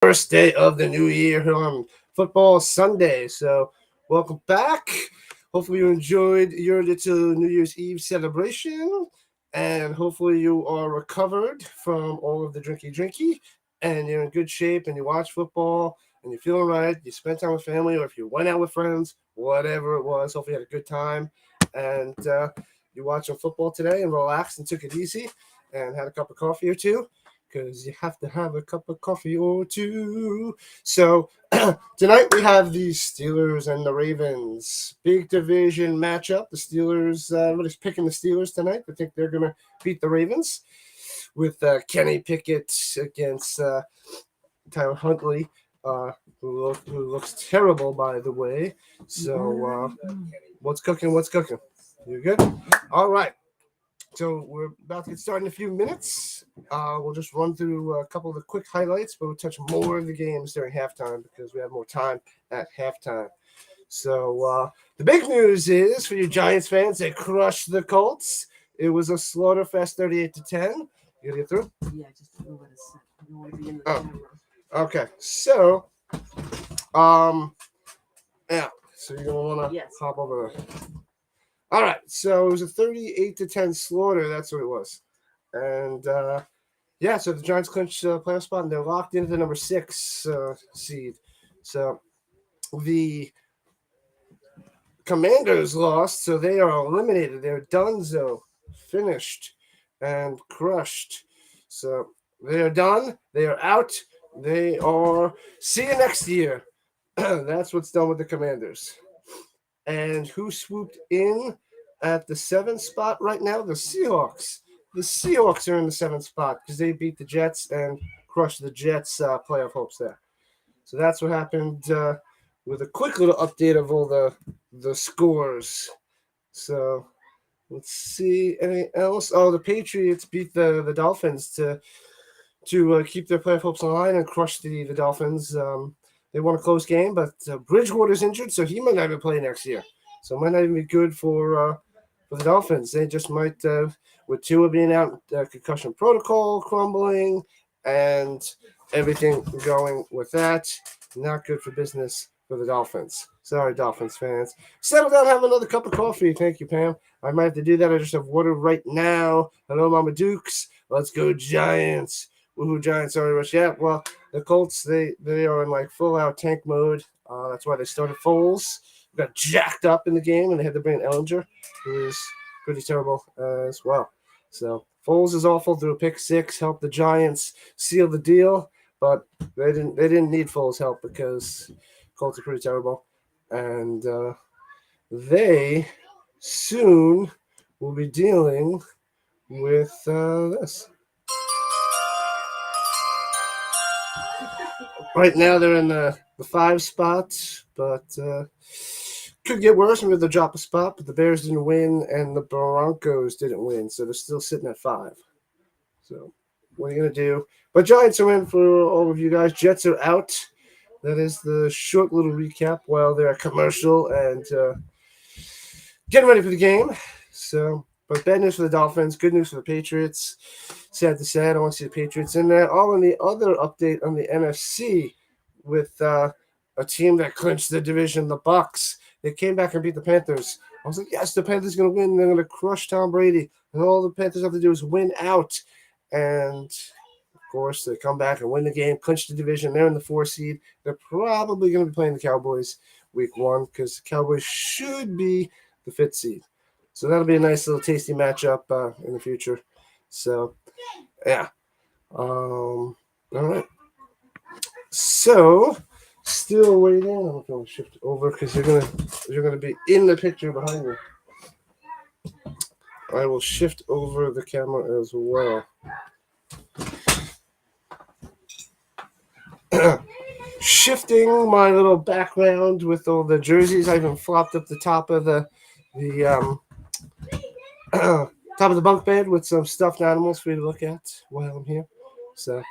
first day of the new year here on Football Sunday. So, welcome back. Hopefully, you enjoyed your little New Year's Eve celebration, and hopefully, you are recovered from all of the drinky, and you're in good shape, and you watch football, and you're feeling right. You spent time with family, or if you went out with friends, whatever it was. Hopefully, you had a good time, and you watched some football today and relaxed and took it easy, and had a cup of coffee or two because you have to have a cup of coffee or two. So tonight we have the Steelers and the Ravens. Big division matchup. The Steelers, everybody's picking the Steelers tonight. I think they're going to beat the Ravens with Kenny Pickett against Tyler Huntley, who looks terrible, by the way. So what's cooking? What's cooking? You good? All right. So we're about to get started in a few minutes. We'll just run through a couple of the quick highlights, but we'll touch more of the games during halftime because we have more time at halftime. So the big news is for you Giants fans, they crushed the Colts. It was a slaughter fest, 38-10. You gonna get through? Yeah, just a little bit of set. I don't want to be in the camera. Okay. So, yeah. So you're gonna want to hop over there. All right, so it was a 38-10 slaughter. That's what it was, and so the Giants clinched playoff spot, and they're locked into the number 6 seed. So the Commanders lost, so they are eliminated. They're donezo, finished, and crushed. So they are done. They are out. They are. See you next year. That's what's done with the Commanders. And who swooped in at the 7th spot right now? The Seahawks. The Seahawks are in the 7th spot because they beat the Jets and crushed the Jets' playoff hopes there. So that's what happened with a quick little update of all the scores. So let's see. Anything else? Oh, the Patriots beat the Dolphins to keep their playoff hopes alive and crush the Dolphins. They won a close game, but Bridgewater's injured, so he might not even play next year. So it might not even be good for the Dolphins. They just might, with Tua being out, concussion protocol crumbling, and everything going with that, not good for business for the Dolphins. Sorry, Dolphins fans. Settle down, have another cup of coffee. Thank you, Pam. I might have to do that. I just have water right now. Hello, Mama Dukes. Let's go, Giants. Woohoo, Giants are rush. Yeah, well, the Colts, they are in like full out tank mode. That's why they started Foles. Got jacked up in the game, and they had to bring Ellinger, who is pretty terrible as well. So Foles is awful. Threw a pick 6, helped the Giants seal the deal, but they didn't need Foles' help because Colts are pretty terrible, and they soon will be dealing with this. Right now they're in the 5 spot, but could get worse. Maybe they'll drop a spot, but the Bears didn't win and the Broncos didn't win, so they're still sitting at 5. So what are you going to do? But Giants are in for all of you guys. Jets are out. That is the short little recap while they're at commercial and getting ready for the game. So, but bad news for the Dolphins, good news for the Patriots. Sad to say, I don't want to see the Patriots in there. All in the other update on the NFC with a team that clinched the division, the Bucs. They came back and beat the Panthers. I was like, yes, the Panthers are going to win. They're going to crush Tom Brady. And all the Panthers have to do is win out. And, of course, they come back and win the game, clinch the division. They're in the 4 seed. They're probably going to be playing the Cowboys week 1 because the Cowboys should be the 5th seed. So that'll be a nice little tasty matchup in the future. So, yeah. All right. So, still waiting. I'm going to shift over because you're gonna be in the picture behind me. I will shift over the camera as well. Shifting my little background with all the jerseys. I even flopped up the top of the top of the bunk bed with some stuffed animals for you to look at while I'm here. So.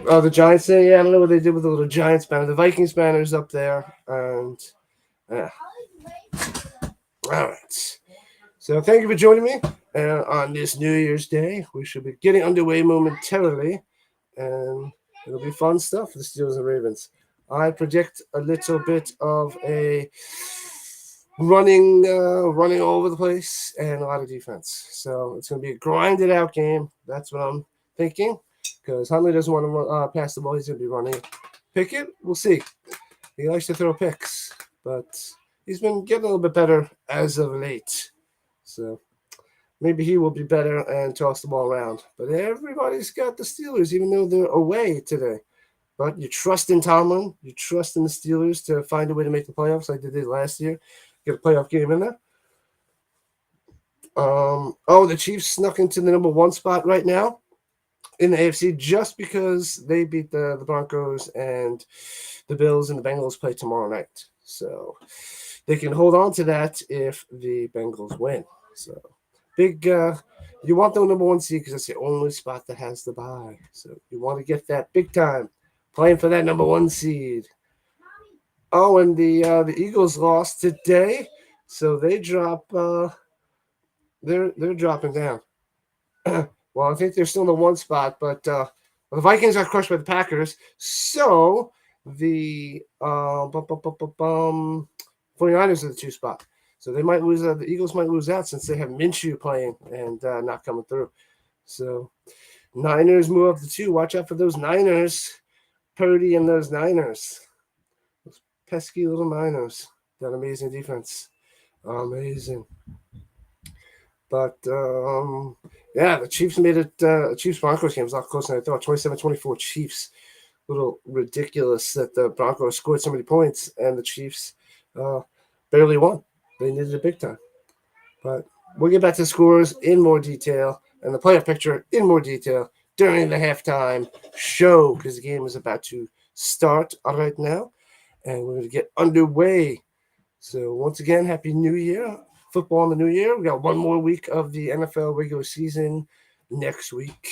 Oh, the Giants thing? Yeah, I don't know what they did with the little Giants banner. The Vikings banner's up there, and yeah. All right. So thank you for joining me on this New Year's Day. We should be getting underway momentarily, and it'll be fun stuff for the Steelers and Ravens. I predict a little bit of a running all over the place and a lot of defense. So it's going to be a grinded out game. That's what I'm thinking. Because Huntley doesn't want to pass the ball. He's going to be running. Pickett, we'll see. He likes to throw picks, but he's been getting a little bit better as of late. So maybe he will be better and toss the ball around. But everybody's got the Steelers, even though they're away today. But you trust in Tomlin. You trust in the Steelers to find a way to make the playoffs like they did last year. Get a playoff game in there. The Chiefs snuck into the number 1 spot right now in the AFC just because they beat the Broncos, and the Bills and the Bengals play tomorrow night. So they can hold on to that if the Bengals win. So big, you want the number 1 seed because it's the only spot that has the bye. So you want to get that big time, playing for that number 1 seed. Oh, and the Eagles lost today, so they drop. They're dropping down. Well, I think they're still in the 1 spot, but the Vikings got crushed by the Packers, so the 49ers are the 2 spot. So they might lose. The Eagles might lose out since they have Minshew playing and not coming through. So Niners move up to 2. Watch out for those Niners, Purdy and those Niners. Those pesky little Niners. That amazing defense. Amazing. But, the Chiefs made it. Chiefs-Broncos game was a lot closer than I thought. 27-24 Chiefs. A little ridiculous that the Broncos scored so many points and the Chiefs barely won. They needed it big time. But we'll get back to the scores in more detail and the playoff picture in more detail during the halftime show because the game is about to start right now. And we're going to get underway. So once again, Happy New Year. Football in the new year. We got 1 more week of the NFL regular season next week.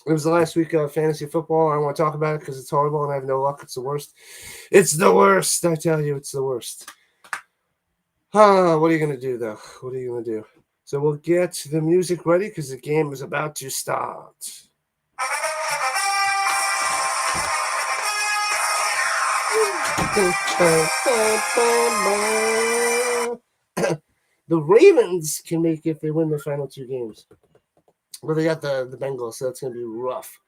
It was the last week of fantasy football. I don't want to talk about it because it's horrible and I have no luck. It's the worst. It's the worst. I tell you, it's the worst. What are you going to do, though? What are you going to do? So we'll get the music ready because the game is about to start. The Ravens can make it if they win their final 2 games. But they got the Bengals, so that's going to be rough.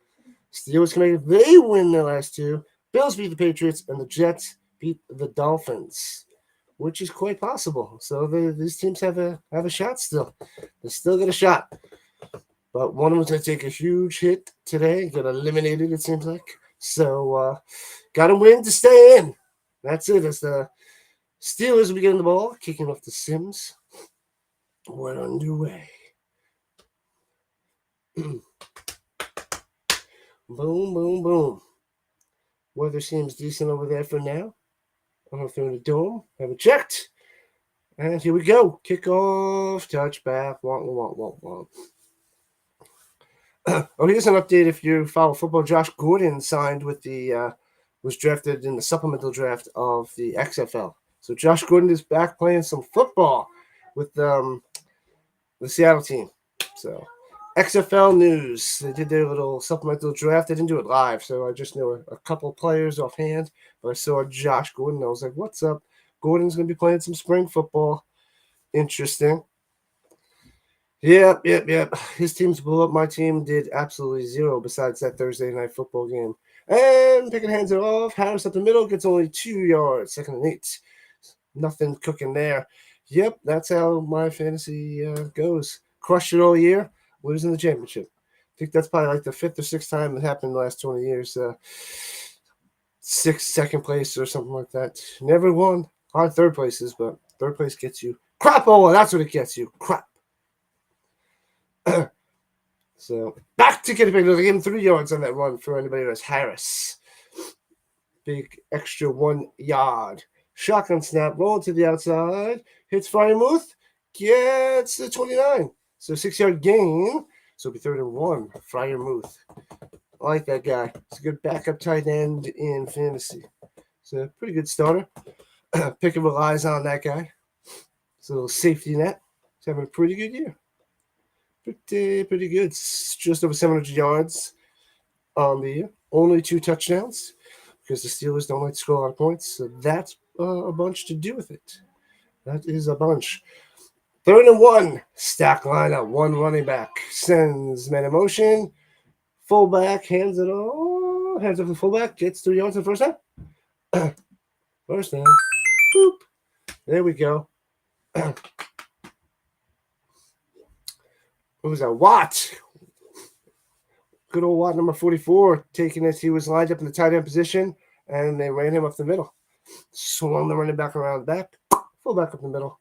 Steelers can make it if they win their last 2. Bills beat the Patriots, and the Jets beat the Dolphins, which is quite possible. So these teams have a shot still. They still get a shot. But one of them's going to take a huge hit today, get eliminated, it seems like. So got to win to stay in. That's it. As the Steelers will be getting the ball, kicking off the Sims. We're underway. Boom, boom, boom. Weather seems decent over there for now. I don't know if they're in the dome. Haven't checked. And here we go. Kickoff, touchback, womp. Here's an update if you follow football. Josh Gordon signed with was drafted in the supplemental draft of the XFL. So Josh Gordon is back playing some football with the Seattle team. So XFL news. They did their little supplemental draft. They didn't do it live, so I just knew a couple players offhand. But I saw Josh Gordon. I was like, what's up? Gordon's going to be playing some spring football. Interesting. Yep. His teams blew up. My team did absolutely zero besides that Thursday night football game. And picking hands it off. Harris up the middle gets only 2 yards. 2nd and 8. Nothing cooking there. Yep, that's how my fantasy goes. Crushed it all year. Losing the championship. I think that's probably like the 5th or 6th time it happened in the last 20 years. 6th, 2nd place or something like that. Never won. Hard 3rd places, but 3rd place gets you crapola. That's what it gets you. Crap. So back to Kenny Pickett. They gave him 3 yards on that run for anybody who has Harris. Big extra 1 yard. Shotgun snap, rolling to the outside. Hits Fryermuth. Gets the 29. So 6-yard gain. So it'll be 3rd and 1. Fryermuth. I like that guy. It's a good backup tight end in fantasy. So pretty good starter. Pickett relies on that guy. It's a little safety net. He's having a pretty good year. Pretty good. It's just over 700 yards on the year. Only 2 touchdowns because the Steelers don't like to score a lot of points. So that's a bunch to do with it. That is a bunch. 3rd and 1. Stack lineup. 1 running back. Sends man in motion. Fullback hands it all. Hands off the fullback. Gets 3 yards in the first down. First down. Boop. There we go. What was that? Watt. Good old Watt, number 44, taking it. He was lined up in the tight end position, and they ran him up the middle. Swung the running back around the back. Fullback up the middle.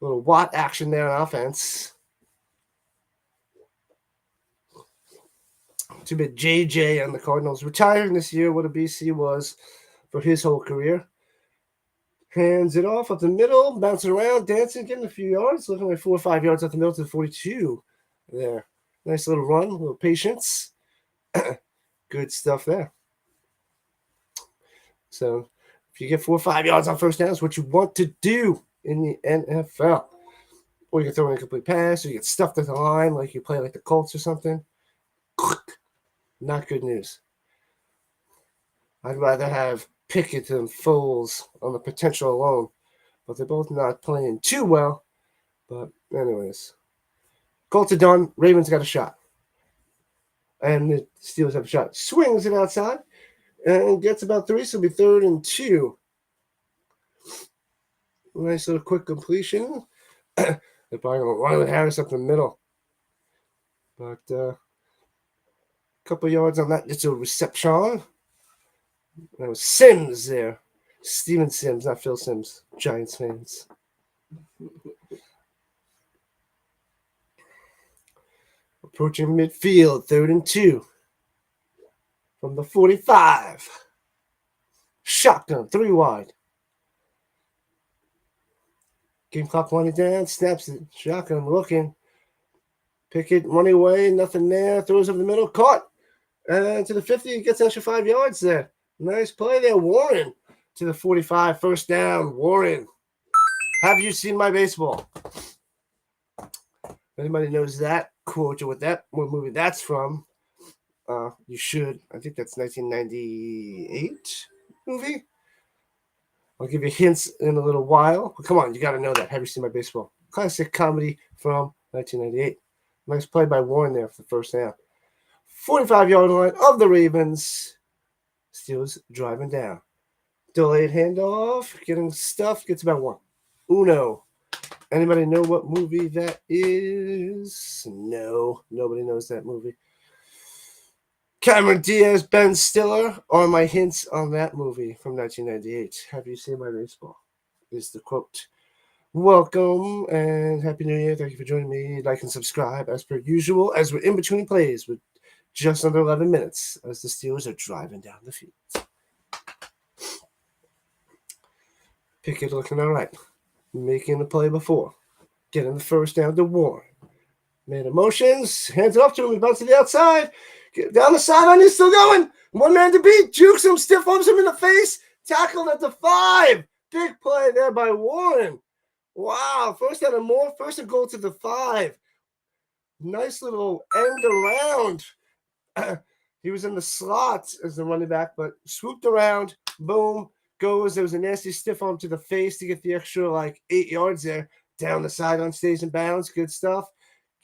Little Watt action there on offense. Too bad JJ and the Cardinals retiring this year. What a BC was for his whole career. Hands it off up the middle, bouncing around, dancing, getting a few yards, looking like 4 or 5 yards up the middle to the 42 there. Nice little run, a little patience. Good stuff there. So if you get 4 or 5 yards on first down, it's what you want to do in the NFL. Or you can throw an incomplete pass, or you get stuffed at the line like you play like the Colts or something. Not good news. I'd rather have Pickett and Foles on the potential alone, but they're both not playing too well. But anyways, Colts are done. Ravens got a shot, and the Steelers have a shot. Swings it outside and gets about 3, so it'll be 3rd and 2. Nice little quick completion. They're probably going to run with Harris up the middle, but a couple yards on that little reception. That was Sims there. Steven Sims, not Phil Sims. Giants fans. Approaching midfield, 3rd and 2. From the 45. Shotgun, 3 wide. Game clock winding down, snaps it. Shotgun looking. Pickett running away, nothing there. Throws over the middle, caught. And to the 50, gets an extra 5 yards there. Nice play there, Warren. To the 45, first down, Warren. Have you seen my baseball? If anybody knows that quote or what movie that's from, you should. I think that's 1998 movie. I'll give you hints in a little while. But come on, you got to know that. Have you seen my baseball? Classic comedy from 1998. Nice play by Warren there for the first down. 45-yard line of the Ravens. Steelers driving down. Delayed handoff. Getting stuffed. Gets about 1. Uno. Anybody know what movie that is? No. Nobody knows that movie. Cameron Diaz, Ben Stiller are my hints on that movie from 1998. Have you seen my baseball? Is the quote. Welcome and Happy New Year. Thank you for joining me. Like and subscribe as per usual as we're in between plays with just under 11 minutes as the Steelers are driving down the field. Pickett looking all right. Making the play before. Getting the first down to Warren. Made emotions. Hands it up to him. He's about to the outside. Get down the sideline. He's still going. 1 man to beat. Jukes him. Stiff arms him in the face. Tackled at the 5. Big play there by Warren. Wow. First down and more. First and goal to the 5. Nice little end around. He was in the slot as the running back, but swooped around. Boom. Goes. There was a nasty stiff arm to the face to get the extra 8 yards there. Down the sideline, stays in bounds. Good stuff.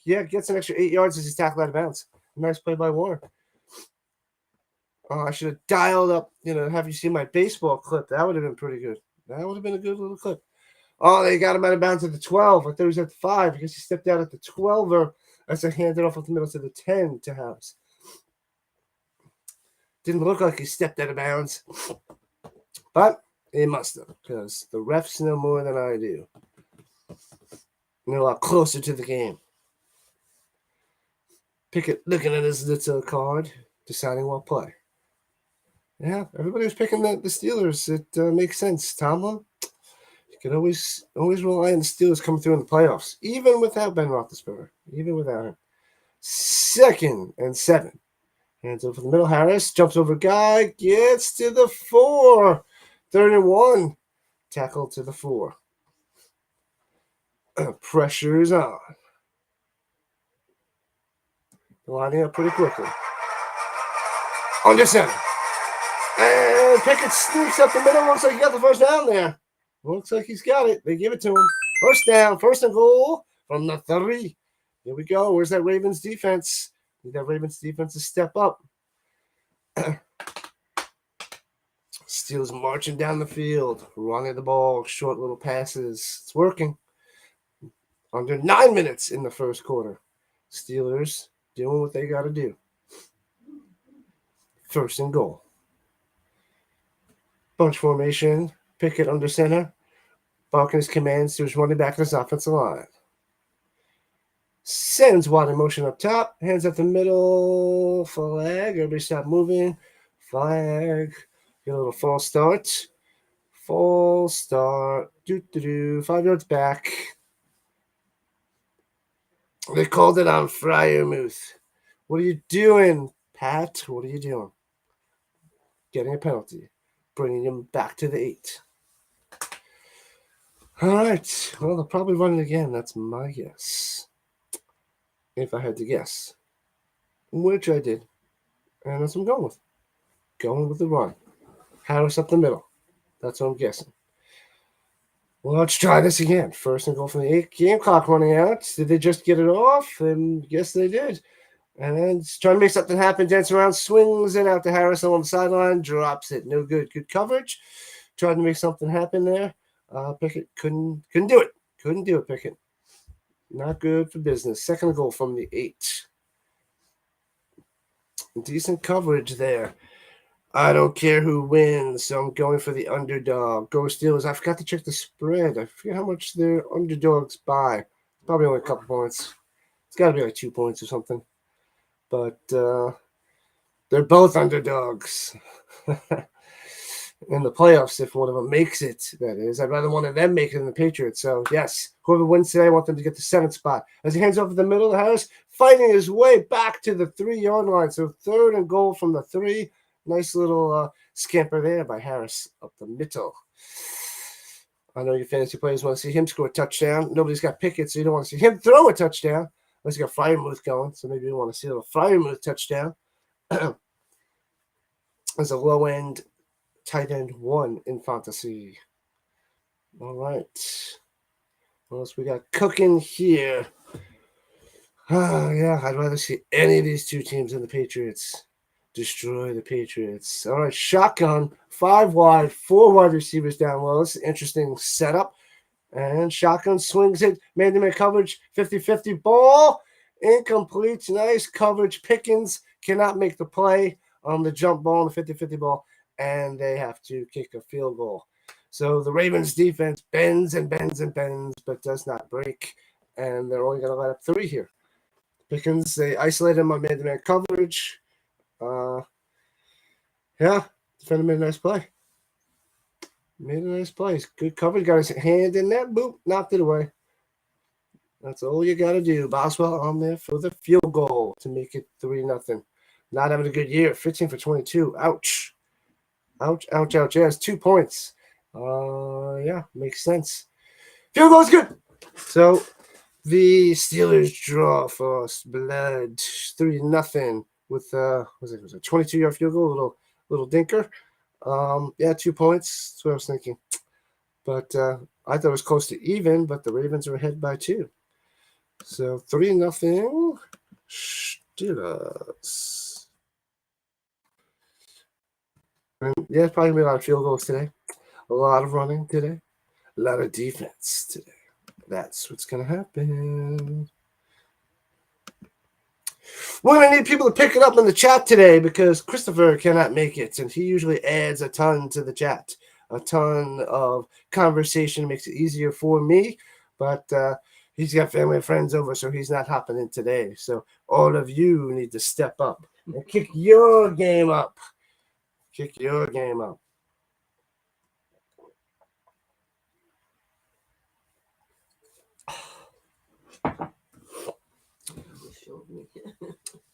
Yeah, gets an extra 8 yards as he's tackled out of bounds. Nice play by Warren. I should have dialed up, have you seen my baseball clip? That would have been pretty good. That would have been a good little clip. Oh, they got him out of bounds at the 12. I thought he was at the 5 because he stepped out at the 12 as I handed off at the middle to the 10 to Harris. Didn't look like he stepped out of bounds. But he must have, because the refs know more than I do. They're a lot closer to the game. Pickett looking at his little card, deciding what play. Yeah, everybody was picking the Steelers. It makes sense. Tomlin, you can always rely on the Steelers coming through in the playoffs, even without Ben Roethlisberger, even without him. 2nd and 7. Hands over the middle. Harris jumps over a guy, gets to the 4. 3rd and 1. Tackle to the 4. Pressure is on. Lining up pretty quickly. Under center. And Pickett sneaks up the middle. Looks like he got the first down there. Looks like he's got it. They give it to him. First down. First and goal from the 3. Here we go. Where's that Ravens defense? Need that Ravens defense to step up. Steelers marching down the field. Running the ball. Short little passes. It's working. Under 9 minutes in the first quarter. Steelers doing what they got to do. First and goal. Bunch formation. Pickett under center. Barking his commands to his running back in his offensive line. Sends Watt in motion up top. Hands up the middle. Flag. Everybody stop moving. Flag. Get a little false start. False start. 5 yards back. They called it on Freiermuth. What are you doing, Pat? What are you doing? Getting a penalty. Bringing him back to the 8. All right. Well, they'll probably run it again. That's my guess. If I had to guess. Which I did. And that's what I'm going with. Going with the run. Harris up the middle. That's what I'm guessing. Well, let's try this again. First and goal from the 8. Game clock running out. Did they just get it off? And yes, they did. And trying to make something happen. Dances around. Swings it out to Harris along the sideline. Drops it. No good. Good coverage. Tried to make something happen there. Pickett couldn't do it. Couldn't do it, Pickett. Not good for business. Second and goal from the 8. Decent coverage there. I don't care who wins, so I'm going for the underdog. Go Steelers. I forgot to check the spread. I forget how much their underdogs by. Probably only a couple points. It's got to be like 2 points or something. But they're both underdogs. In the playoffs, if one of them makes it, that is. I'd rather one of them make it than the Patriots. So, yes, whoever wins today, I want them to get the 7th spot. As he hands over the middle, Harris fighting his way back to the 3-yard line. So, third and goal from the 3. Nice little scamper there by Harris up the middle. I know your fantasy players want to see him score a touchdown. Nobody's got Pickett, so you don't want to see him throw a touchdown. Unless you got Freiermuth going, so maybe you want to see a little Freiermuth touchdown. As a low-end tight end 1 in fantasy. All right. What else we got cooking here? Yeah, I'd rather see any of these 2 teams than the Patriots. Destroy the Patriots. All right, shotgun, 5 wide, 4 wide receivers down low. This is an interesting setup. And shotgun swings it. Man-to-man coverage, 50-50 ball. Incomplete. Nice coverage. Pickens cannot make the play on the jump ball and the 50-50 ball. And they have to kick a field goal. So the Ravens defense bends and bends and bends, but does not break. And they're only going to let up 3 here. Pickens, they isolated him on man-to-man coverage. Yeah, defender made a nice play. Made a nice play. Good coverage. Got his hand in there. Boop. Knocked it away. That's all you got to do. Boswell on there for the field goal to make it 3-0. Not having a good year. 15 for 22. Ouch. Ouch, ouch, ouch. Yeah, it's 2 points. Yeah, makes sense. Field goal is good. So the Steelers draw first blood. 3-0 with was it a 22-yard field goal, little dinker. Yeah, 2 points. That's what I was thinking. But I thought it was close to even, but the Ravens are ahead by 2. So 3-0 Steelers. And yeah, it's probably gonna be a lot of field goals today. A lot of running today. A lot of defense today. That's what's gonna happen. We're going to need people to pick it up in the chat today because Christopher cannot make it, and he usually adds a ton to the chat, a ton of conversation, makes it easier for me, but he's got family and friends over, so he's not hopping in today. So all of you need to step up and kick your game up. Kick your game up.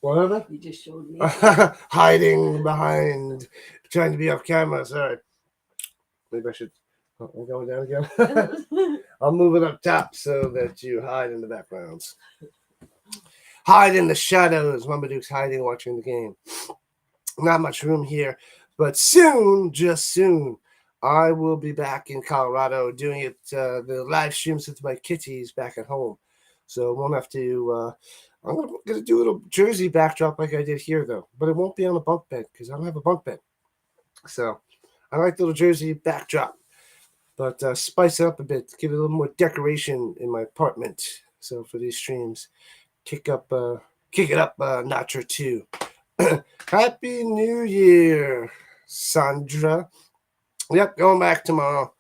Whatever. You just showed me. Hiding behind, trying to be off camera. Sorry. Maybe I should. I'm going down again. I'll move it up top so that you hide in the backgrounds. Hide in the shadows. Mama Duke's hiding, watching the game. Not much room here, but soon, just soon, I will be back in Colorado doing it, the live streams with my kitties back at home. So I won't have to. I'm gonna do a little jersey backdrop like I did here, though, but it won't be on a bunk bed because I don't have a bunk bed. So I like the little jersey backdrop, but spice it up a bit, give it a little more decoration in my apartment. So for these streams, kick it up a notch or two. Happy New Year, Sandra. Yep, going back tomorrow.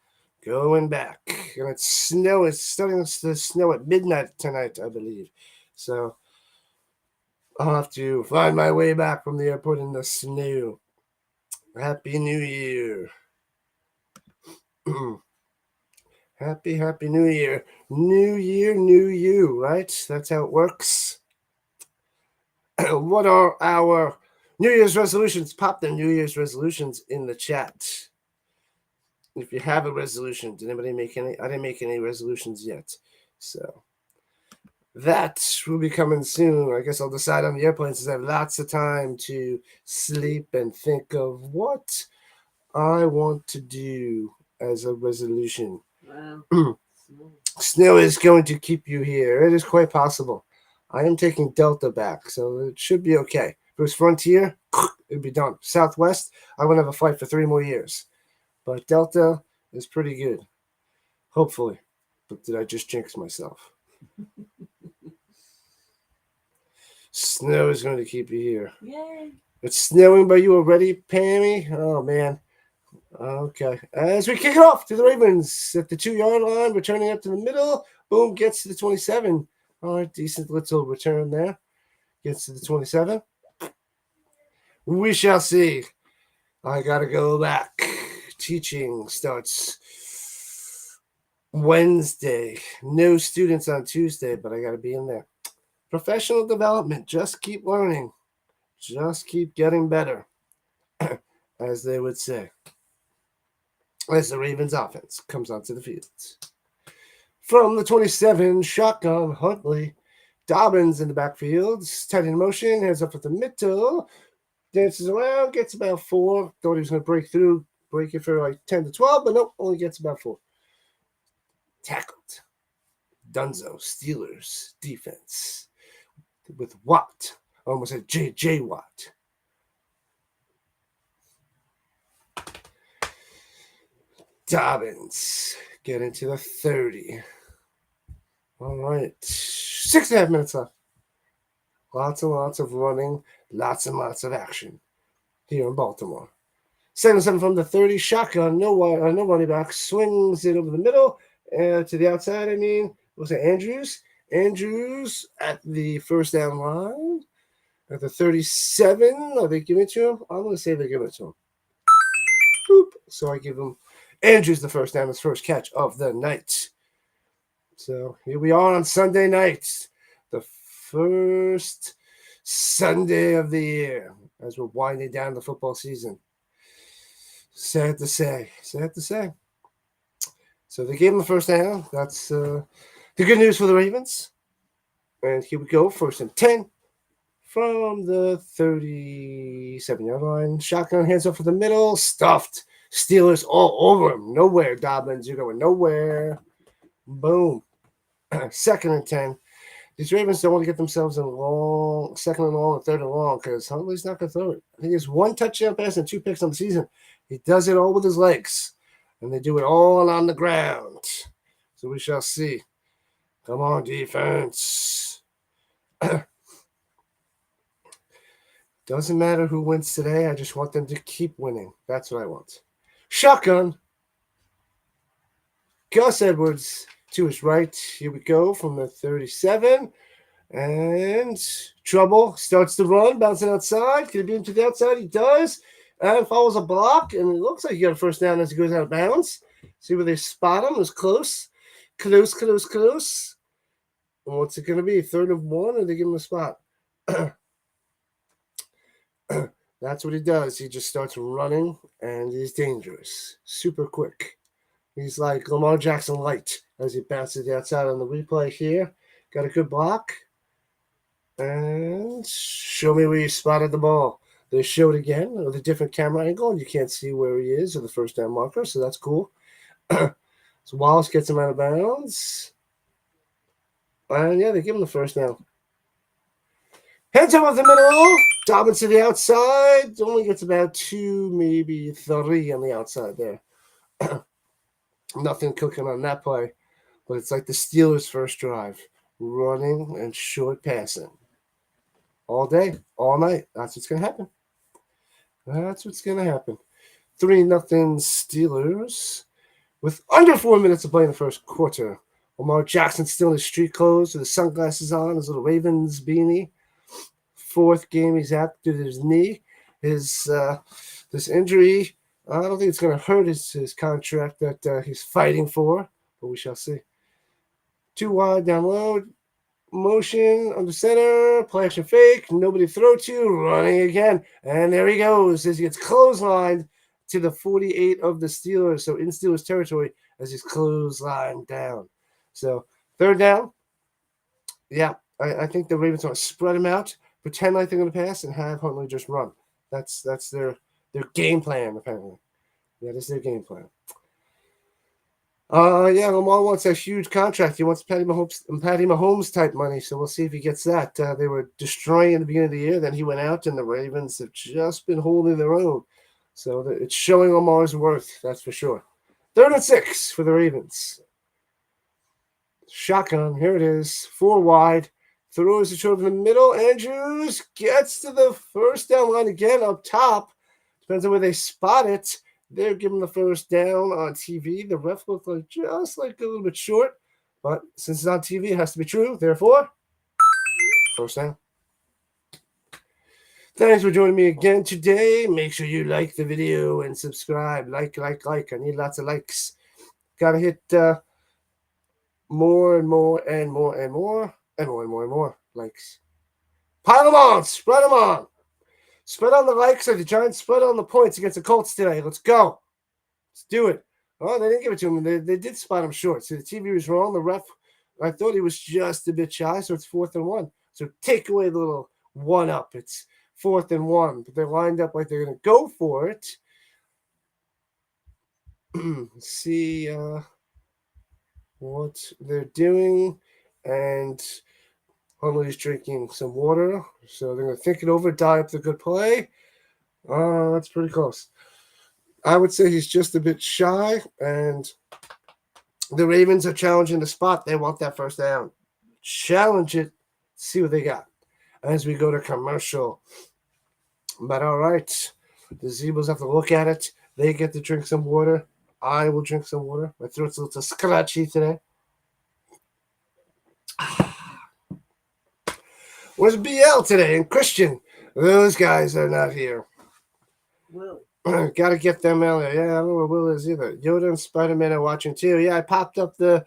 Going back. And it's starting to snow at midnight tonight, I believe. So I'll have to find my way back from the airport in the snow. Happy New Year. Happy New Year. New Year, new you, right? That's how it works. What are our New Year's resolutions? Pop the New Year's resolutions in the chat. If you have a resolution, did anybody make any? I didn't make any resolutions yet. So that will be coming soon. I guess I'll decide on the airplane since I have lots of time to sleep and think of what I want to do as a resolution. Wow. Snow is going to keep you here. It is quite possible. I am taking Delta back, so it should be okay. If it was Frontier, it'd be done. Southwest, I wouldn't have a flight for 3 more years. But Delta is pretty good. Hopefully. But did I just jinx myself? Snow is going to keep you here. Yay. It's snowing by you already, Pammy? Oh, man. Okay. As we kick it off to the Ravens at the 2-yard line, returning up to the middle. Boom, gets to the 27. All right, decent little return there. Gets to the 27. We shall see. I got to go back. Teaching starts Wednesday. No students on Tuesday, but I got to be in there. Professional development. Just keep learning. Just keep getting better, as they would say. As the Ravens offense comes onto the field. From the 27, shotgun, Huntley. Dobbins in the backfield. Tight in motion. Heads up at the middle. Dances around. Gets about 4. Thought he was going to break it for like 10 to 12, but nope, only gets about 4. Tackled. Dunzo, Steelers defense with Watt. I almost said J.J. Watt. Dobbins get into the 30. All right. 6.5 minutes left. Lots and lots of running, lots and lots of action here in Baltimore. 7-7 from the 30, shotgun, no running back, swings it over the middle, to the outside, was it Andrews? Andrews at the first down line, at the 37, are they giving it to him? I'm going to say they give it to him. Boop. So I give him Andrews the first down, his first catch of the night. So here we are on Sunday night, the first Sunday of the year, as we're winding down the football season. Sad to say. So they gave him the first down. That's the good news for the Ravens. And here we go. 1st and 10 from the 37-yard line. Shotgun, hands up for the middle. Stuffed. Steelers all over him. Nowhere, Dobbins. You're going nowhere. Boom. 2nd and 10. These Ravens don't want to get themselves in a long 2nd and long and 3rd and long because Huntley's not going to throw it. I think it's 1 touchdown pass and 2 picks on the season. He does it all with his legs, and they do it all on the ground. So we shall see. Come on, defense. Doesn't matter who wins today. I just want them to keep winning. That's what I want. Shotgun. Gus Edwards to his right. Here we go from the 37. And trouble. Starts to run. Bouncing outside. Can he beat him to the outside? He does. And follows a block. And it looks like he got a first down as he goes out of bounds. See where they spot him. It was close. Close. And what's it going to be? 3rd and 1? Or they give him a spot? That's what he does. He just starts running. And he's dangerous. Super quick. He's like Lamar Jackson light as he bounces the outside on the replay here. Got a good block. And show me where you spotted the ball. They showed again with a different camera angle, and you can't see where he is or the first down marker, so that's cool. So Wallace gets him out of bounds. And yeah, they give him the first down. Heads up of the middle. Dobbins to the outside. Only gets about 2, maybe 3 on the outside there. Nothing cooking on that play. But it's like the Steelers' first drive. Running and short passing. All day, all night. That's what's going to happen. That's what's going to happen. 3-0 Steelers. With under 4 minutes to play in the first quarter. Lamar Jackson still in his street clothes with his sunglasses on, his little Ravens beanie. 4th game he's at due to his knee. His this injury, I don't think it's going to hurt his contract that he's fighting for, but we shall see. 2 wide, down low, motion under center, play action fake, nobody to throw to, running again, and there he goes as he gets clotheslined to the 48 of the Steelers, so in Steelers territory as he's clotheslined down. So 3rd down, yeah, I think the Ravens want to spread him out, pretend like they're going to pass, and have Huntley just run. That's their game plan, apparently. That is their game plan. Yeah, Lamar wants a huge contract. He wants Patty Mahomes type money, so we'll see if he gets that. They were destroying at the beginning of the year, then he went out, and the Ravens have just been holding their own. So it's showing Lamar's worth, that's for sure. 3rd and 6 for the Ravens. Shotgun, here it is, 4 wide. Throws it over the middle. Andrews gets to the first down line again up top. Depends on where they spot it. They're giving the first down on TV. The ref looked like just like a little bit short. But since it's on TV, it has to be true. Therefore, first down. Thanks for joining me again today. Make sure you like the video and subscribe. Like. I need lots of likes. Gotta hit more likes. Pile them on. Spread them on. Spread on the likes of the Giants. Spread on the points against the Colts today. Let's go. Let's do it. Oh, they didn't give it to him. They did spot him short. So the TV was wrong. The ref, I thought he was just a bit shy. So it's 4th and 1. So take away the little 1 up. It's 4th and 1. But they're lined up like they're going to go for it. See what they're doing. And Huntley's drinking some water. So they're going to think it over, die up the good play. That's pretty close. I would say he's just a bit shy, and the Ravens are challenging the spot. They want that first down. Challenge it, see what they got as we go to commercial. But all right, the Zebras have to look at it. They get to drink some water. I will drink some water. My throat's a little scratchy today. Where's BL today and Christian? Those guys are not here. Will. Got to get them out there. Yeah, I don't know where Will is either. Yoda and Spider-Man are watching too. Yeah, I popped up the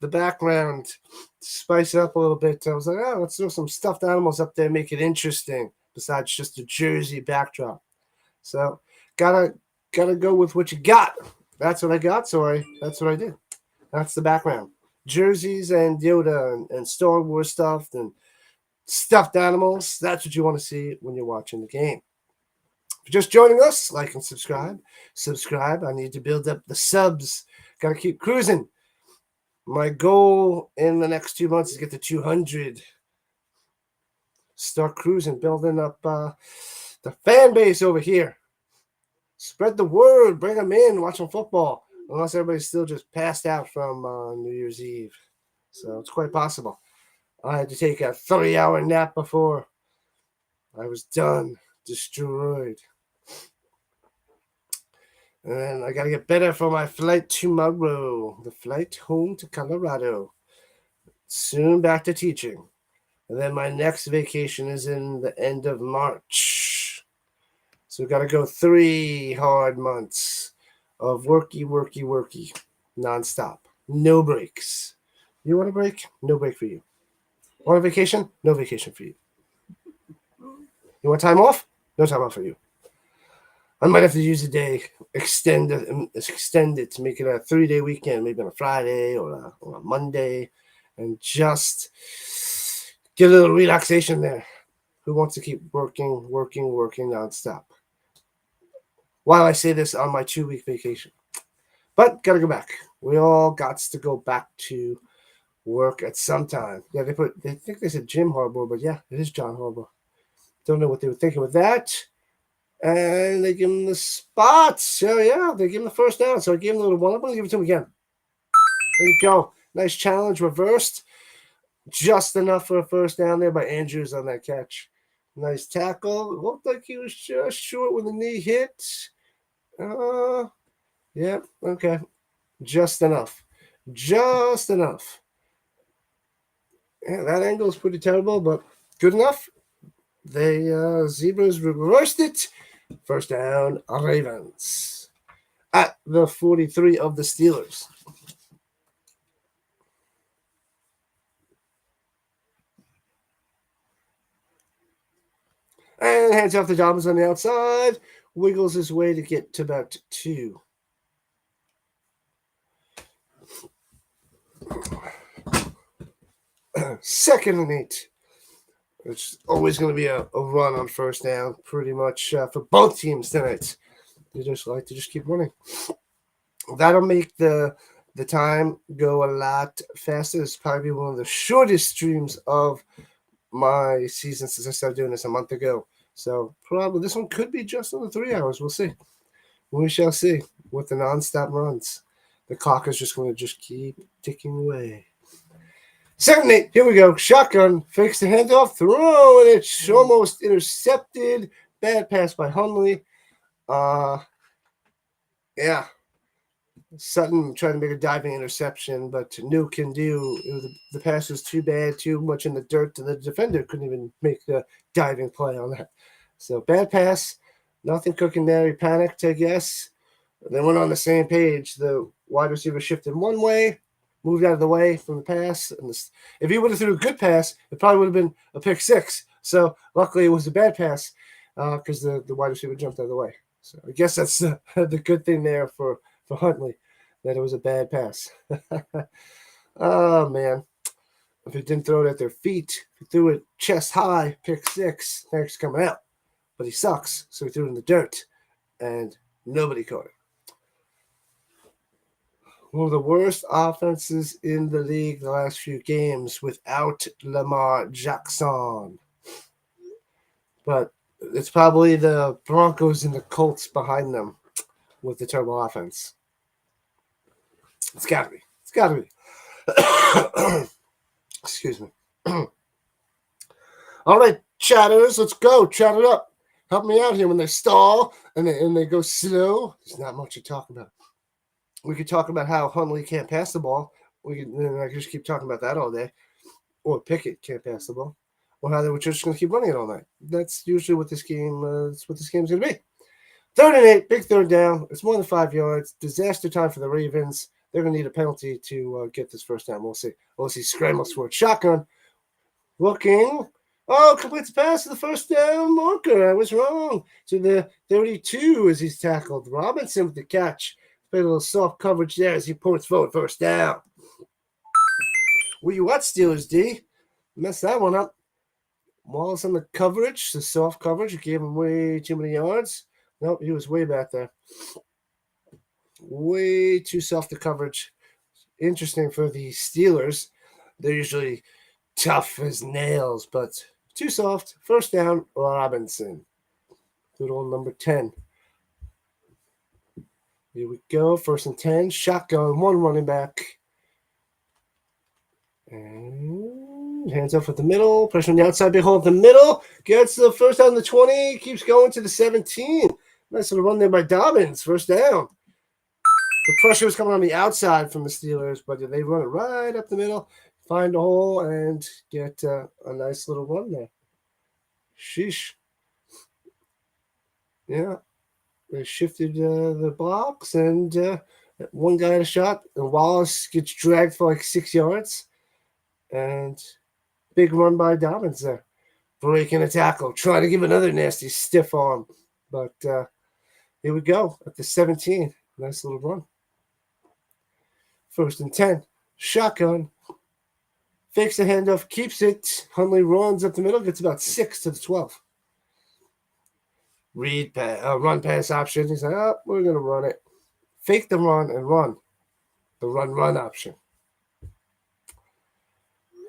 background, spice it up a little bit. I was like, oh, let's throw some stuffed animals up there, make it interesting. Besides just a jersey backdrop, so gotta go with what you got. That's what I got. So that's what I did. That's the background. Jerseys and Yoda and Star Wars stuff and stuffed animals. That's what you want to see when you're watching the game. If you're just joining us, like and subscribe. Subscribe. I need to build up the subs. Got to keep cruising. My goal in the next 2 months is to get to 200. Start cruising, building up the fan base over here. Spread the word. Bring them in. Watch some football. Unless everybody's still just passed out from New Year's Eve. So it's quite possible. I had to take a 3-hour nap before I was done, destroyed. And I got to get better for my flight tomorrow. The flight home to Colorado. Soon back to teaching. And then my next vacation is in the end of March. So we've got to go 3 hard months of worky, nonstop. No breaks. You want a break? No break for you. Want a vacation? No vacation for you. You want time off? No time off for you. I might have to use a day, extend it to make it a 3-day weekend, maybe on a Friday or a Monday, and just get a little relaxation there. Who wants to keep working nonstop? While I say this on my 2-week vacation. But gotta go back. We all got to go back to work at some time. Yeah, they think they said Jim Harbaugh, but yeah, it is John Harbaugh. Don't know what they were thinking with that. And they give him the spots. So yeah, they give him the first down. So I gave him the little one. I'm gonna give it to him again. There you go. Nice challenge reversed. Just enough for a first down there by Andrews on that catch. Nice tackle. Looked like he was just short when the knee hit. Yeah, okay. Just enough. Just enough. Yeah, that angle is pretty terrible, but good enough. They Zebras reversed it. First down, Ravens at the 43 of the Steelers. And hands off the Dobbins on the outside. Wiggles his way to get to about 2. Second and 8. It's always going to be a run on first down, pretty much for both teams tonight. They just like to just keep running. That'll make the time go a lot faster. It's probably one of the shortest streams of my season since I started doing this a month ago. So probably this one could be just under 3 hours. We'll see. We shall see with the nonstop runs. The clock is just going to just keep ticking away. 7 8. Here we go. Shotgun. Fakes the handoff. Throwing it. Almost intercepted. Bad pass by Hundley. Yeah. Sutton tried to make a diving interception, but New can do. The pass was too bad, too much in the dirt, and the defender couldn't even make the diving play on that. So bad pass. Nothing cooking there. He panicked, I guess. They went on the same page. The wide receiver shifted one way, moved out of the way from the pass. And if he would have threw a good pass, it probably would have been a pick 6. So luckily it was a bad pass because the wide receiver jumped out of the way. So I guess that's the good thing there for Huntley, that it was a bad pass. Oh, man. If he didn't throw it at their feet, if he threw it chest high, pick 6, thanks coming out. But he sucks, so he threw it in the dirt, and nobody caught it. One of the worst offenses in the league the last few games without Lamar Jackson. But it's probably the Broncos and the Colts behind them with the terrible offense. It's got to be. It's got to be. Excuse me. All right, chatters, let's go. Chat it up. Help me out here when they stall and they go slow. There's not much to talk about. We could talk about how Hundley can't pass the ball. I could just keep talking about that all day. Or Pickett can't pass the ball. Or how they were just going to keep running it all night. That's usually what this game. That's what this game's going to be. 3rd and 8, big third down. It's more than 5 yards. Disaster time for the Ravens. They're going to need a penalty to get this first down. We'll see. We'll see. Scrambles for it. Shotgun. Looking. Oh, completes the pass to the first down marker. I was wrong. To the 32 as he's tackled. Robinson with the catch. Played a little soft coverage there as he points forward. First down. Where you at, Steelers D? Messed that one up. Wallace on the coverage, the soft coverage. He gave him way too many yards. Nope, he was way back there. Way too soft the coverage. Interesting for the Steelers. They're usually tough as nails, but too soft. First down, Robinson. Good old number 10. Here we go. 1st and 10. Shotgun, one running back. And hands off at the middle. Pressure on the outside. Big hole at the middle. Gets the first down the 20. Keeps going to the 17. Nice little run there by Dobbins. First down. The pressure was coming on the outside from the Steelers, but they run it right up the middle, find a hole, and get a nice little run there. Sheesh. Yeah. They shifted the blocks, and one guy had a shot, and Wallace gets dragged for like 6 yards. And big run by Dobbins there. Breaking a tackle, trying to give another nasty stiff arm. But Here we go at the 17. Nice little run. 1st and 10. Shotgun. Fakes the handoff, keeps it. Hundley runs up the middle, gets about 6 to the 12. Run pass option. He's like, oh, we're going to run it. Fake the run and run. The run option.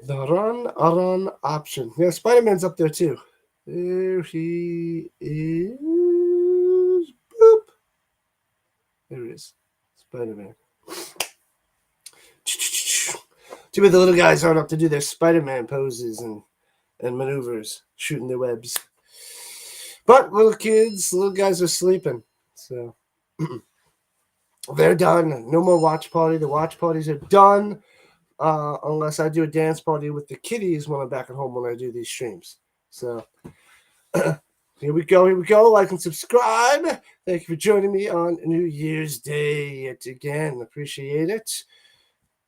The run option. Yeah, Spider-Man's up there too. There he is. Boop. There he is. Spider-Man. Too bad the little guys aren't up to do their Spider-Man poses and maneuvers, shooting their webs. But little guys are sleeping. So they're done. No more watch party. The watch parties are done. Unless I do a dance party with the kiddies when I'm back at home when I do these streams. So here we go. Like and subscribe. Thank you for joining me on New Year's Day yet again. Appreciate it.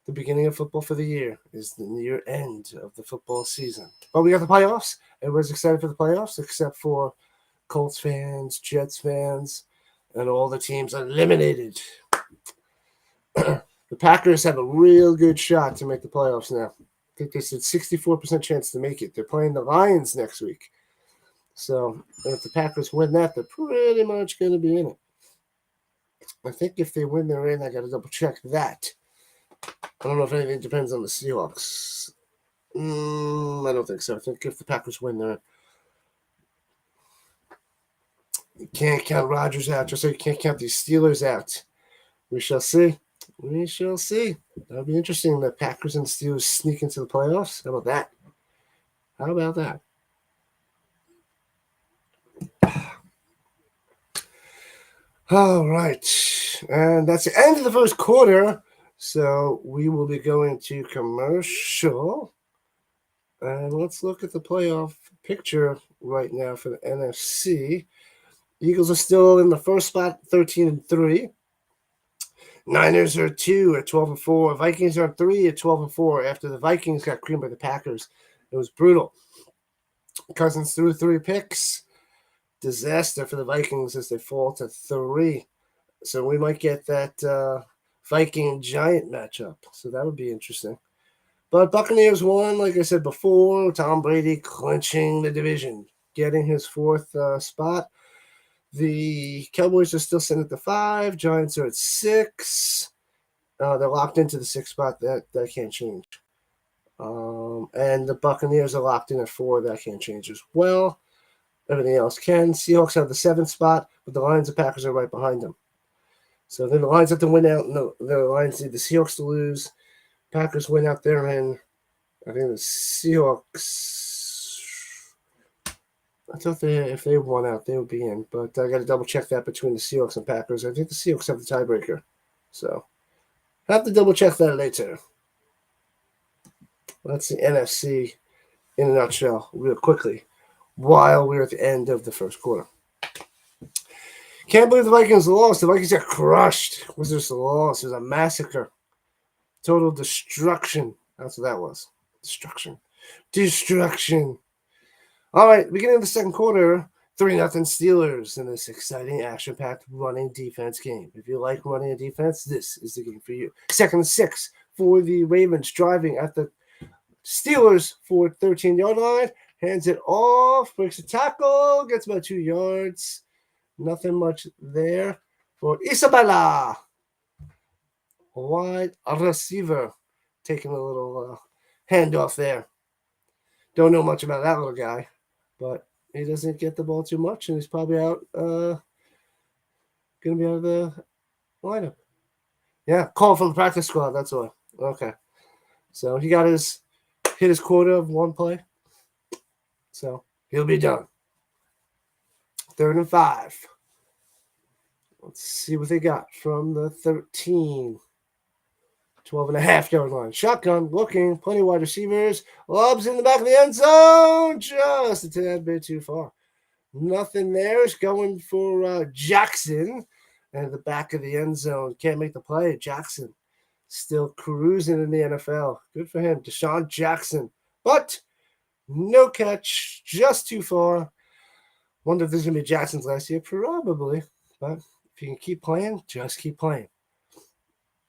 The beginning of football for the year is the near end of the football season. But we got the playoffs. Everybody's excited for the playoffs except for Colts fans, Jets fans, and all the teams eliminated. The Packers have a real good shot to make the playoffs now. I think there's a 64% chance to make it. They're playing the Lions next week. So if the Packers win that, they're pretty much going to be in it. I think if they win, they're in. I got to double check that. I don't know if anything depends on the Seahawks. I don't think so. I think if the Packers win, they're in. You can't count Rodgers out, just so you can't count these Steelers out. We shall see. That'll be interesting. The Packers and Steelers sneak into the playoffs. How about that? All right. And that's the end of the first quarter. So we will be going to commercial. And let's look at the playoff picture right now for the NFC. Eagles are still in the first spot, 13-3. Niners are 2 at 12-4. Vikings are 3 at 12-4 after the Vikings got creamed by the Packers. It was brutal. Cousins threw 3 picks. Disaster for the Vikings as they fall to 3. So we might get that Viking-Giant matchup. So that would be interesting. But Buccaneers won, like I said before. Tom Brady clinching the division, getting his 4th spot. The Cowboys are still sitting at the 5. Giants are at 6. They're locked into the 6th spot. That can't change. And the Buccaneers are locked in at 4. That can't change as well. Everything else can. Seahawks have the 7th spot, but the Lions and Packers are right behind them. So then the Lions have to win out. No, the Lions need the Seahawks to lose. Packers win out. They're in. I think the Seahawks. I thought if they won out, they would be in. But I got to double check that between the Seahawks and Packers. I think the Seahawks have the tiebreaker. So I have to double check that later. That's the NFC in a nutshell, real quickly, while we're at the end of the first quarter. Can't believe the Vikings lost. The Vikings got crushed. It was just a loss. It was a massacre. Total destruction. That's what that was. Destruction. All right, beginning of the second quarter, 3-0 Steelers in this exciting, action-packed running defense game. If you like running a defense, this is the game for you. 2nd and 6 for the Ravens, driving at the Steelers for 13-yard line. Hands it off, breaks a tackle, gets about 2 yards. Nothing much there for Isabella. Wide receiver, taking a little handoff there. Don't know much about that little guy, but he doesn't get the ball too much, and he's probably out. Going to be out of the lineup. Yeah, call from the practice squad. That's all. Okay, so he got hit his quota of 1 play, so he'll be done. 3rd and 5. Let's see what they got from the 13. 12.5-yard line. Shotgun, looking, plenty of wide receivers. Lobs in the back of the end zone. Just a tad bit too far. Nothing there. Is going for Jackson. And at the back of the end zone. Can't make the play. Jackson still cruising in the NFL. Good for him. Deshaun Jackson. But no catch. Just too far. Wonder if this is going to be Jackson's last year. Probably. But If you can keep playing, just keep playing.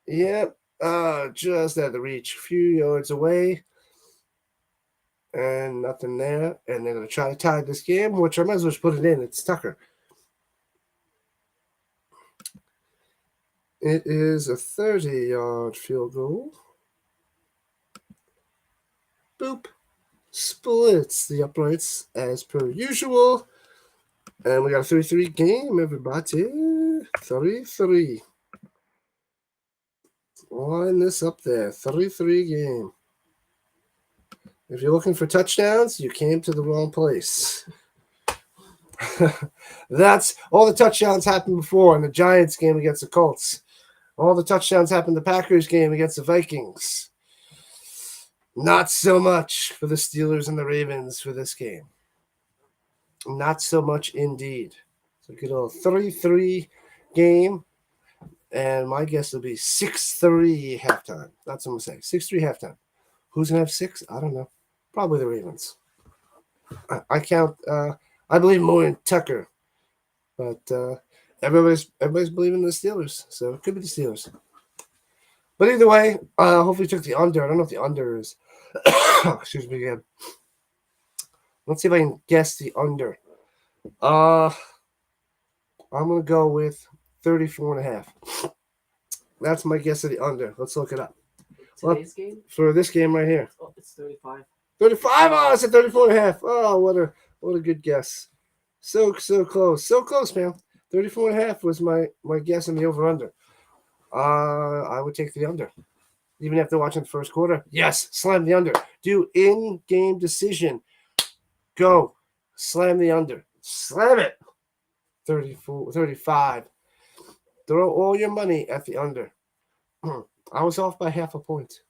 Yep. Just at the reach, a few yards away. And nothing there. And they're going to try to tie this game, which I might as well just put it in. It's Tucker. It is a 30-yard field goal. Boop. Splits the uprights as per usual. And we got a 3-3 game, everybody. 3-3. Line this up there. 3-3 game. If you're looking for touchdowns, you came to the wrong place. That's all the touchdowns happened before in the Giants game against the Colts. All the touchdowns happened in the Packers game against the Vikings. Not so much for the Steelers and the Ravens for this game. Not so much indeed. So good old 3-3 game. And my guess will be 6-3 halftime. That's what I'm going to say. 6-3 halftime. Who's going to have 6? I don't know. Probably the Ravens. I count. I believe more in Tucker, but everybody's believing the Steelers, so it could be the Steelers. But either way, hopefully took the under. I don't know if the under is. Excuse me again. Let's see if I can guess the under. I'm gonna go with 34.5. That's my guess of the under. Let's look it up. Today's game? For this game right here. Oh, it's 35. 35. Oh, it's at 34.5. Oh, what a good guess. So close. So close, man. 34.5 was my guess on the over-under. I would take the under. Even after watching the first quarter. Yes, slam the under. Do in-game decision. Go. Slam the under. Slam it. 35. Throw all your money at the under. I was off by half a point.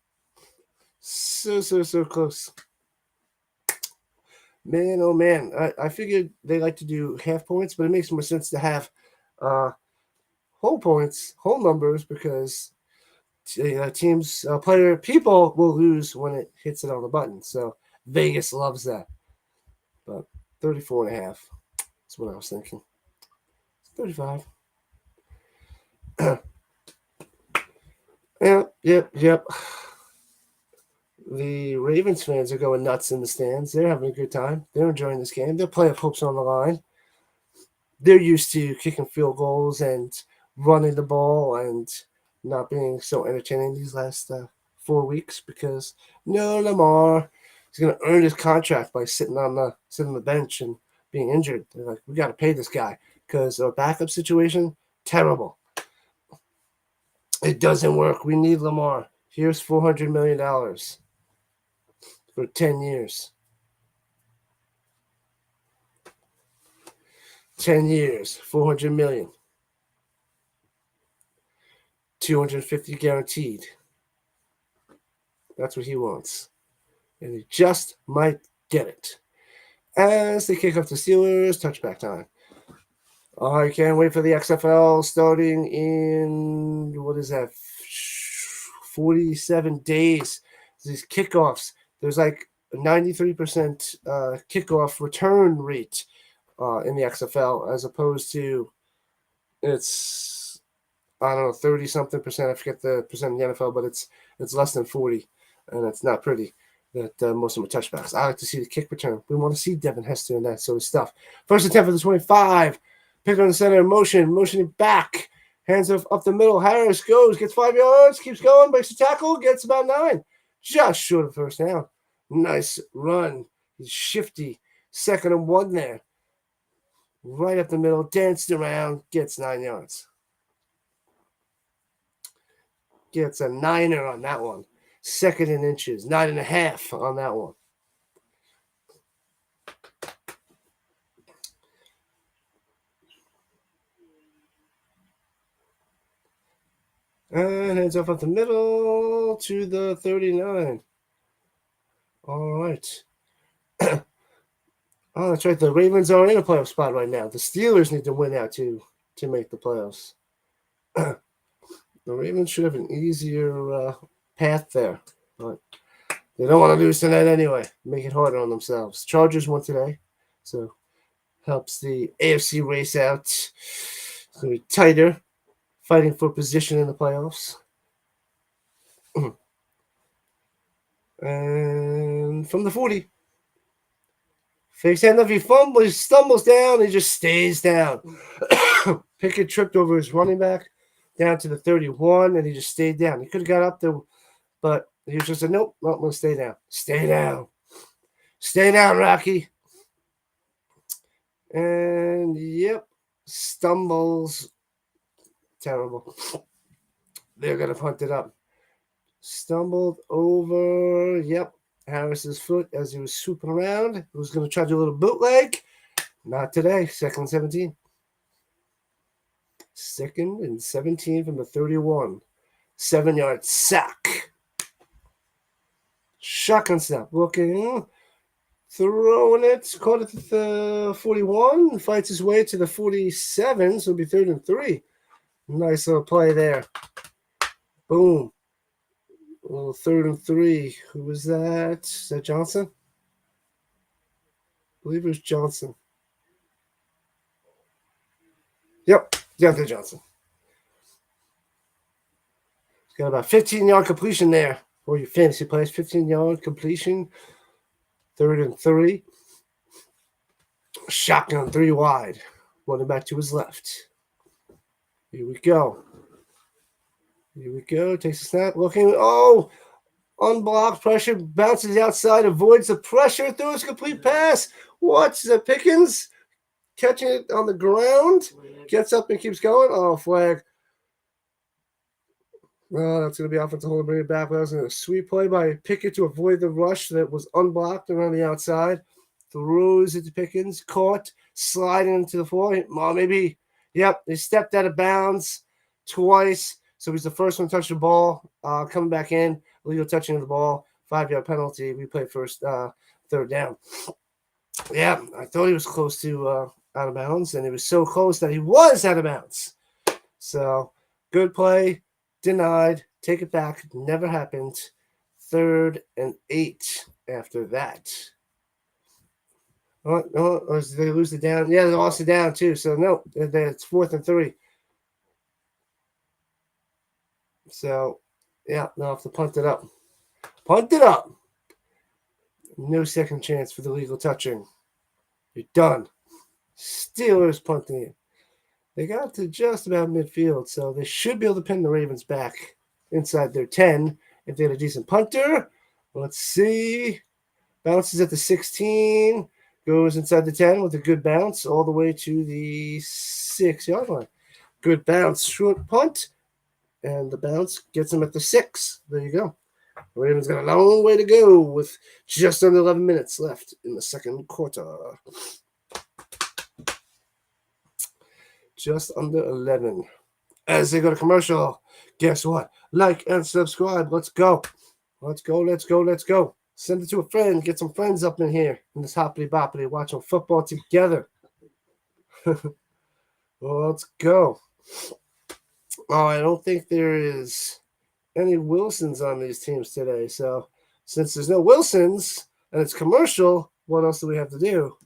So close. Man, oh man. I figured they like to do half points, but it makes more sense to have whole points, whole numbers, because teams, people will lose when it hits it on the button. So Vegas loves that. But 34.5 is what I was thinking. 35. Yep. The Ravens fans are going nuts in the stands. They're having a good time. They're enjoying this game. Their playoff hopes on the line. They're used to kicking field goals and running the ball and not being so entertaining these last 4 weeks because no Lamar is going to earn his contract by sitting on the bench and being injured. They're like, we got to pay this guy because our backup situation, terrible. It doesn't work. We need Lamar. Here's $400 million for 10 years. 10 years, $400 million. 250 guaranteed. That's what he wants. And he just might get it. As they kick off the Steelers, touchback time. I can't wait for the XFL starting in, 47 days. These kickoffs. There's like a 93% kickoff return rate in the XFL as opposed to it's, 30-something percent. I forget the percent in the NFL, but it's less than 40, and it's not pretty that most of them are touchbacks. I like to see the kick return. We want to see Devin Hester and that sort of stuff. First and 10 for the 25. Pick on the center, motioning back. Hands up the middle. Harris goes, gets 5 yards, keeps going, breaks the tackle, gets about 9. Just short of first down. Nice run. He's shifty. 2nd and 1 there. Right up the middle, danced around, gets 9 yards. Gets a 9er on that one. 2nd in inches, 9.5 on that one. And hands off the middle to the 39. All right. Oh, that's right. The Ravens are in a playoff spot right now. The Steelers need to win out to make the playoffs. The Ravens should have an easier path there, but they don't want to lose tonight anyway. Make it harder on themselves. Chargers won today, so helps the AFC race out It's going to be tighter, fighting for position in the playoffs. And from the 40. Fakes handoff, he fumbles, he stumbles down, he just stays down. Pickett tripped over his running back down to the 31, and he just stayed down. He could have got up there, but he was just said, nope, I'm going to stay down. Stay down. Stay down, Rocky. And, yep, stumbles. Terrible. They're going to punt it up. Stumbled over, yep, Harris's foot as he was swooping around. He was going to try to do a little bootleg. Not today. 2nd and 17. 2nd and 17 from the 31. 7-yard sack. Shotgun snap. Looking. Throwing it. Caught it at the 41. Fights his way to the 47. So it'll be 3rd and 3. Nice little play there. Boom. Well, 3rd and 3. Who was that? Is that Johnson? I believe it was Johnson. Yep, Deontay Johnson. He's got about 15-yard completion there for your fantasy plays. 15-yard completion. 3rd and 3. Shotgun 3 wide. Running back to his left. Here we go. Here we go. Takes a snap. Looking. Oh! Unblocked pressure. Bounces outside. Avoids the pressure. Throws a complete pass. What's that? Pickens? Catching it on the ground. Gets up and keeps going. Oh, flag. Oh, that's going to be offensive hold and bring it back. That was a sweet play by Pickett to avoid the rush that was unblocked around the outside. Throws it to Pickens. Caught. Sliding into the floor. Well, maybe. Yep, they stepped out of bounds twice. So he's the first one to touch the ball. Coming back in. Illegal touching of the ball. 5-yard penalty. We play first, 3rd down. Yeah, I thought he was close to out of bounds, and he was so close that he was out of bounds. So, good play. Denied. Take it back. Never happened. 3rd and 8 after that. Oh, did they lose the down? Yeah, they lost the down too. So, no, it's 4th and 3. So, yeah, they'll have to punt it up. Punt it up. No second chance for the legal touching. You're done. Steelers punting it. They got to just about midfield, so they should be able to pin the Ravens back inside their 10 if they had a decent punter. Let's see. Bounces at the 16. Goes inside the 10 with a good bounce all the way to the 6-yard line. Good bounce. Short punt. And the bounce gets him at the 6. There you go. The Ravens got a long way to go with just under 11 minutes left in the 2nd quarter. Just under 11. As they go to commercial, guess what? Like and subscribe. Let's go. Let's go, let's go, let's go. Send it to a friend. Get some friends up in here in this hoppity boppity watching football together. Let's go. Oh, I don't think there is any Wilsons on these teams today. So since there's no Wilsons and it's commercial, what else do we have to do?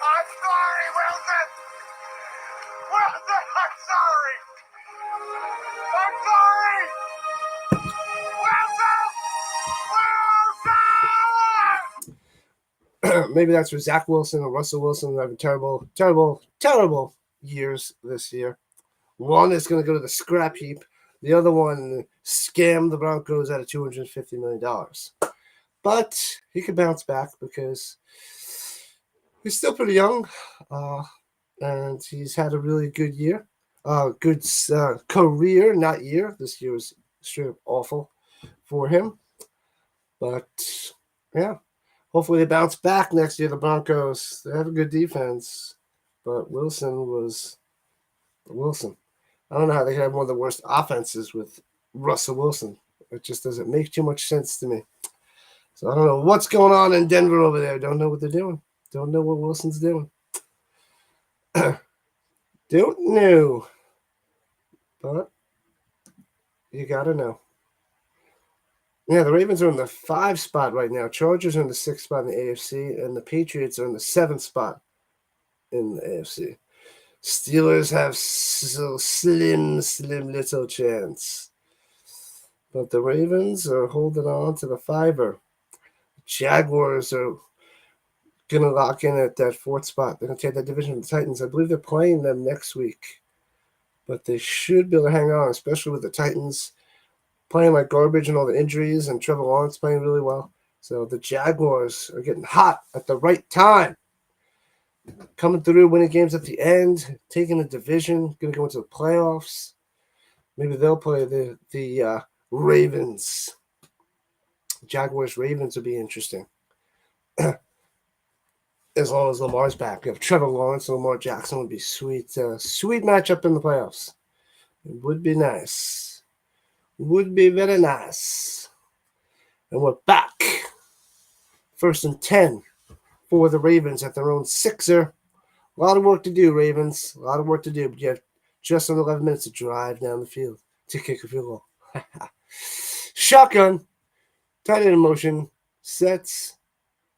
I'm sorry, Wilson! Wilson, I'm sorry! I'm sorry! Wilson! Maybe that's for Zach Wilson or Russell Wilson. They're having terrible, terrible, terrible years this year. One is going to go to the scrap heap. The other one scammed the Broncos out of $250 million. But he could bounce back because he's still pretty young. And he's had a really good year. Good career, not year. This year was straight up awful for him. But, yeah. Hopefully they bounce back next year, the Broncos. They have a good defense. But Wilson was Wilson. I don't know how they can have one of the worst offenses with Russell Wilson. It just doesn't make too much sense to me. So I don't know what's going on in Denver over there. Don't know what they're doing. Don't know what Wilson's doing. Don't know. But you got to know. Yeah, the Ravens are in the 5 spot right now. Chargers are in the 6th spot in the AFC, and the Patriots are in the 7th spot in the AFC. Steelers have slim little chance. But the Ravens are holding on to the fiver. Jaguars are going to lock in at that fourth spot. They're going to take that division from the Titans. I believe they're playing them next week. But they should be able to hang on, especially with the Titans playing like garbage and all the injuries, and Trevor Lawrence playing really well. So the Jaguars are getting hot at the right time. Coming through, winning games at the end, taking the division, going to go into the playoffs. Maybe they'll play the Ravens. Jaguars Ravens would be interesting. As long as Lamar's back. If Trevor Lawrence and Lamar Jackson would be sweet. Sweet matchup in the playoffs. It would be nice. Would be very nice. And we're back. 1st and 10 for the Ravens at their own 6er. A lot of work to do, Ravens. A lot of work to do. But you have just under 11 minutes to drive down the field to kick a field goal. Shotgun. Tight end in motion. Sets.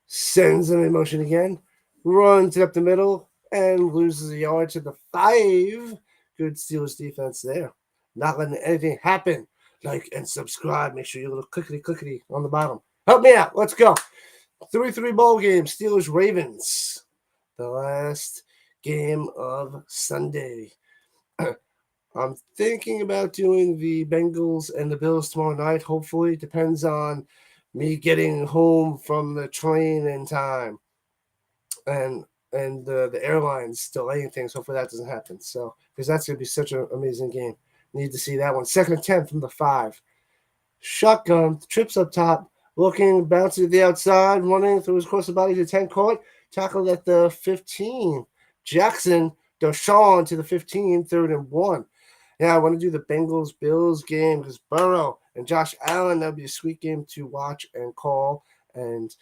Sends them in motion again. Runs it up the middle. And loses a yard to the 5. Good Steelers defense there. Not letting anything happen. Like and subscribe. Make sure you little clickety on the bottom. Help me out. Let's go. 3-3 bowl game. Steelers Ravens. The last game of Sunday. I'm thinking about doing the Bengals and the Bills tomorrow night. Hopefully, it depends on me getting home from the train in time, and the airlines delaying things. Hopefully, that doesn't happen. So, because that's going to be such an amazing game. Need to see that one. 2nd and 10 from the 5. Shotgun trips up top, looking, bouncing to the outside, running through his course of body to 10 court. Tackled at the 15. Jackson, Deshaun to the 15, 3rd and 1. Yeah, I want to do the Bengals-Bills game because Burrow and Josh Allen, that would be a sweet game to watch and call and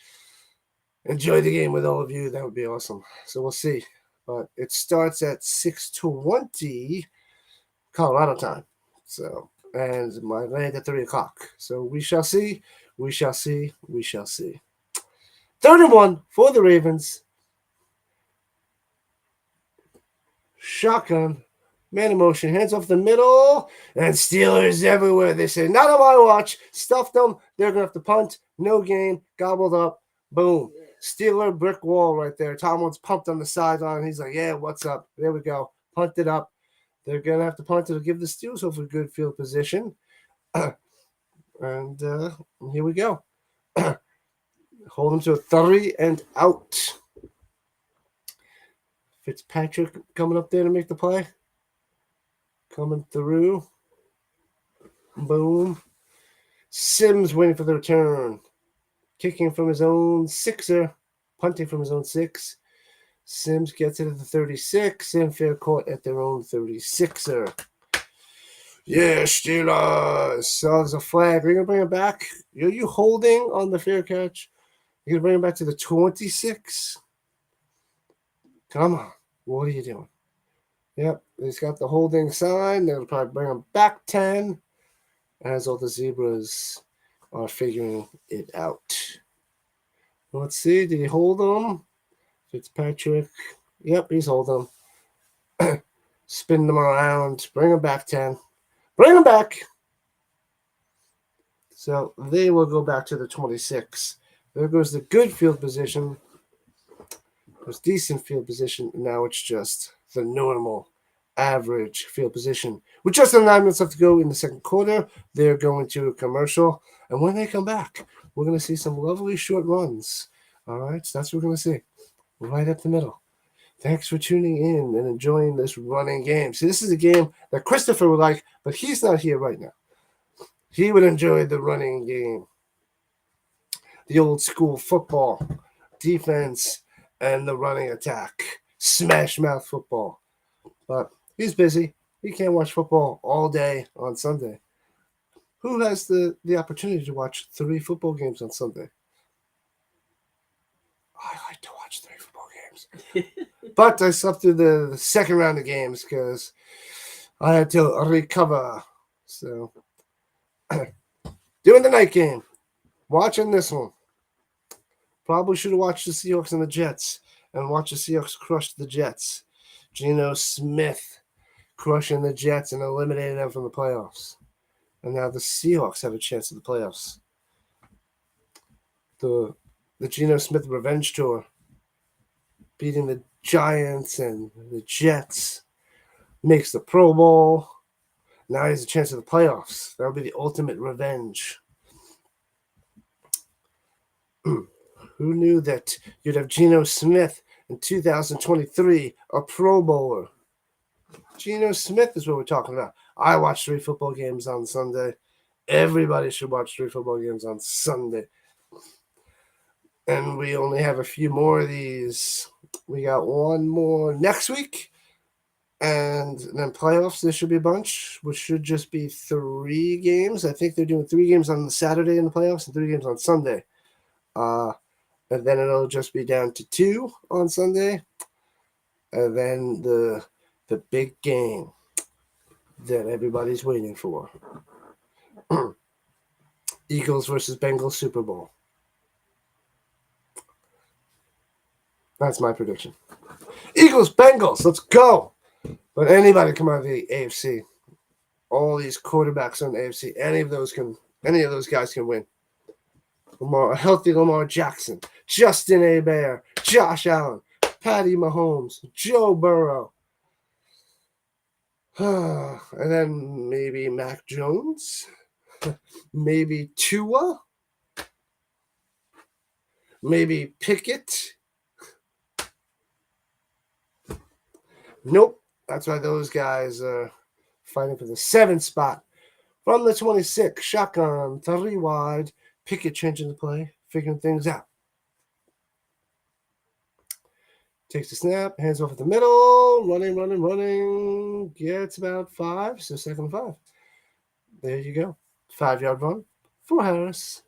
enjoy the game with all of you. That would be awesome. So we'll see. But it starts at 6:20 Colorado time. So, and my land at 3 o'clock. So we shall see. We shall see. We shall see. 3rd and 1 for the Ravens. Shotgun. Man in motion, hands off the middle, and Steelers everywhere. They say, not on my watch. Stuffed them. They're going to have to punt. No gain. Gobbled up. Boom. Steeler brick wall right there. Tomlin's pumped on the sideline. He's like, yeah, what's up? There we go. Punt it up. They're going to have to punt it to give the Steelers hopefully good field position. And here we go. Hold them to a 3 and out. Fitzpatrick coming up there to make the play. Coming through. Boom. Sims waiting for the return. Kicking from his own 6er. Punting from his own 6. Sims gets it at the 36. And fair court at their own 36er. Yeah, Steelers. So there's a flag. Are you going to bring it back? Are you holding on the fair catch? You're going to bring it back to the 26? Come on. What are you doing? Yep, he's got the holding sign. They'll probably bring him back 10 as all the zebras are figuring it out. Let's see. Did he hold them? Fitzpatrick. Yep, he's holding them. Spin them around. Bring him back 10. Bring him back. So they will go back to the 26. There goes the good field position. There's decent field position. Now it's just the normal average field position. With just 9 minutes left to go in the second quarter, they're going to a commercial. And when they come back, we're going to see some lovely short runs. All right, so that's what we're going to see. Right up the middle. Thanks for tuning in and enjoying this running game. See, this is a game that Christopher would like, but he's not here right now. He would enjoy the running game. The old school football, defense, and the running attack. Smash mouth football. But he's busy. He can't watch football all day on Sunday. Who has the opportunity to watch 3 football games on Sunday? I like to watch 3 football games. But I slept through the second round of games because I had to recover. So, doing the night game. Watching this one. Probably should have watched the Seahawks and the Jets and watched the Seahawks crush the Jets. Geno Smith crushing the Jets and eliminating them from the playoffs. And now the Seahawks have a chance at the playoffs. The Geno Smith Revenge Tour, beating the Giants and the Jets, makes the Pro Bowl. Now he has a chance at the playoffs. That'll be the ultimate revenge. Who knew that you'd have Geno Smith in 2023, a Pro Bowler? Geno Smith is what we're talking about. I watch 3 football games on Sunday. Everybody should watch 3 football games on Sunday. And we only have a few more of these. We got one more next week. And then playoffs, there should be a bunch, which should just be 3 games. I think they're doing 3 games on Saturday in the playoffs and 3 games on Sunday. And then it'll just be down to 2 on Sunday. And then the big game that everybody's waiting for. Eagles versus Bengals Super Bowl. That's my prediction. Eagles, Bengals, let's go. But anybody come out of the AFC. All these quarterbacks on the AFC, any of those guys can win. A healthy Lamar Jackson, Justin Herbert, Josh Allen, Patty Mahomes, Joe Burrow. And then maybe Mac Jones, maybe Tua, maybe Pickett. Nope. That's why those guys are fighting for the 7th spot. From the 26, shotgun, 3 wide, Pickett changing the play, figuring things out. Takes the snap, hands off at the middle, running. Gets about 5, so 2nd and 5. There you go. 5-yard run for Harris.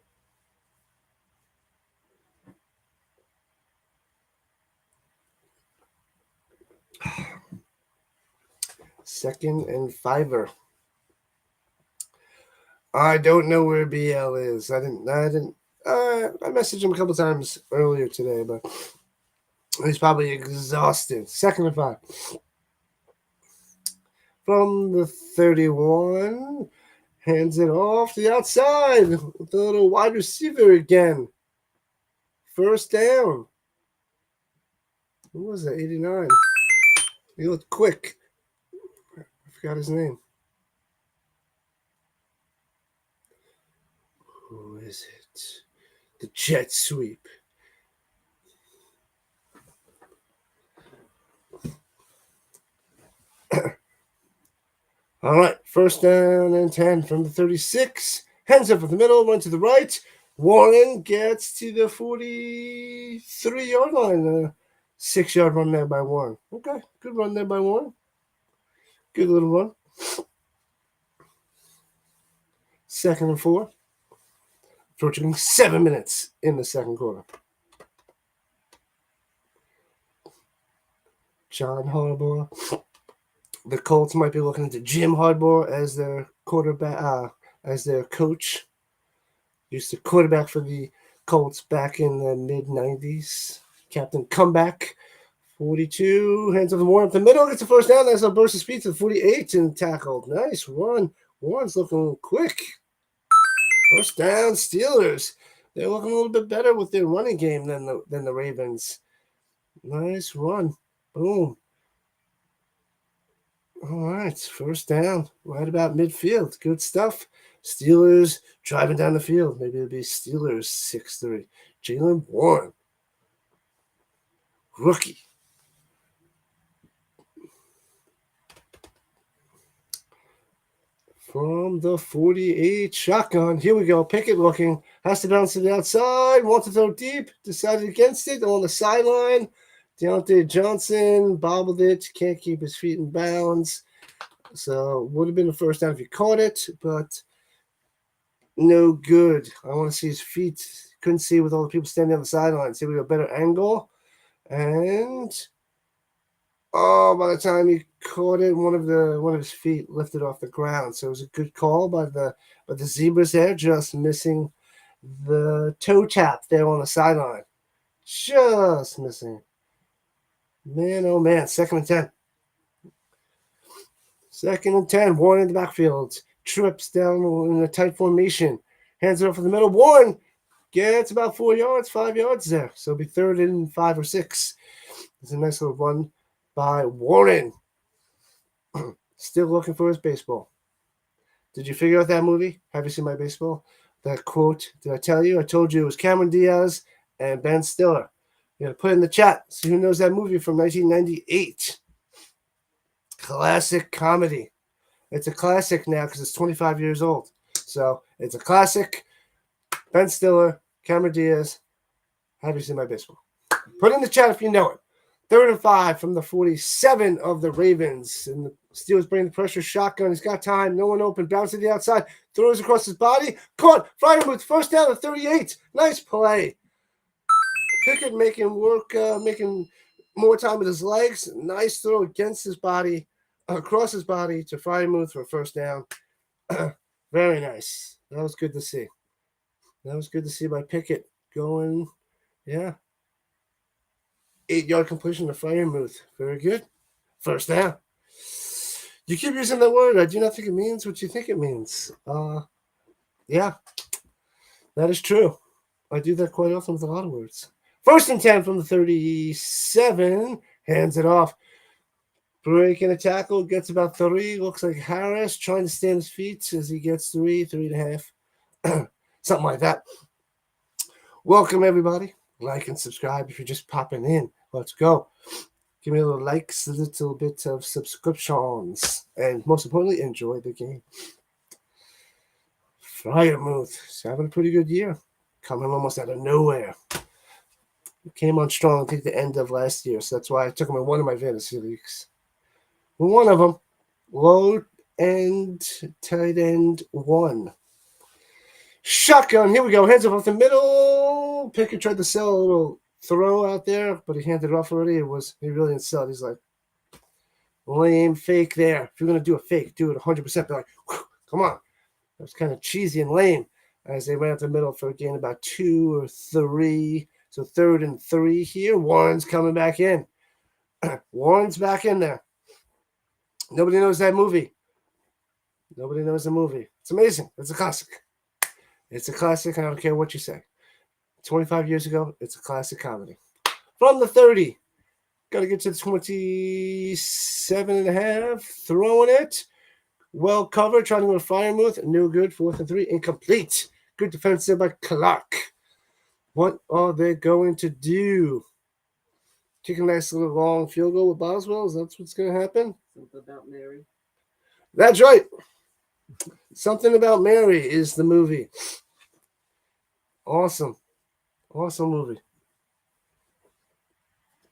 Second and 5. I don't know where BL is. I messaged him a couple times earlier today, but he's probably exhausted. 2nd and 5. From the 31, hands it off to the outside. With a little wide receiver again. 1st down. Who was that? 89. He looked quick. I forgot his name. Who is it? The jet sweep. All right, 1st down and 10 from the 36. Hands up in the middle, run to the right. Warren gets to the 43-yard line. 6-yard run there by Warren. Okay, good run there by Warren. Good little run. 2nd and 4. Approaching 7 minutes in the 2nd quarter. John Harbaugh. The Colts might be looking to Jim Harbaugh as their quarterback, as their coach. Used to quarterback for the Colts back in the mid-90s. Captain Comeback. 42, hands off the Warren up the middle, gets the 1st down. That's a burst of speed to the 48 and tackled. Nice run. Warren's looking quick. 1st down, Steelers. They're looking a little bit better with their running game than the Ravens. Nice run. Boom. All right, 1st down, right about midfield. Good stuff. Steelers driving down the field. Maybe it'll be Steelers 6-3. Jaylen Warren. Rookie. From the 48, shotgun. Here we go. Pickett looking. Has to bounce to the outside. Wants to throw deep. Decided against it on the sideline. Deontay Johnson bobbled it. Can't keep his feet in bounds. So would have been the 1st down if he caught it, but no good. I want to see his feet. Couldn't see with all the people standing on the sideline. See, we got a better angle. And by the time he caught it, one of his feet lifted off the ground. So it was a good call by the Zebras there, just missing the toe tap there on the sideline. Just missing. Man, oh man, 2nd and 10. 2nd and 10. Warren in the backfield. Trips down in a tight formation. Hands it off in the middle. Warren gets about 4 yards, 5 yards there. So it'll be 3rd and 5 or 6. It's a nice little run by Warren. Still looking for his baseball. Did you figure out that movie? Have you seen my baseball? That quote, did I tell you? I told you it was Cameron Diaz and Ben Stiller. You gotta put it in the chat. See who knows that movie from 1998. Classic comedy. It's a classic now because it's 25 years old. So it's a classic. Ben Stiller, Cameron Diaz. Have you seen my baseball? Put it in the chat if you know it. 3rd and 5 from the 47 of the Ravens. And the Steelers bring the pressure. Shotgun. He's got time. No one open. Bounce to the outside. Throws across his body. Caught. Freiermuth. First down at 38. Nice play. Pickett making work, making more time with his legs. Nice throw against his body, across his body to Freiermuth for a first down. Very nice. That was good to see. That was good to see by Pickett going, 8-yard completion to Freiermuth. Very good. First down. You keep using that word. I do not think it means what you think it means. Yeah, that is true. I do that quite often with a lot of words. 1st and 10 from the 37. Hands it off. Breaking a tackle. Gets about 3. Looks like Harris trying to stand his feet as he gets 3.5. Something like that. Welcome, everybody. Like and subscribe if you're just popping in. Let's go. Give me a little likes, a little bit of subscriptions. And most importantly, enjoy the game. Freiermuth is having a pretty good year. Coming almost out of nowhere. Came on strong, I think, the end of last year. So that's why I took him in one of my fantasy leagues. One of them, low end, tight end 1. Shotgun. Here we go. Hands off the middle. Pickett tried to sell a little throw out there, but he handed it off already. He really didn't sell it. He's like, lame fake there. If you're going to do a fake, do it 100%. Be like, come on. That was kind of cheesy and lame as they went out the middle for a gain about 2 or 3. So 3rd and 3 here. Warren's coming back in. Warren's back in there. Nobody knows that movie. Nobody knows the movie. It's amazing. It's a classic. It's a classic. I don't care what you say. 25 years ago, it's a classic comedy. From the 30. Got to get to the 27.5. Throwing it. Well covered. Trying to go to Freiermuth. No good. 4th and 3. Incomplete. Good defense there by Clark. What are they going to do? Kick a nice little long field goal with Boswell? Is that what's going to happen? Something about Mary. That's right. Something About Mary is the movie. Awesome. Awesome movie.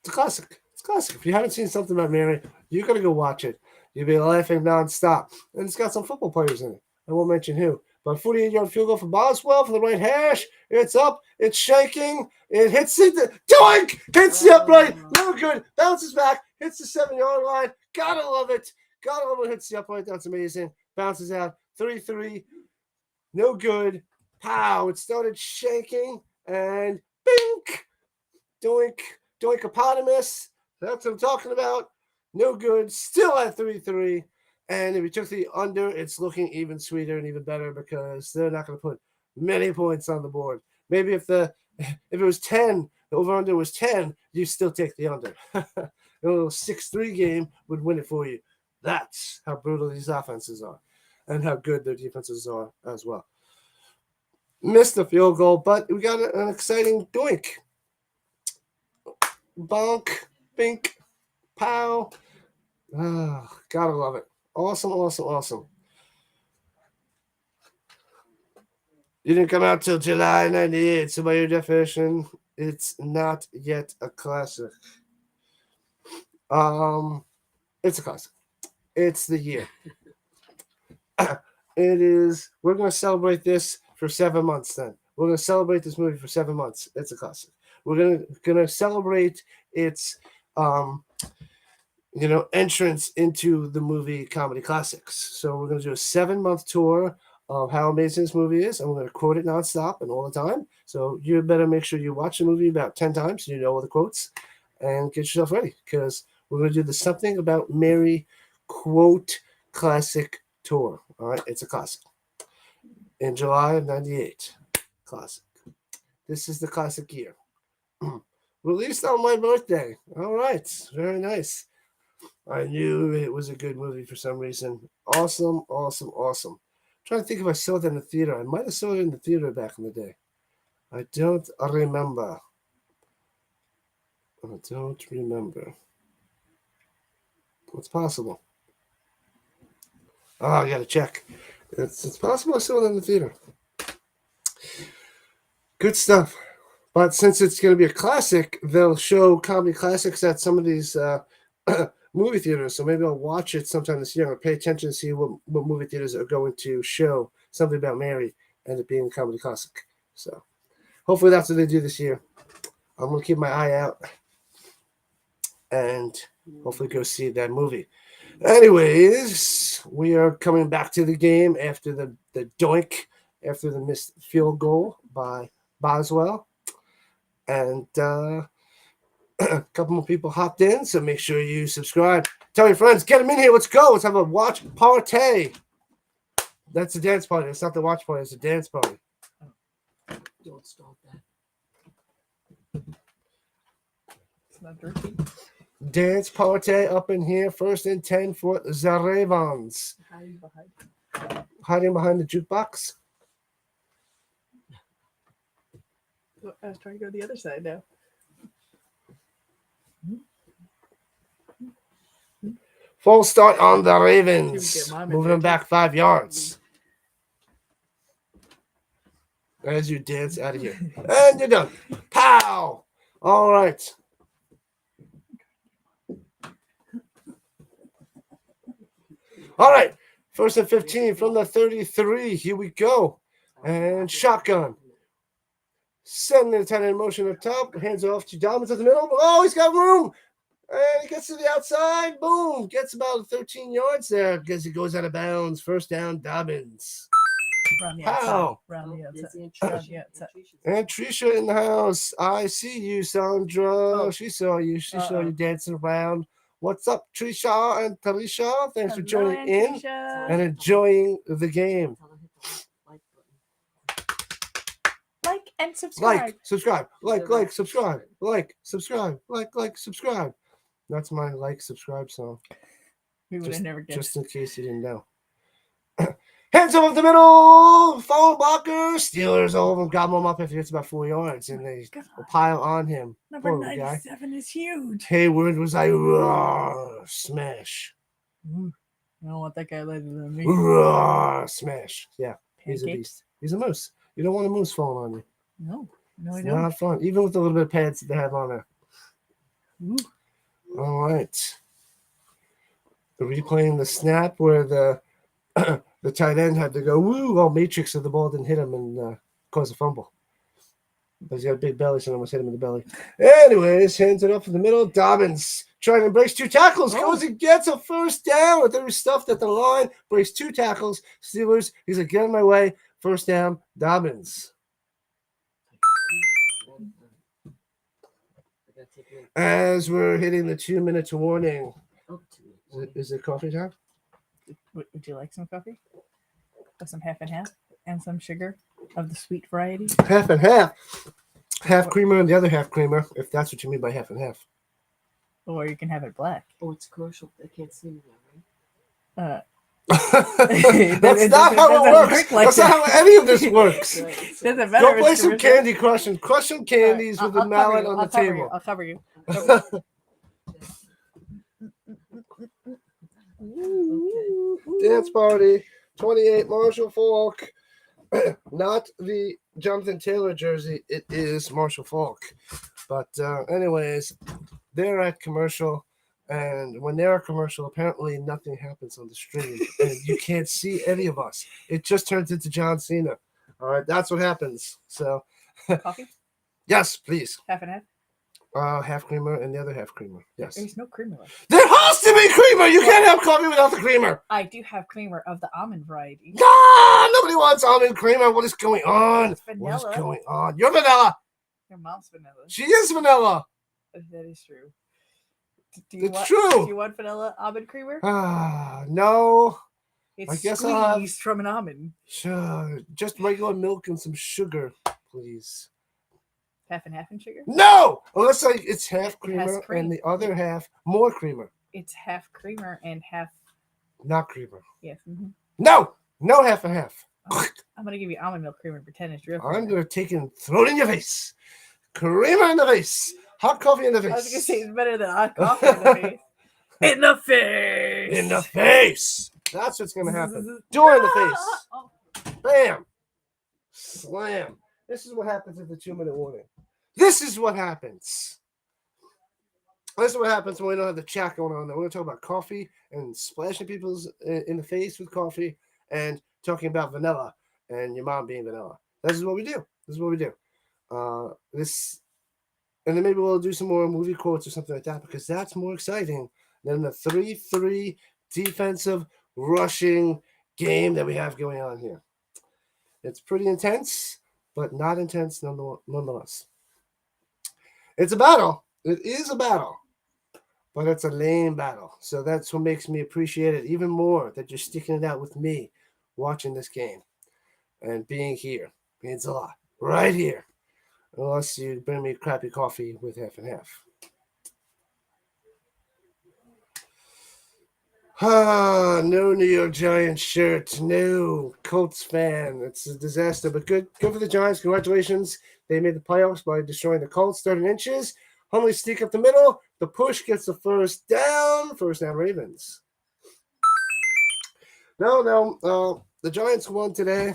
It's a classic. It's a classic. If you haven't seen Something About Mary, you got to go watch it. You'll be laughing nonstop. And it's got some football players in it. I won't mention who. But 48-yard field goal for Boswell for the right hash. It's up. It's shaking. It hits it. Doink! Hits the upright. No good. Bounces back. Hits the 7-yard line. Gotta love it. Gotta love it. Hits the upright. That's amazing. Bounces out. 3-3. No good. Pow. It started shaking. And bink. Doink. Doinkopotamus. That's what I'm talking about. No good. Still at 3-3. And if you took the under, it's looking even sweeter and even better because they're not going to put many points on the board. Maybe if it was 10, the over-under was 10, you still take the under. A little 6-3 game would win it for you. That's how brutal these offenses are and how good their defenses are as well. Missed the field goal, but we got an exciting doink. Bonk, bink, pow. Oh, gotta love it. Awesome. You didn't come out till July 98, so by your definition, it's not yet a classic. It's a classic. It's the year. It is. We're going to celebrate this for 7 months then. We're going to celebrate this movie for 7 months. It's a classic. We're going to celebrate its entrance into the movie comedy classics. So we're going to do a 7-month tour of how amazing this movie is. And we're going to quote it nonstop and all the time. So you better make sure you watch the movie about 10 times so you know all the quotes and get yourself ready because we're going to do the Something About Mary quote Classic Tour. All right, it's a classic. In July of '98, classic. This is the classic year. Released on my birthday. All right, very nice. I knew it was a good movie for some reason. Awesome, awesome, awesome. Trying to think if I saw it in the theater. I might have saw it in the theater back in the day. I don't remember. It's possible. Oh, I gotta check. It's possible I saw it in the theater. Good stuff. But since it's going to be a classic, they'll show comedy classics at some of these movie theaters. So maybe I'll watch it sometime this year. I'll pay attention to see what movie theaters are going to show Something About Mary and it being a comedy classic. So hopefully that's what they do this year. I'm going to keep my eye out and hopefully go see that movie. Anyways, we are coming back to the game after the doink, after the missed field goal by Boswell. And a couple more people hopped in, so make sure you subscribe. Tell your friends, get them in here. Let's go. Let's have a watch party. That's a dance party. It's not the watch party. It's a dance party. Don't stop that. It's not dirty. Dance party up in here. 1st and 10 for the Ravens. Hiding behind the jukebox. I was trying to go the other side now. Full start on the See if we Ravens. get Mom in Moving there, them back 5 yards. As you dance out of here. And you're done. Pow! All right. All right. 1st and 15 from the 33. Here we go. And shotgun. Sending the tight end in motion up top. Hands off to Dobbins at the middle. Oh, he's got room. And he gets to the outside. Boom. Gets about 13 yards there because he goes out of bounds. 1st down, Dobbins. Round the How? outside. Round the outside. Busy and Round Trisha. the outside. And Trisha in the house. I see you, Sandra. Oh. She saw you. She saw Uh-oh. you dancing around. What's up, Trisha and Talisha? Thanks for Hello, joining Aunt in Tricia. and enjoying the game. Tell them hit the like button. Like and subscribe. Like, subscribe, subscribe. That's my like, subscribe song. We would have never guessed. Just in case you didn't know. Hands over the middle, phone blocker. Steelers, all of them got him up after it's about 4 yards, and they God. will pile on him. Number Poor guy. 97 is huge. Hayward was like, roar, smash. I don't want that guy later than me. Roar, smash. Yeah, he's a Pancake? beast. He's a moose. You don't want a moose falling on you. No, I It's don't. not fun, even with the little bit of pads that they have on there. Ooh. All right. Replaying the snap where the the tight end had to go, woo, all matrix so the ball didn't hit him and cause a fumble. But he's got a big belly, so I almost hit him in the belly. Anyways, hands it up in the middle. Dobbins trying to break 2 tackles. Goes and gets a 1st down. With every stuffed at the line. Breaks 2 tackles. Steelers, he's like, get in my way. 1st down, Dobbins. As we're hitting the 2 minute warning. Is it coffee time? Would you like some coffee? With some half and half and some sugar of the sweet variety? Half and half. Half creamer and the other half creamer, if that's what you mean by half and half. Or you can have it black. Oh, it's commercial. They can't see me now, right? That's not how it works. Work like That's not how any of this works. Doesn't matter. Go if play it's some commercial. Candy Crush and crush some candies All right, with a mallet on the I'll cover table. You. I'll cover you. Dance party, 28 Marshall Falk. Not the Jonathan Taylor jersey. It is Marshall Falk. But anyways, they're at commercial. And when they're at commercial, apparently nothing happens on the stream. And you can't see any of us. It just turns into John Cena. All right, that's what happens. So, Coffee? yes, please. Half and half? Half creamer and the other half creamer. Yes. There's no creamer left. There has to be creamer. You can't have coffee without the creamer. I do have creamer of the almond variety. Nobody wants almond creamer. What is going on? It's What is vanilla. going on? You're vanilla. Your mom's vanilla. She is vanilla. That is true. It's true. Do you want vanilla almond creamer? No. It's I guess squeezed I'll have- from an almond. Sure. Just regular milk and some sugar, please. Half and half in sugar? No! Unless it's half It has creamer cream. and the other half more creamer. It's half creamer and half. Not creamer. Yes. Mm-hmm. No! No half and half. I'm gonna give you almond milk creamer and pretend it's real. I'm creamer. going to take it and throw it in your face. Creamer in the face. Hot coffee in the face. I was gonna say it's better than hot coffee in the face. In the face. In the face. That's what's going to happen. Door in the face. Oh, Bam. Slam. This is what happens at the 2-minute warning. This is what happens. This is what happens when we don't have the chat going on. We're going to talk about coffee and splashing people in the face with coffee and talking about vanilla and your mom being vanilla. This is what we do. This is what we do. And then maybe we'll do some more movie quotes or something like that because that's more exciting than the 3-3 defensive rushing game that we have going on here. It's pretty intense, but not intense nonetheless. It's a battle. It is a battle, but it's a lame battle. So that's what makes me appreciate it even more that you're sticking it out with me watching this game and being here. Means a lot. Right here. Unless you bring me crappy coffee with half and half. No New York Giants shirt. No Colts fan. It's a disaster, but good for the Giants. Congratulations. They made the playoffs by destroying the Colts 30 inches. Huntley sneak up the middle. The push gets the first down. First down Ravens. No. The Giants won today.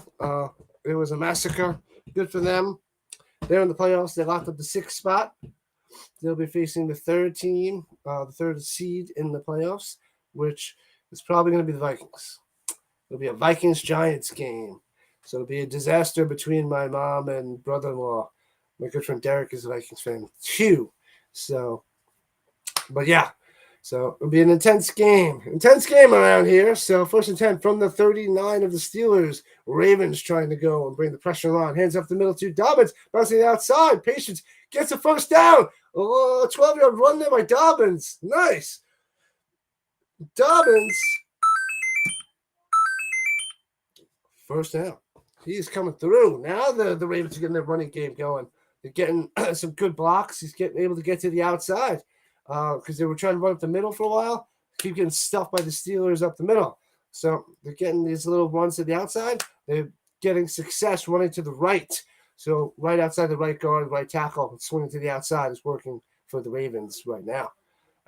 It was a massacre. Good for them. They're in the playoffs. They locked up the 6th spot. They'll be facing the third team, the third seed in the playoffs, which is probably going to be the Vikings. It'll be a Vikings-Giants game. So it'll be a disaster between my mom and brother-in-law. My good friend Derek is a Vikings fan too. So, but yeah. So it'll be an intense game. Intense game around here. So first and 10 from the 39 of the Steelers. Ravens trying to go and bring the pressure on. Hands up the middle to Dobbins. Bouncing the outside. Patience gets a first down. 12-yard run there by Dobbins. Nice. Dobbins. First down. He's coming through. Now the Ravens are getting their running game going. They're getting some good blocks. He's able to get to the outside. Because they were trying to run up the middle for a while, keep getting stuffed by the Steelers up the middle. So they're getting these little runs to the outside. They're getting success running to the right. So right outside the right guard, right tackle, and swinging to the outside is working for the Ravens right now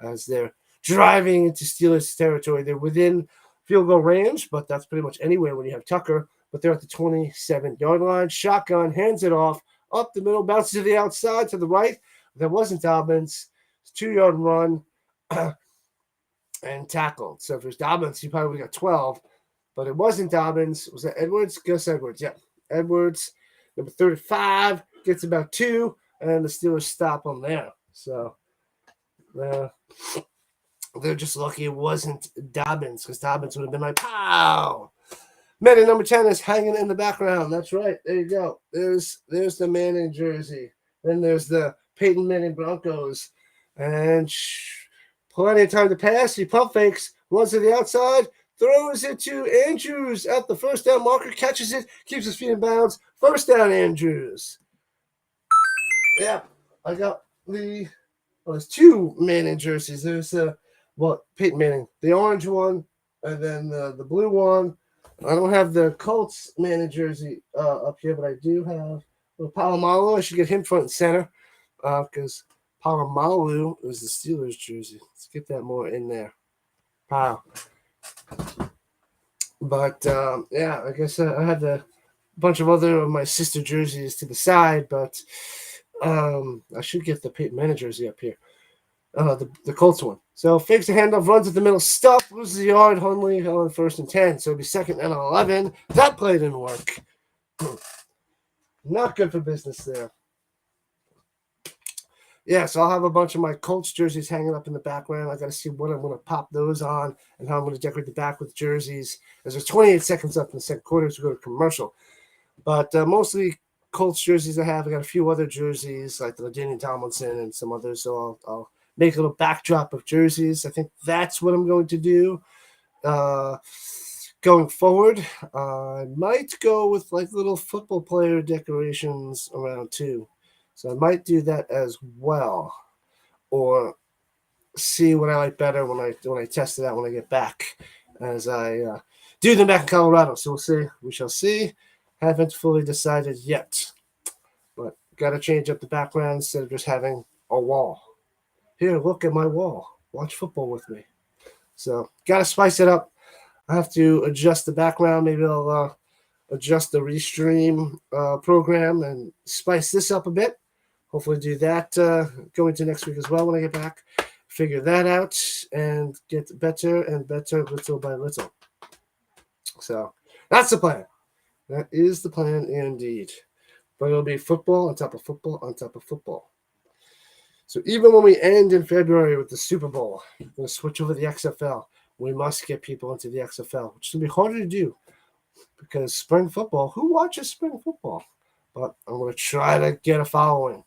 as they're driving into Steelers territory. They're within field goal range, but that's pretty much anywhere when you have Tucker. But they're at the 27-yard line. Shotgun, hands it off, up the middle, bounces to the outside, to the right. There wasn't Dobbins. 2-yard run and tackled. So if it was Dobbins, he probably got 12, but it wasn't Dobbins. Was that Edwards? Gus Edwards. Yeah. Edwards, number 35, gets about 2, and the Steelers stop him there. So they're just lucky it wasn't Dobbins because Dobbins would have been like, pow. Man, number 10 is hanging in the background. That's right. There you go. There's the Manning jersey. Then there's the Peyton Manning Broncos. And plenty of time to pass. He pump fakes, runs to the outside, throws it to Andrews at the first down marker, catches it, keeps his feet in bounds. First down, Andrews. Yeah, I got there's 2 Manning jerseys. There's Peyton Manning, the orange one, and then the blue one. I don't have the Colts Manning jersey up here, but I do have Palomalu. I should get him front and center because Palomalu is the Steelers jersey. Let's get that more in there. Wow. But, yeah, I guess I had a bunch of other of my sister jerseys to the side, but I should get the Peyton Manning jersey up here. The Colts one. So fakes the handoff, runs at the middle, stuff, loses the yard, Huntley on first and 10. So it'll be 2nd and 11. That play didn't work. Not good for business there. Yeah, so I'll have a bunch of my Colts jerseys hanging up in the background. I got to see what I'm going to pop those on and how I'm going to decorate the back with jerseys. As there's 28 seconds left in the second quarter to go to commercial. But mostly Colts jerseys I have. I got a few other jerseys like the LaDainian Tomlinson and some others. So I'll make a little backdrop of jerseys. I think that's what I'm going to do. Going forward, I might go with like little football player decorations around too. So I might do that as well, or see what I like better when I test it out when I get back, as I do them back in Colorado. So we'll see. We shall see. Haven't fully decided yet, but got to change up the background instead of just having a wall. Here, look at my wall. Watch football with me. So got to spice it up. I have to adjust the background. Maybe I'll adjust the Restream program and spice this up a bit. Hopefully do that going to next week as well when I get back. Figure that out and get better and better little by little. So that's the plan. That is the plan indeed. But it'll be football on top of football on top of football. So even when we end in February with the Super Bowl, we're going to switch over to the XFL. We must get people into the XFL, which is going to be harder to do because spring football, who watches spring football? But I'm going to try to get a following.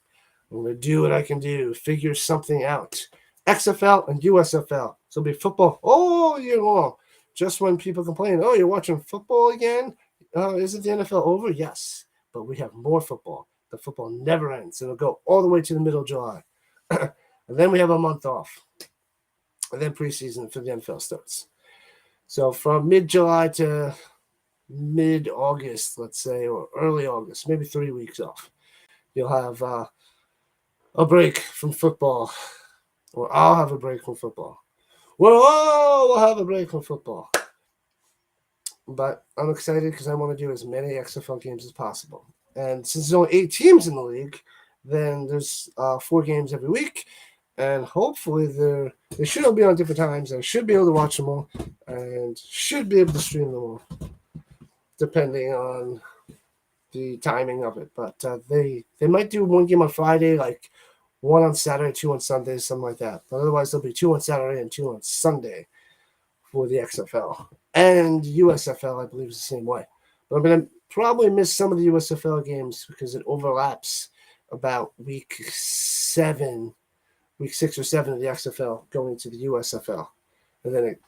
I'm going to do what I can do, figure something out. XFL and USFL. So it'll be football all year long. Just when people complain, oh, you're watching football again? Isn't the NFL over? Yes, but we have more football. The football never ends. It'll go all the way to the middle of July. And then we have a month off. And then preseason for the NFL starts. So from mid-July to mid-August, let's say, or early August, maybe 3 weeks off. You'll have a break from football. Or I'll have a break from football. We'll all have a break from football. But I'm excited because I want to do as many XFL games as possible. And since there's only 8 teams in the league, then there's 4 games every week. And hopefully they should all be on different times. I should be able to watch them all and should be able to stream them all, depending on the timing of it. But they might do 1 game on Friday, like 1 on Saturday, 2 on Sunday, something like that. But otherwise, there'll be 2 on Saturday and 2 on Sunday for the XFL. And USFL, I believe, is the same way. But I'm going to probably miss some of the USFL games because it overlaps about week 6 or 7 of the XFL going to the USFL. And then it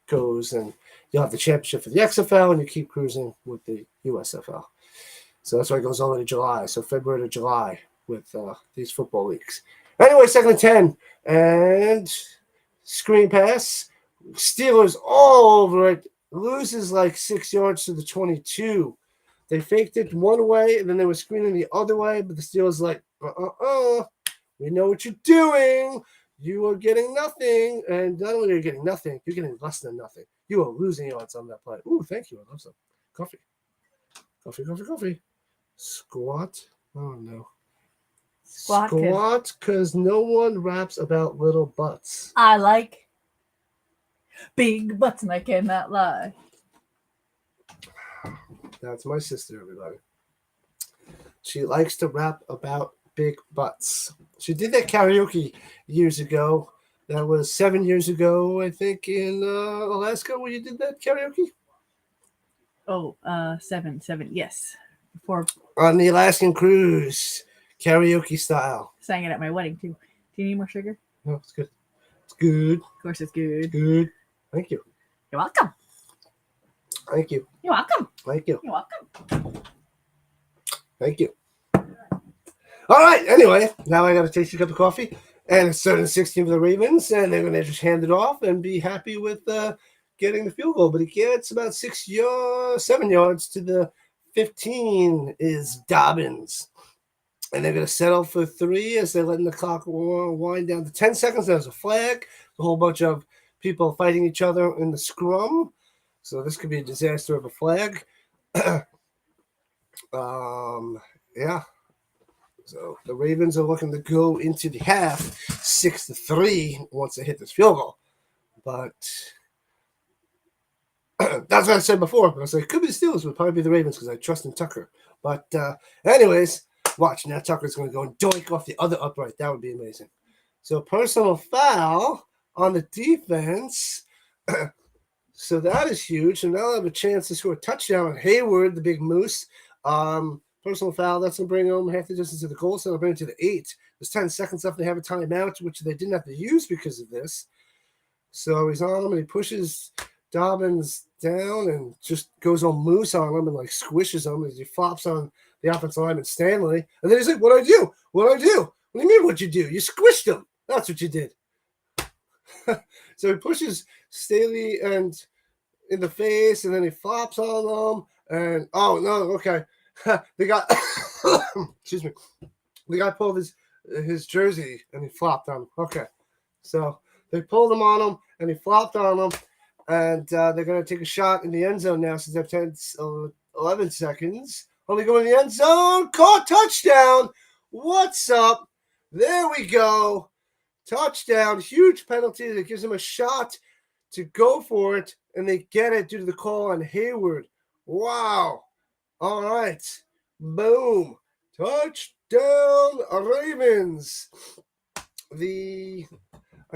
goes and you'll have the championship for the XFL and you keep cruising with the USFL. So that's why it goes all the way to July. So February to July with these football leagues. Anyway, 2nd and 10. And screen pass. Steelers all over it. Loses like 6 yards to the 22. They faked it one way, and then they were screening the other way, but the Steelers like, we know what you're doing. You are getting nothing. And not only are you getting nothing, you're getting less than nothing. You are losing yards on that play. Ooh, thank you. I love some coffee. Coffee. Squat. Oh, no. Squat, because no one raps about little butts. I like big butts, and I cannot lie. That's my sister, everybody. She likes to rap about big butts. She did that karaoke years ago. That was 7 years ago, I think, in Alaska, where you did that karaoke. Oh, 7, yes. Before On the Alaskan cruise, karaoke style. sang it at my wedding too. Do you need more sugar? No, it's good. It's good. Of course, it's good. Good. Thank you. You're welcome. Thank you. You're welcome. Thank you. You're welcome. Thank you. All right. Anyway, now I got to taste a cup of coffee. And it's 3rd and 16 for the Ravens. And they're going to just hand it off and be happy with getting the field goal. But he gets about 7 yards to the 15 is Dobbins. And they're going to settle for 3 as they're letting the clock wind down to 10 seconds. There's a flag. A whole bunch of people fighting each other in the scrum. So this could be a disaster of a flag. Yeah. So the Ravens are looking to go into the half 6-3 once they hit this field goal. But that's what I said before. But I was like, could be the Steelers, would probably be the Ravens because I trust in Tucker. But anyways, watch. Now Tucker's going to go and doink off the other upright. That would be amazing. So personal foul on the defense. So that is huge. And they'll have a chance to score a touchdown on Hayward, the big moose. Personal foul. That's going to bring them half the distance to the goal. So they'll bring it to the 8. There's 10 seconds left. They have a timeout, which they didn't have to use because of this. So he's on him, and he pushes Dobbins down and just goes on moose on him and like squishes him as he flops on the offensive lineman Stanley. And then he's like, "What'd I do? What'd I do? What do you mean what'd you do? You squished him. That's what you did." So he pushes Staley and in the face, and then he flops on them. And oh no, okay, the guy, excuse me, the guy pulled his jersey and he flopped on him. Okay, so they pulled him on him and he flopped on him, and they're gonna take a shot in the end zone now since they have 10, 11 seconds. Only go in the end zone, caught, touchdown. What's up? There we go. Touchdown, huge penalty that gives them a shot to go for it, and they get it due to the call on Hayward. Wow. All right. Boom. Touchdown, Ravens. I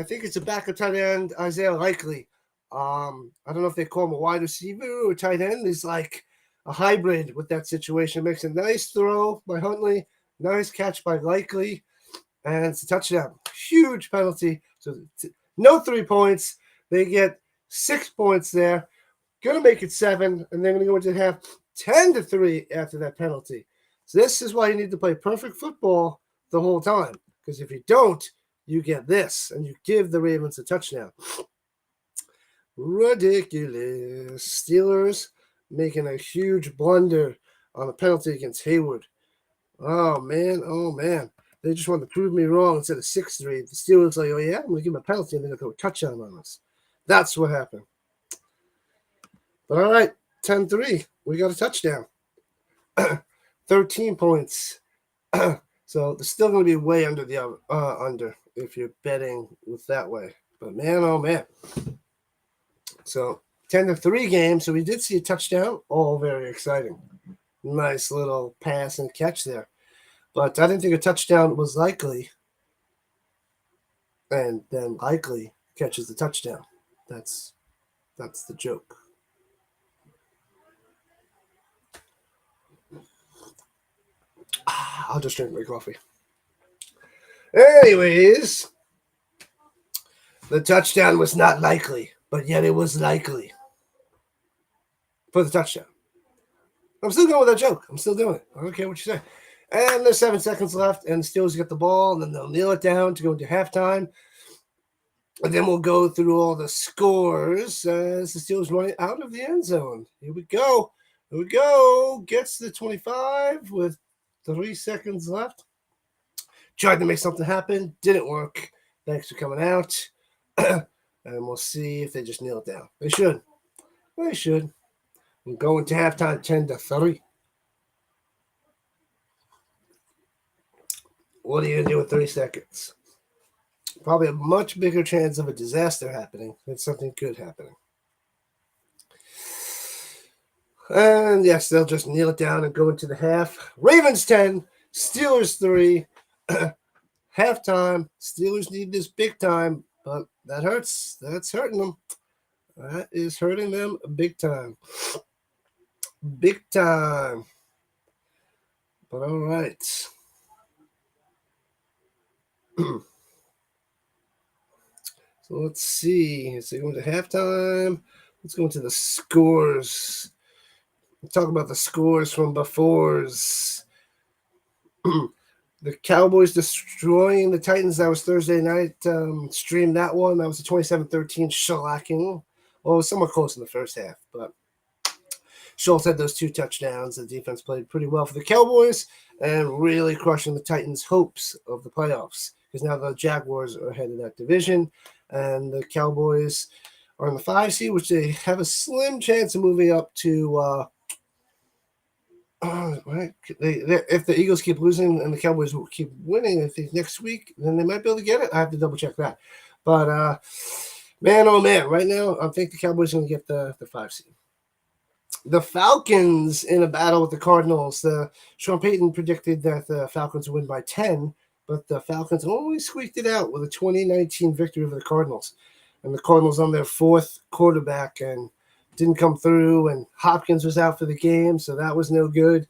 think it's a backup tight end, Isaiah Likely. I don't know if they call him a wide receiver or tight end. He's like a hybrid with that situation. Makes a nice throw by Huntley. Nice catch by Likely. And it's a touchdown. Huge penalty. So no 3 points. They get 6 points there. Going to make it 7. And they're going to go into half 10-3 after that penalty. So this is why you need to play perfect football the whole time. Because if you don't, you get this. And you give the Ravens a touchdown. Ridiculous. Steelers making a huge blunder on a penalty against Hayward. Oh, man. Oh, man. They just wanted to prove me wrong instead of 6-3. The Steelers like, oh, yeah, I'm going to give them a penalty and they're going to throw a touchdown on us. That's what happened. But all right, 10-3. We got a touchdown. 13 points. So they're still going to be way under the under if you're betting with that way. But man, oh man. So 10-3 game. So we did see a touchdown. All very exciting. Nice little pass and catch there. But I didn't think a touchdown was likely. And then Likely catches the touchdown. That's the joke. I'll just drink my coffee. Anyways, the touchdown was not likely, but yet it was likely for the touchdown. I'm still going with that joke. I'm still doing it. I don't care what you say. And there's 7 seconds left, and the Steelers get the ball, and then they'll kneel it down to go into halftime. And then we'll go through all the scores as the Steelers running out of the end zone. Here we go. Here we go. Gets to the 25 with 3 seconds left. Tried to make something happen. Didn't work. Thanks for coming out. And we'll see if they just kneel it down. They should. They should. We're going to halftime 10-3. What are you going to do with 3 seconds? Probably a much bigger chance of a disaster happening than something good happening. And yes, they'll just kneel it down and go into the half. Ravens 10, Steelers 3. Halftime. Steelers need this big time, but that hurts. That's hurting them. That is hurting them big time. Big time. But all right. So let's see. So going to halftime. Let's go into the scores. We'll talk about the scores from before's. The Cowboys destroying the Titans. That was Thursday night. Streamed that one. That was a 27-13 shellacking. Well, it was somewhat close in the first half, but Schultz had those 2 touchdowns. The defense played pretty well for the Cowboys and really crushing the Titans' hopes of the playoffs because now the Jaguars are ahead of that division and the Cowboys are in the 5 seed, which they have a slim chance of moving up to right. If the Eagles keep losing and the Cowboys will keep winning, I think next week, then they might be able to get it. I have to double check that. But man, oh man, right now I think the Cowboys are going to get the 5 seed. The Falcons in a battle with the Cardinals. Sean Payton predicted that the Falcons would win by 10, but the Falcons only squeaked it out with a 2019 victory over the Cardinals. And the Cardinals on their 4th quarterback and didn't come through, and Hopkins was out for the game, so that was no good.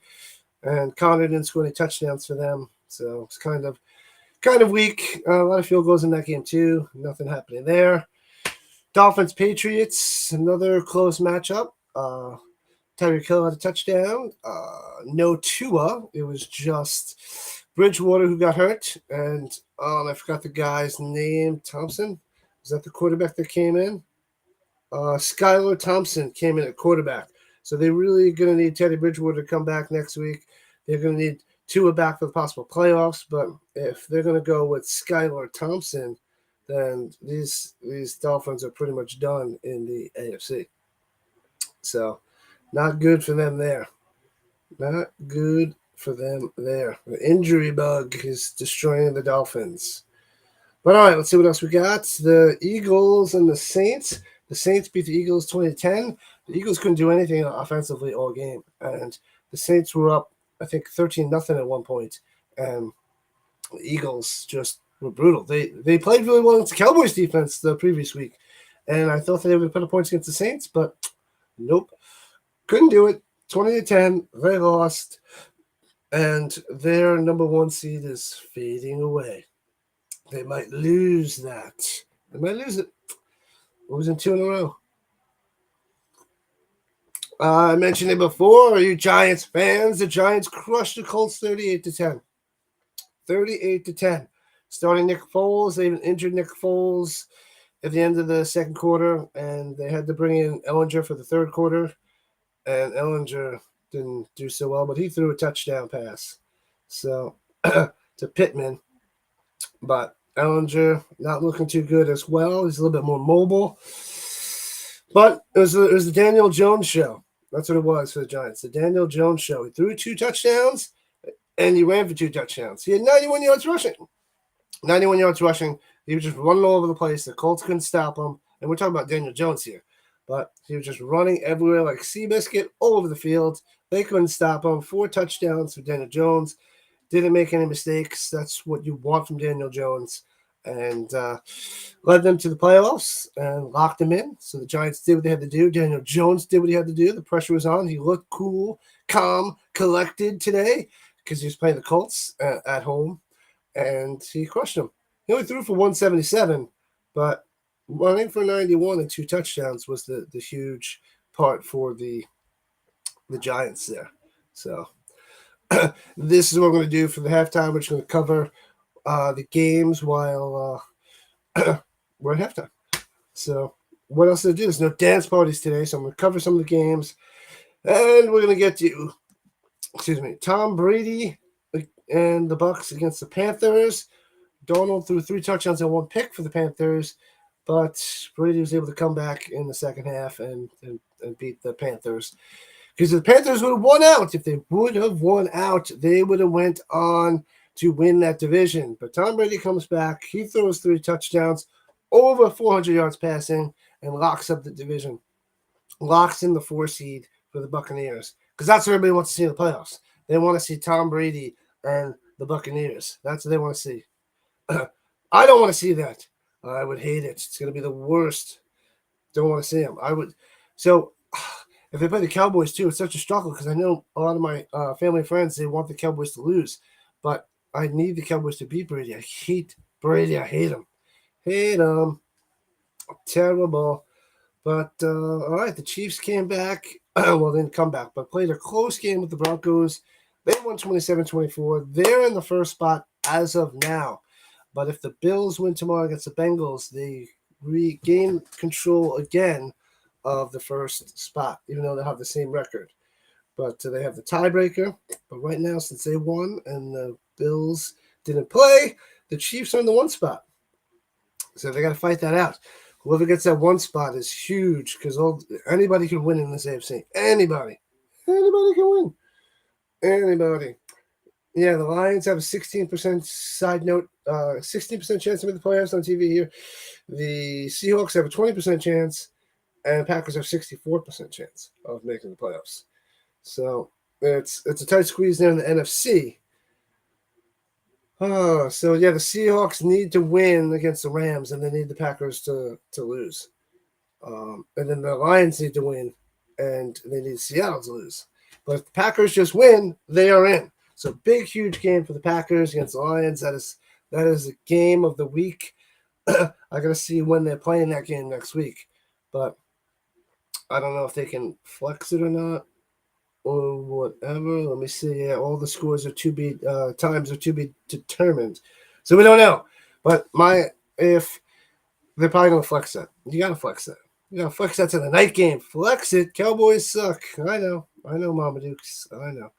and Connor didn't score any touchdowns for them, so it's kind of weak. A lot of field goals in that game too. Nothing happening there. Dolphins Patriots, another close matchup. Tyreek Hill had a touchdown. No Tua. It was just Bridgewater who got hurt, and I forgot the guy's name. Thompson, is that the quarterback that came in? Skylar Thompson came in at quarterback. So they're really going to need Teddy Bridgewater to come back next week. They're going to need Tua back for the possible playoffs. But if they're going to go with Skylar Thompson, then these Dolphins are pretty much done in the AFC. So not good for them there. Not good for them there. The injury bug is destroying the Dolphins. But all right, let's see what else we got. The Eagles and the Saints. The Saints beat the Eagles 20-10. The Eagles couldn't do anything offensively all game. And the Saints were up, I think, 13-0 at one point. And the Eagles just were brutal. They played really well against the Cowboys defense the previous week. And I thought they would put up points against the Saints, but nope. Couldn't do it. 20-10. They lost. And their number one seed is fading away. They might lose that. They might lose it. Losing 2 in a row. I mentioned it before. Are you Giants fans? The Giants crushed the Colts 38-10. 38-10. Starting Nick Foles. They even injured Nick Foles at the end of the second quarter, and they had to bring in Ellinger for the third quarter. And Ellinger didn't do so well, but he threw a touchdown pass. So to Pittman. But Ellinger not looking too good as well. He's a little bit more mobile. But it was the Daniel Jones show. That's what it was for the Giants. The Daniel Jones show. He threw 2 touchdowns, and he ran for 2 touchdowns. He had 91 yards rushing. 91 yards rushing. He was just running all over the place. The Colts couldn't stop him. And we're talking about Daniel Jones here. But he was just running everywhere like Seabiscuit all over the field. They couldn't stop him. 4 touchdowns for Daniel Jones. Didn't make any mistakes. That's what you want from Daniel Jones. And led them to the playoffs and locked them in. So the Giants did what they had to do. Daniel Jones did what he had to do. The pressure was on. He looked cool, calm, collected today because he was playing the Colts at home. And he crushed them. He only threw for 177, but running for 91 and 2 touchdowns was the huge part for the Giants there. So this is what we're going to do for the halftime. We're just going to cover the games while we're at halftime. So what else to do? There's no dance parties today, so I'm going to cover some of the games. And we're going to get to, Tom Brady and the Bucs against the Panthers. Donald threw 3 touchdowns and 1 pick for the Panthers, but Brady was able to come back in the second half and beat the Panthers. Because if the Panthers would have won out, they would have went on to win that division. But Tom Brady comes back. He throws 3 touchdowns, over 400 yards passing, and locks up the division. Locks in the 4 seed for the Buccaneers. Because that's what everybody wants to see in the playoffs. They want to see Tom Brady and the Buccaneers. That's what they want to see. I don't want to see that. I would hate it. It's going to be the worst. Don't want to see them. So if they play the Cowboys too, it's such a struggle because I know a lot of my family and friends, they want the Cowboys to lose. But I need the Cowboys to beat Brady. I hate Brady. I hate him. Hate him. Terrible. But, all right, the Chiefs came back. Well, they didn't come back, but played a close game with the Broncos. They won 27-24. They're in the first spot as of now. But if the Bills win tomorrow against the Bengals, they regain control again of the first spot, even though they have the same record. But they have the tiebreaker. But right now, since they won and the Bills didn't play, the Chiefs are in the 1 spot. So they got to fight that out. Whoever gets that 1 spot is huge because anybody can win in this AFC. Anybody can win. Anybody. Yeah, the Lions have a 16% side note, 16% chance to make the playoffs on TV here. The Seahawks have a 20% chance, and Packers have 64% chance of making the playoffs. So it's a tight squeeze there in the NFC. So yeah, the Seahawks need to win against the Rams, and they need the Packers to lose. And then the Lions need to win, and they need Seattle to lose. But if the Packers just win, they are in. So big, huge game for the Packers against the Lions. That is the game of the week. I got to see when they're playing that game next week. But I don't know if they can flex it or not or whatever. Let me see. Yeah, all the scores are times are to be determined. So we don't know. But if they're probably going to flex that. You got to flex that. You got to flex that to the night game. Flex it. Cowboys suck. I know, Mama Dukes. I know.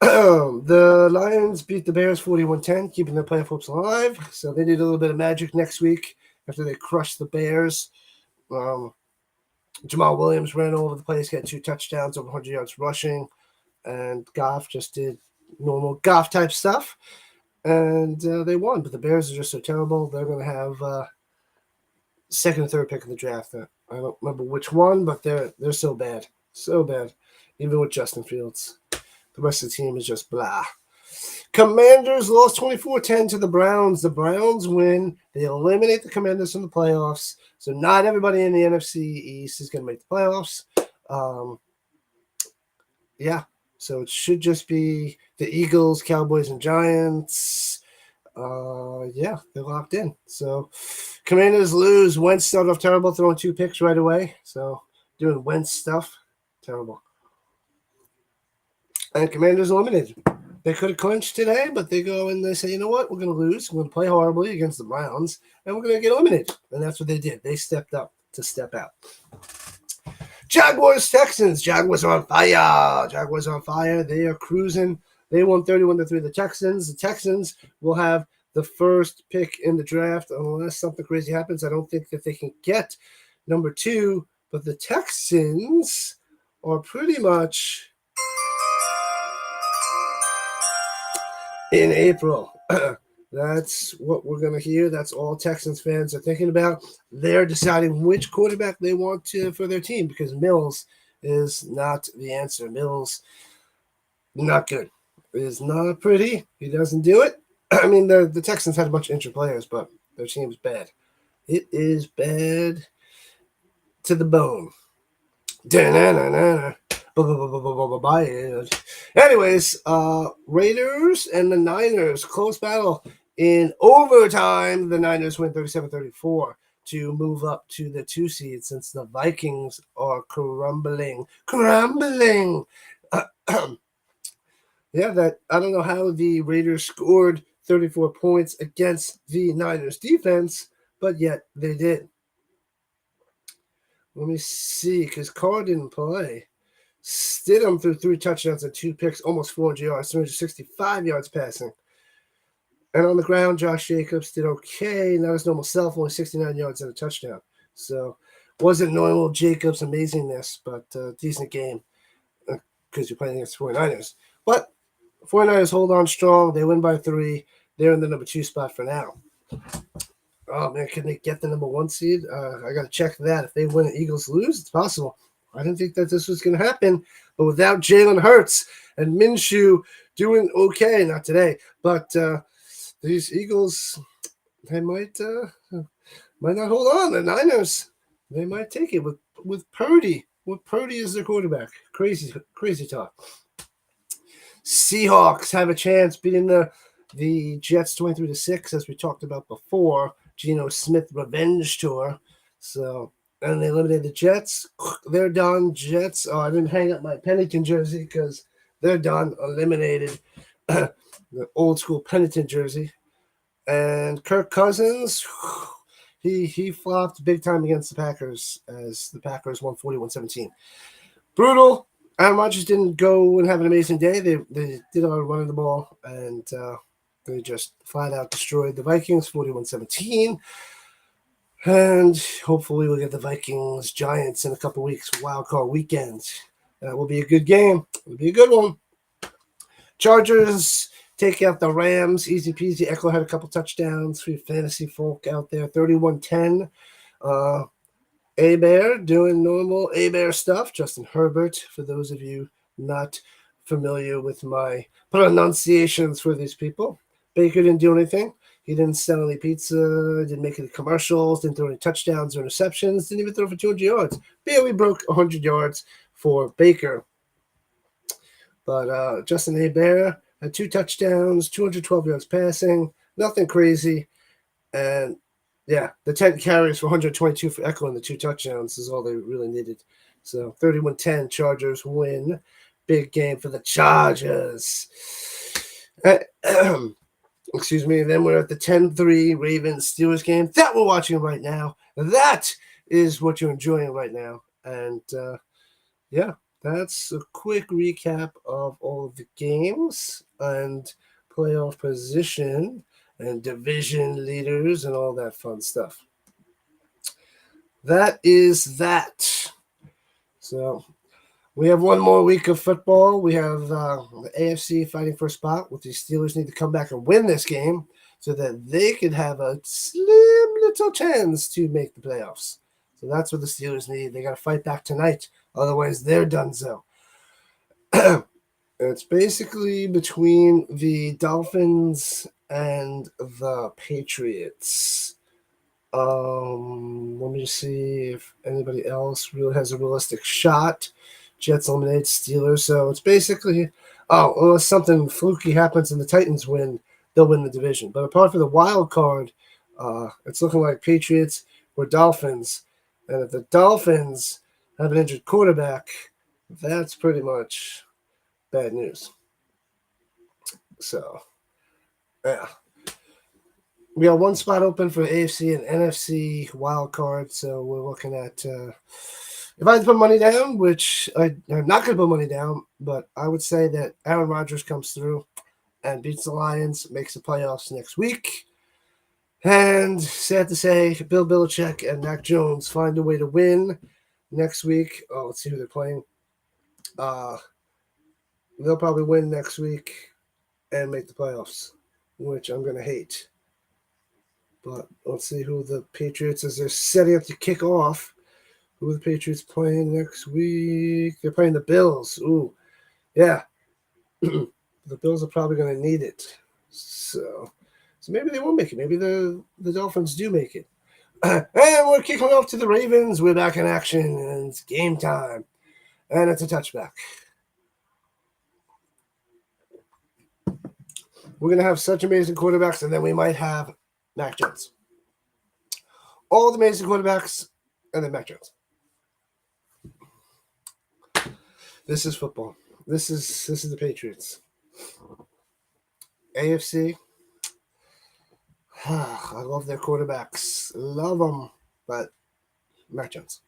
The Lions beat the Bears 41-10, keeping their playoff hopes alive. So they did a little bit of magic next week after they crushed the Bears. Jamal Williams ran all over the place, got 2 touchdowns, over 100 yards rushing. And Goff just did normal Goff-type stuff. And they won. But the Bears are just so terrible. They're going to have second and third pick in the draft. I don't remember which one, but they're so bad. So bad. Even with Justin Fields. The rest of the team is just blah. Commanders lost 24-10 to the Browns. The Browns win. They eliminate the Commanders from the playoffs. So not everybody in the NFC East is going to make the playoffs. Yeah. So it should just be the Eagles, Cowboys, and Giants. Yeah, they're locked in. So Commanders lose. Wentz started off terrible, throwing 2 picks right away. So doing Wentz stuff, terrible. And Commanders eliminated. They could have clinched today, but they go and they say, you know what? We're going to lose. We're going to play horribly against the Browns, and we're going to get eliminated. And that's what they did. They stepped up to step out. Jaguars, Texans. Jaguars are on fire. Jaguars are on fire. They are cruising. They won 31-3 the Texans. The Texans will have the first pick in the draft unless something crazy happens. I don't think that they can get number 2, but the Texans are pretty much in April. That's what we're going to hear. That's all Texans fans are thinking about. They're deciding which quarterback they want for their team because Mills is not the answer. Mills, not good. It is not pretty. He doesn't do it. I mean, the Texans had a bunch of injured players, but their team's bad. It is bad to the bone. Anyways, Raiders and the Niners, close battle in overtime. The Niners win 37-34 to move up to the 2 seed since the Vikings are crumbling. Yeah, that I don't know how the Raiders scored 34 points against the Niners defense, but yet they did. Let me see, because Carr didn't play. Stidham threw 3 touchdowns and 2 picks, almost 400 yards, 365 yards passing. And on the ground, Josh Jacobs did okay. Not his normal self, only 69 yards and a touchdown. So wasn't normal Jacobs amazingness, but decent game because you're playing against the 49ers. But 49ers hold on strong. They win by 3. They're in the number 2 spot for now. Oh, man, can they get the number 1 seed? I got to check that. If they win and Eagles lose, it's possible. I didn't think that this was going to happen. But without Jalen Hurts and Minshew doing okay, not today, but these Eagles, they might not hold on. The Niners, they might take it with Purdy. With Purdy as their quarterback. Crazy talk. Seahawks have a chance beating the Jets 23-6, as we talked about before. Geno Smith revenge tour. So, and they eliminated the Jets. They're done. Jets. Oh, I didn't hang up my Pennington jersey because they're done. Eliminated. The old school Pennington jersey. And Kirk Cousins, he flopped big time against the Packers as the Packers won 41-17. Brutal. Aaron Rodgers didn't go and have an amazing day. They did a lot of running the ball, and they just flat out destroyed the Vikings 41-17. And hopefully we'll get the Vikings Giants in a couple weeks, wild card weekend. That will be a good game. It will be a good one. Chargers take out the Rams. Easy peasy. Eckler had a couple touchdowns for your fantasy folk out there. 31-10. A-Bear doing normal A-Bear stuff. Justin Herbert, for those of you not familiar with my pronunciations for these people. Baker didn't do anything. He didn't sell any pizza, didn't make any commercials, didn't throw any touchdowns or interceptions, didn't even throw for 200 yards. Barely broke 100 yards for Baker. But Justin Herbert had 2 touchdowns, 212 yards passing, nothing crazy. And yeah, the 10 carries for 122 for Eckler and the 2 touchdowns is all they really needed. So 31-10, Chargers win. Big game for the Chargers. Excuse me. Then we're at the 10-3 Ravens Steelers game that we're watching right now. That is what you're enjoying right now. And yeah, that's a quick recap of all of the games and playoff position and division leaders and all that fun stuff. That is that. So we have one more week of football. We have the AFC fighting for a spot with the Steelers need to come back and win this game so that they could have a slim little chance to make the playoffs. So that's what the Steelers need. They got to fight back tonight. Otherwise, they're donezo. It's basically between the Dolphins and the Patriots. Let me just see if anybody else really has a realistic shot. Jets eliminate Steelers. So it's basically, unless something fluky happens and the Titans win, they'll win the division. But apart from the wild card, it's looking like Patriots or Dolphins. And if the Dolphins have an injured quarterback, that's pretty much bad news. So, yeah. We got one spot open for AFC and NFC wild card, so we're looking at if I had to put money down, which I'm not going to put money down, but I would say that Aaron Rodgers comes through and beats the Lions, makes the playoffs next week. And sad to say, Bill Belichick and Mac Jones find a way to win next week. Oh, let's see who they're playing. They'll probably win next week and make the playoffs, which I'm going to hate. But let's see who the Patriots, as they're setting up to kick off, who are the Patriots playing next week? They're playing the Bills. Ooh, yeah. The Bills are probably going to need it. So maybe they won't make it. Maybe the Dolphins do make it. And we're kicking off to the Ravens. We're back in action, and it's game time. And it's a touchback. We're going to have such amazing quarterbacks, and then we might have Mac Jones. All the amazing quarterbacks, and then Mac Jones. This is football. This is the Patriots. AFC. I love their quarterbacks. Love them. But Mac Jones.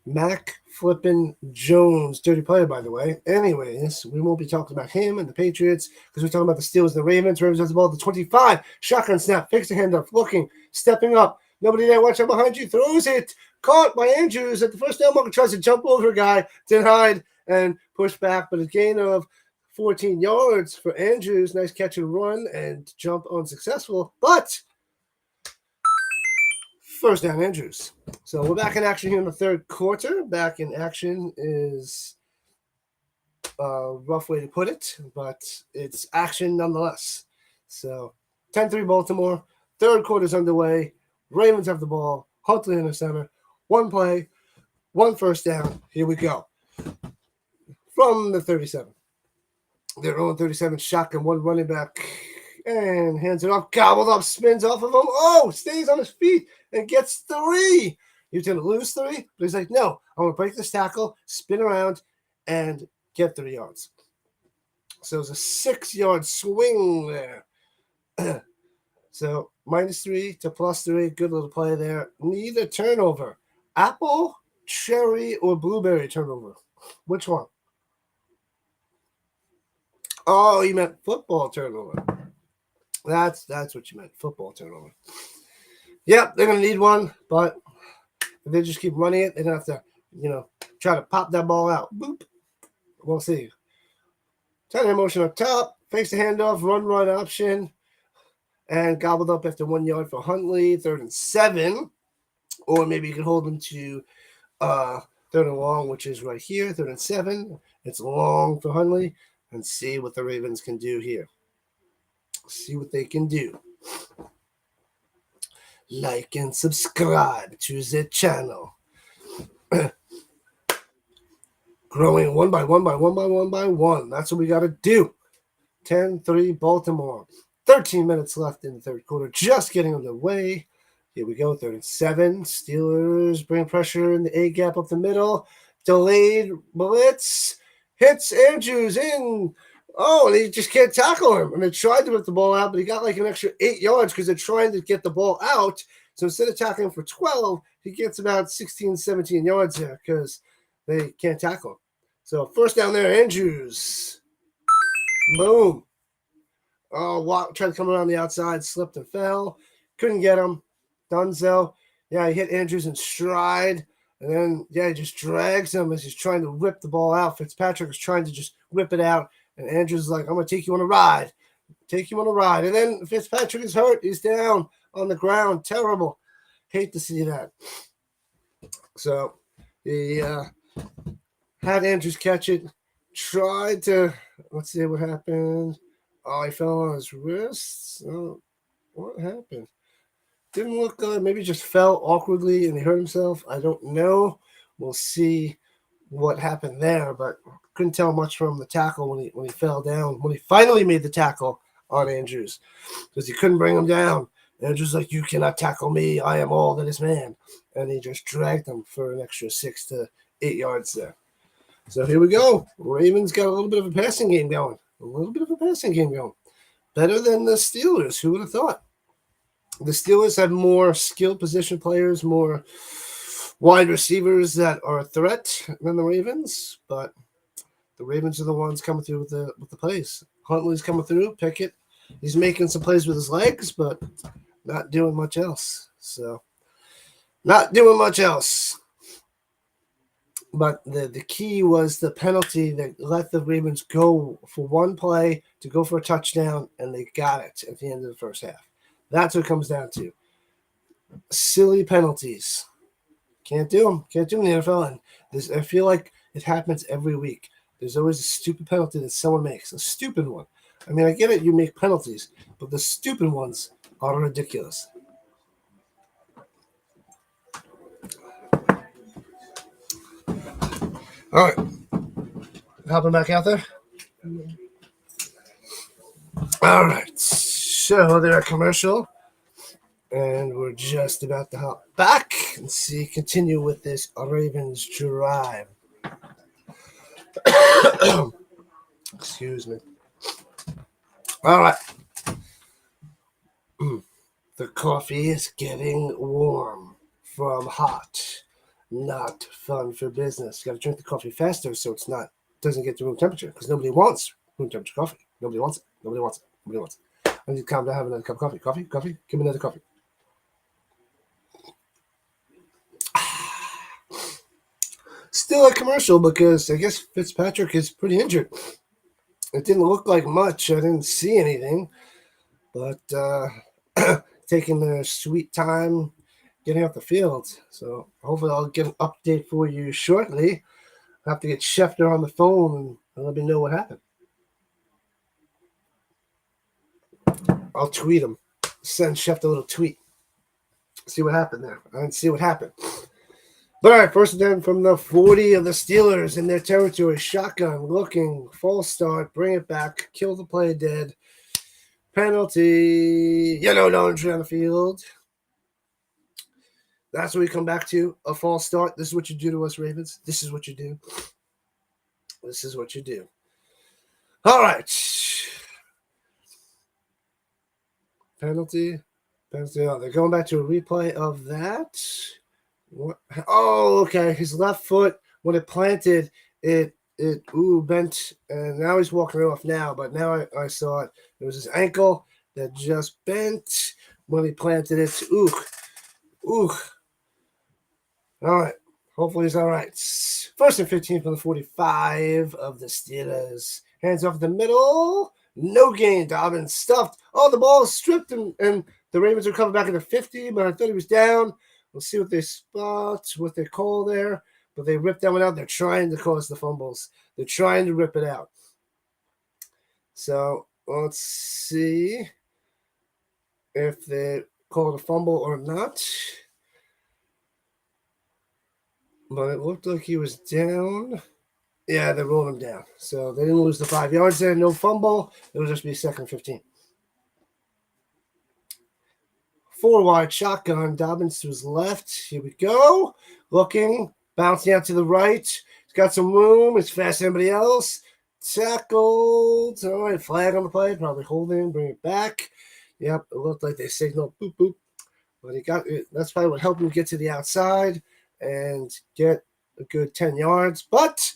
Mac flippin' Jones. Dirty player, by the way. Anyways, we won't be talking about him and the Patriots because we're talking about the Steelers and the Ravens. Ravens has the ball at the 25. Shotgun snap. Fakes the handoff. Looking. Stepping up. Nobody there. Watch out behind you. Throws it. Caught by Andrews at the first down marker. Tries to jump over a guy. Denied and push back. But a gain of 14 yards for Andrews. Nice catch and run and jump unsuccessful. But first down, Andrews. So we're back in action here in the third quarter. Back in action is a rough way to put it, but it's action nonetheless. So 10-3 Baltimore. Third quarter's underway. Ravens have the ball. Huntley in the center. One play, one first down. Here we go. From the 37. Their own 37 shotgun, one running back, and hands it off, gobbled up, spins off of him. Oh, stays on his feet and gets 3. He was going to lose 3, but he's like, no, I'm going to break this tackle, spin around, and get 3 yards. So it's a 6-yard swing there. So -3 to +3, good little play there. Neither turnover. Apple, cherry, or blueberry turnover. Which one? Oh, you meant football turnover. That's what you meant, football turnover. Yep, they're going to need one, but if they just keep running it, they don't have to, try to pop that ball out. Boop. We'll see. Tight end motion up top, fakes the handoff, run option, and gobbled up after 1 yard for Huntley, 3rd and 7. Or maybe you can hold them to 3rd and long, which is right here, 3rd and 7. It's long for Huntley. And see what the Ravens can do here. See what they can do. Like and subscribe to the channel. growing one by one by one by one by one. That's what we got to do. 10-3 Baltimore. 13 minutes left in the third quarter. Just getting underway. Here we go. 37. Steelers bring pressure in the A gap up the middle. Delayed blitz. Hits Andrews in. Oh, and he just can't tackle him. And they tried to rip the ball out, but he got like an extra 8 yards because they're trying to get the ball out. So instead of tackling him for 12, he gets about 16, 17 yards there because they can't tackle him. So first down there, Andrews. Boom. Oh, tried to come around the outside, slipped and fell. Couldn't get him. Dunzo. Yeah, he hit Andrews in stride. And then, he just drags him as he's trying to rip the ball out. Fitzpatrick is trying to just rip it out. And Andrews is like, I'm going to take you on a ride. Take you on a ride. And then Fitzpatrick is hurt. He's down on the ground. Terrible. Hate to see that. So he had Andrews catch it. Tried to, let's see what happened. Oh, he fell on his wrist. Oh, what happened? Didn't look good. Maybe just fell awkwardly and he hurt himself. I don't know. We'll see what happened there, but couldn't tell much from the tackle when he fell down. When he finally made the tackle on Andrews, because he couldn't bring him down. Andrews like, you cannot tackle me. I am all that is man. And he just dragged him for an extra 6 to 8 yards there. So here we go. Ravens got a little bit of a passing game going. Better than the Steelers. Who would have thought? The Steelers have more skilled position players, more wide receivers that are a threat than the Ravens, but the Ravens are the ones coming through with the plays. Huntley's coming through. Pickett, he's making some plays with his legs, but not doing much else. But the key was the penalty that let the Ravens go for one play to go for a touchdown, and they got it at the end of the first half. That's what it comes down to. Silly penalties. Can't do them. Can't do them in the NFL. And I feel like it happens every week. There's always a stupid penalty that someone makes. A stupid one. I mean, I get it. You make penalties. But the stupid ones are ridiculous. All right. Hopping back out there. All right. So they're a commercial. And we're just about to hop back and continue with this Ravens drive. Excuse me. All right. The coffee is getting warm from hot. Not fun for business. You got to drink the coffee faster so doesn't get to room temperature because nobody wants room temperature coffee. Nobody wants it. I need to calm down, have another cup of coffee. Coffee? Give me another coffee. Still a commercial because I guess Fitzpatrick is pretty injured. It didn't look like much. I didn't see anything. But taking their sweet time getting off the field. So hopefully I'll get an update for you shortly. I have to get Schefter on the phone and let me know what happened. I'll tweet him. Send Schefter a little tweet. See what happened there. I didn't see what happened. But all right, first and 10 from the 40 of the Steelers in their territory. Shotgun, looking, false start, bring it back, kill the play dead. Penalty, yellow laundry on the field. That's what we come back to, a false start. This is what you do to us, Ravens. This is what you do. All right. Penalty. Oh, they're going back to a replay of that. What? Oh, okay. His left foot, when it planted, it bent, and now he's walking it off now. But now I saw it. It was his ankle that just bent when he planted it. All right. Hopefully he's all right. First and 15 from the 45 of the Steelers. Hands off the middle. No gain. Dobbins stuffed. Oh, the ball is stripped, and the Ravens are coming back at the 50, but I thought he was down. We'll see what they spot, what they call there. But they ripped that one out. They're trying to cause the fumbles. They're trying to rip it out. So let's see if they call it a fumble or not. But it looked like he was down. Yeah, they rolled him down. So they didn't lose the 5 yards there. No fumble. It'll just be 2nd and 15. 4-wide shotgun. Dobbins to his left. Here we go. Looking. Bouncing out to the right. He's got some room. It's fast as anybody else. Tackled. All right, flag on the play. Probably holding. Bring it back. Yep, it looked like they signaled boop, boop. But he got it. That's probably what helped him get to the outside and get a good 10 yards. But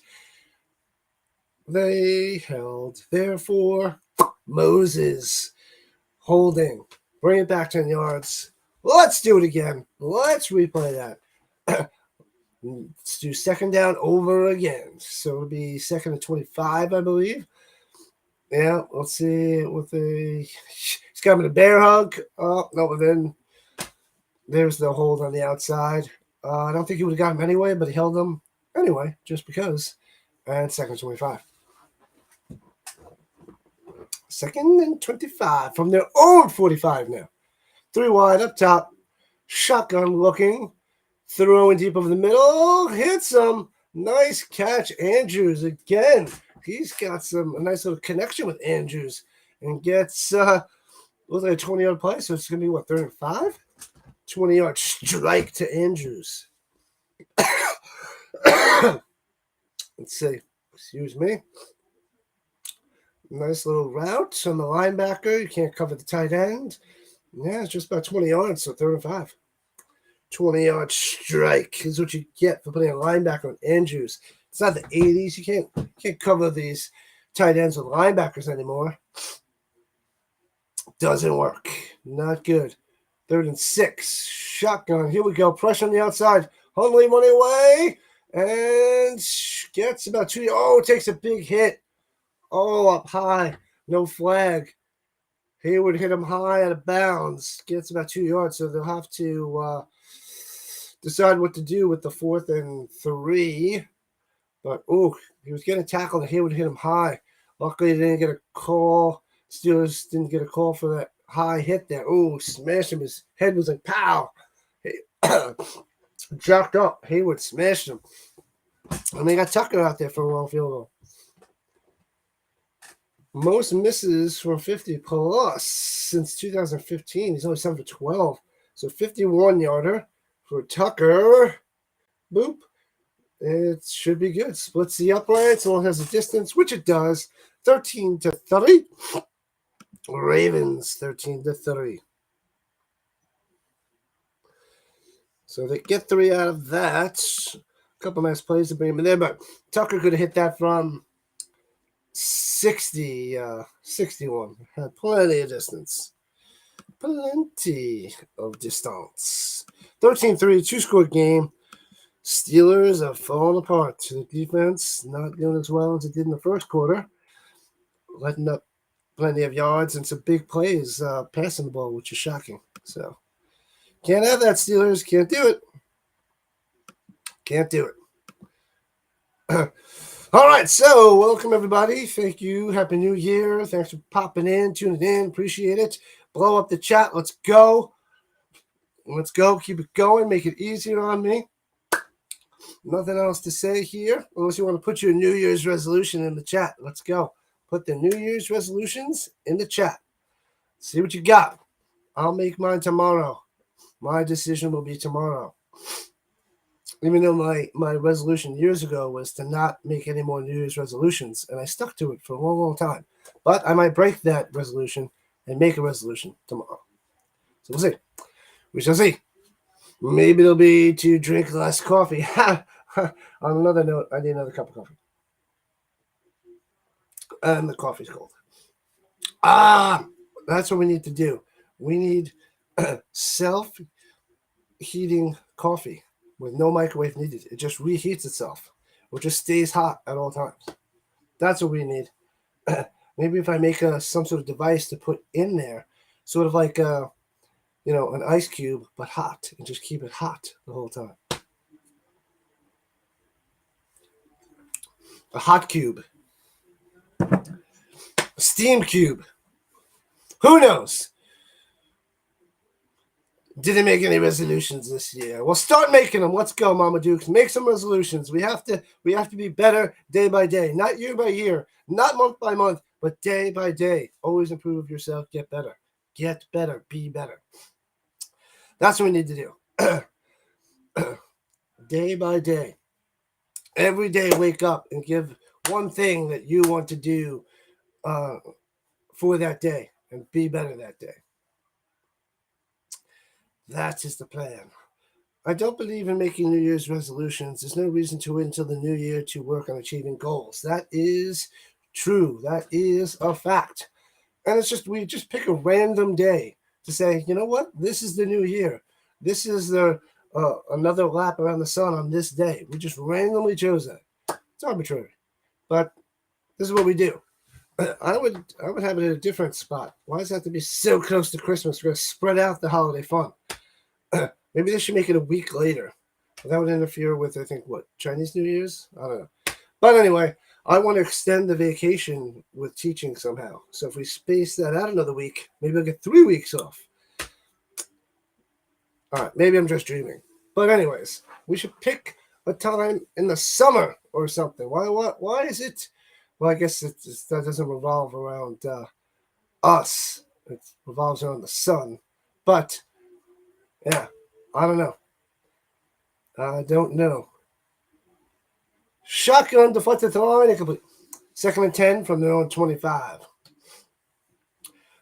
they held. Therefore, Moses holding. Bring it back 10 yards. Let's do it again. Let's replay that. Let's do 2nd down over again. So it'll be 2nd and 25, I believe. Yeah, let's see. He's got him in a bear hug. Oh, no, but then there's the hold on the outside. I don't think he would have got him anyway, but he held him anyway, just because. And 2nd and 25. 2nd and 25 from their own 45 now. 3 wide up top. Shotgun looking. Throwing deep over the middle. Hits him. Nice catch. Andrews again. He's got a nice little connection with Andrews. And gets, looks like a 20-yard play. So it's going to be, 3rd and 5? 20-yard strike to Andrews. Let's see. Excuse me. Nice little route on the linebacker. You can't cover the tight end. Yeah, it's just about 20 yards, so 3rd and 5. 20-yard strike is what you get for putting a linebacker on Andrews. It's not the 80s. You can't cover these tight ends with linebackers anymore. Doesn't work. Not good. 3rd and 6. Shotgun. Here we go. Pressure on the outside. Hundley running away. And gets about 2. Oh, takes a big hit. Oh, up high. No flag. Hayward hit him high out of bounds. Gets about 2 yards, so they'll have to decide what to do with the 4th and 3. But, he was getting tackled, and Hayward hit him high. Luckily, they didn't get a call. Steelers didn't get a call for that high hit there. Smashed him. His head was like, pow. Jacked up. Hayward smashed him. And they got Tucker out there for a long field goal. Most misses from 50 plus since 2015. He's only 7 for 12. So 51-yarder for Tucker. Boop. It should be good. Splits the uprights. It has a distance, which it does. 13-3. Ravens 13-3. So they get 3 out of that. A couple nice plays to bring him in there, but Tucker could have hit that from 61. Had plenty of distance. Plenty of distance. 13-3, 2-score game. Steelers have fallen apart. The defense not doing as well as it did in the first quarter. Letting up plenty of yards and some big plays passing the ball, which is shocking. So, can't have that, Steelers. Can't do it. Can't do it. All right, so welcome, everybody. Thank you. Happy New Year. Thanks for popping in, tuning in. Appreciate it. Blow up the chat. Let's go. Let's go. Keep it going. Make it easier on me. Nothing else to say here, unless you want to put your New Year's resolution in the chat. Let's go. Put the New Year's resolutions in the chat. See what you got. I'll make mine tomorrow. My decision will be tomorrow. Even though my resolution years ago was to not make any more New Year's resolutions, and I stuck to it for a long, long time. But I might break that resolution and make a resolution tomorrow. So we'll see. We shall see. Maybe it'll be to drink less coffee. On another note, I need another cup of coffee. And the coffee's cold. That's what we need to do. We need self-heating coffee with no microwave needed. It just reheats itself, or just stays hot at all times. That's what we need. Maybe if I make some sort of device to put in there, sort of like an ice cube, but hot, and just keep it hot the whole time. A hot cube. A steam cube. Who knows? Didn't make any resolutions this year. Well, start making them. Let's go, Mama Dukes. Make some resolutions. We have to be better day by day, not year by year, not month by month, but day by day. Always improve yourself. Get better. Get better. Be better. That's what we need to do. Day by day. Every day, wake up and give one thing that you want to do for that day and be better that day. That is the plan. I don't believe in making New Year's resolutions. There's no reason to wait until the new year to work on achieving goals. That is true. That is a fact. And it's just, we just pick a random day to say, you know what? This is the new year. This is another lap around the sun on this day. We just randomly chose that. It's arbitrary. But this is what we do. I would have it at a different spot. Why does it have to be so close to Christmas? We're going to spread out the holiday fun. Maybe they should make it a week later. That would interfere with, I think, Chinese New Year's? I don't know. But anyway, I want to extend the vacation with teaching somehow. So if we space that out another week, maybe I'll get 3 weeks off. All right, maybe I'm just dreaming. But anyways, we should pick a time in the summer or something. Why is it? Well, I guess that doesn't revolve around us. It revolves around the sun. But, yeah, I don't know. I don't know. Shotgun deflected to line, incomplete. 2nd and 10 from their own 25.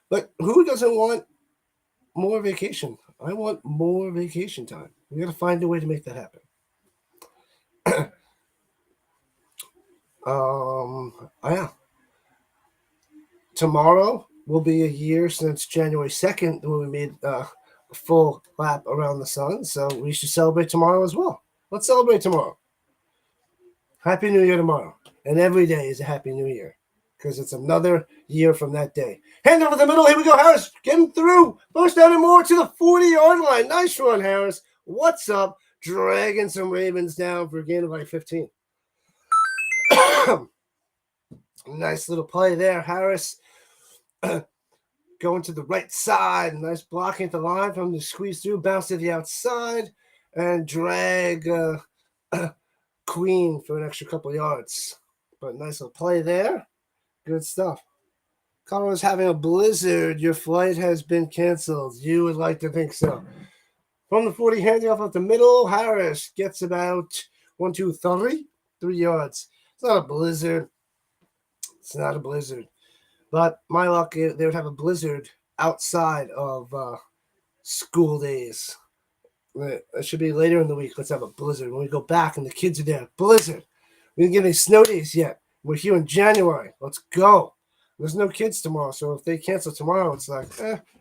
But who doesn't want more vacation? I want more vacation time. We got to find a way to make that happen. Yeah. Tomorrow will be a year since January 2nd when we made a full lap around the sun. So we should celebrate tomorrow as well. Let's celebrate tomorrow. Happy New Year tomorrow. And every day is a Happy New Year because it's another year from that day. Hand over the middle. Here we go, Harris. Getting through. First down and more to the 40-yard line. Nice run, Harris. What's up? Dragging some Ravens down for a gain of like 15. Nice little play there, Harris. Going to the right side. Nice blocking at the line from the squeeze through. Bounce to the outside. And drag Queen for an extra couple yards. But nice little play there. Good stuff. Colorado's having a blizzard. Your flight has been canceled. You would like to think so. From the 40, handing off at the middle. Harris gets about 3 yards. It's not a blizzard. It's not a blizzard. But my luck, they would have a blizzard outside of school days. It should be later in the week. Let's have a blizzard. When we go back and the kids are there, blizzard. We didn't get any snow days yet. We're here in January. Let's go. There's no kids tomorrow, so if they cancel tomorrow, it's like,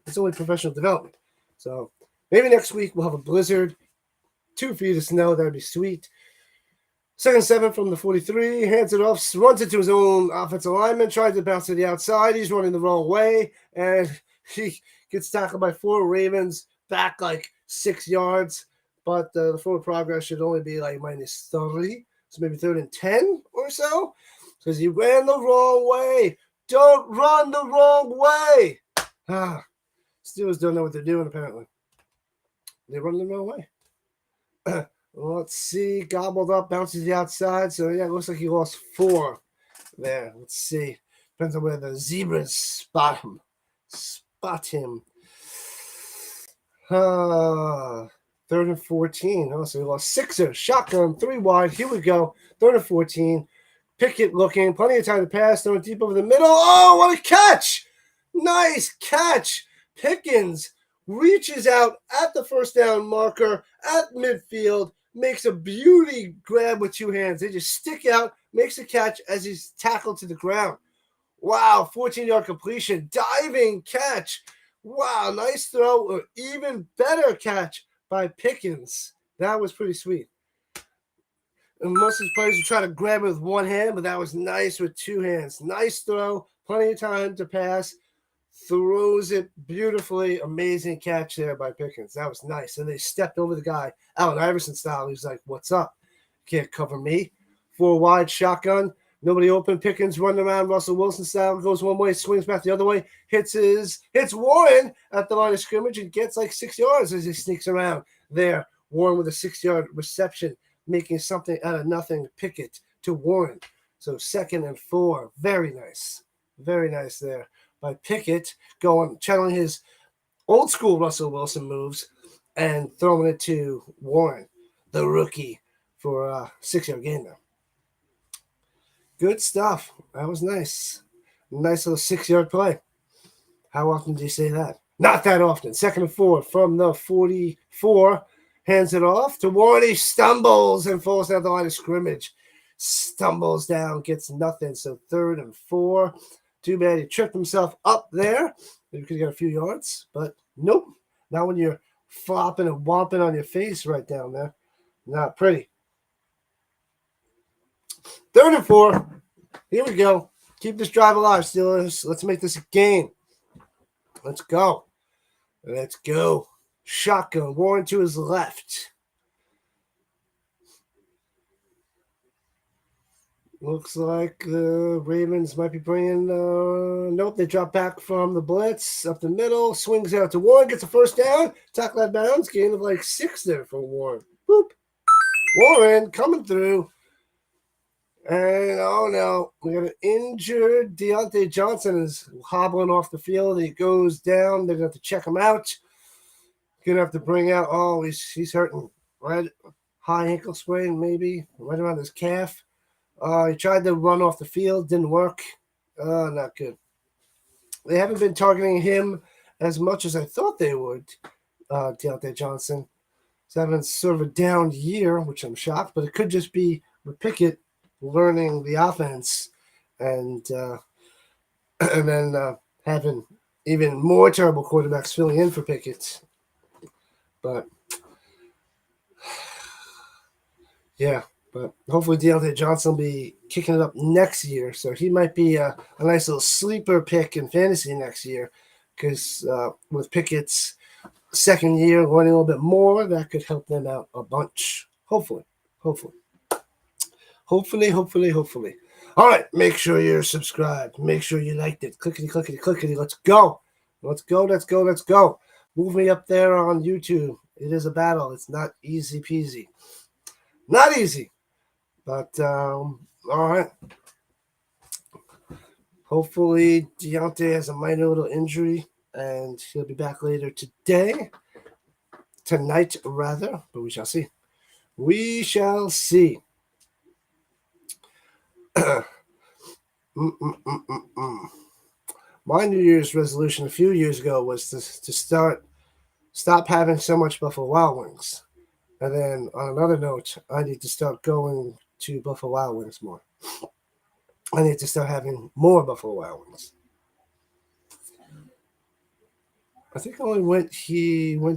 it's only professional development. So maybe next week we'll have a blizzard. 2 feet of snow. That would be sweet. 2nd and 7 from the 43. Hands it off. Runs it to his own offensive lineman. Tries to bounce to the outside. He's running the wrong way. And he gets tackled by 4 Ravens. Back like 6 yards. But the forward progress should only be like -3. So maybe 3rd and 10 or so. Because he ran the wrong way. Don't run the wrong way. Steelers don't know what they're doing, apparently. They run the wrong way. Let's see. Gobbled up, bounces the outside. So, yeah, it looks like he lost 4 there. Let's see. Depends on where the zebras spot him. Spot him. 3rd and 14. Oh, so he lost 6er. Shotgun, 3 wide. Here we go. 3rd and 14. Pickett looking. Plenty of time to pass. Throwing deep over the middle. Oh, what a catch! Nice catch. Pickens reaches out at the first down marker at midfield. Makes a beauty grab with 2 hands. They just stick out. Makes a catch as he's tackled to the ground. Wow, 14-yard completion. Diving catch. Wow, nice throw. Even better catch by Pickens. That was pretty sweet. And most of his players would try to grab it with 1 hand, but that was nice with 2 hands. Nice throw. Plenty of time to pass. Throws it beautifully. Amazing catch there by Pickens. That was nice. And they stepped over the guy, Allen Iverson style. He's like, what's up? Can't cover me. 4 wide shotgun. Nobody open. Pickens running around Russell Wilson style, goes one way, swings back the other way, hits Warren at the line of scrimmage and gets like 6 yards as he sneaks around there. Warren with a 6-yard reception, making something out of nothing. Pickett to Warren. So 2nd and 4. Very nice. Very nice there by Pickett, channeling his old school Russell Wilson moves and throwing it to Warren, the rookie, for a 6-yard gain there. Good stuff. That was nice. Nice little 6-yard play. How often do you say that? Not that often. 2nd and 4 from the 44. Hands it off to Warren. He stumbles and falls down the line of scrimmage. Stumbles down, gets nothing. So 3rd and 4. Too bad he tripped himself up there. Maybe could have got a few yards, but nope. Not when you're flopping and whomping on your face right down there. Not pretty. 3rd and 4. Here we go. Keep this drive alive, Steelers. Let's make this a game. Let's go. Let's go. Shotgun. Warren to his left. Looks like the Ravens might be bringing. Nope, they drop back from the blitz up the middle. Swings out to Warren. Gets a first down. Tackle out of bounds. Gain of like 6 there for Warren. Boop. Warren coming through. And oh no, we got an injured Deontay Johnson is hobbling off the field. He goes down. They're going to have to check him out. Going to have to bring out. Oh, he's hurting. Right, high ankle sprain maybe right around his calf. He tried to run off the field, didn't work. Not good. They haven't been targeting him as much as I thought they would. Deontay Johnson. He's having sort of a down year, which I'm shocked, but it could just be with Pickett learning the offense and then having even more terrible quarterbacks filling in for Pickett. But yeah, but hopefully Deontay Johnson will be kicking it up next year, so he might be a nice little sleeper pick in fantasy next year because with Pickett's 2nd year learning a little bit more, that could help them out a bunch. Hopefully. All right, make sure you're subscribed. Make sure you liked it. Clickety. Let's go. Move me up there on YouTube. It is a battle. It's not easy peasy. Not easy. But, all right. Hopefully Deontay has a minor little injury, and he'll be back later tonight rather, but we shall see. My New Year's resolution a few years ago was to stop having so much Buffalo Wild Wings. And then on another note, I need to start going to Buffalo Wild Wings more. I need to start having more Buffalo Wild Wings. I think I only went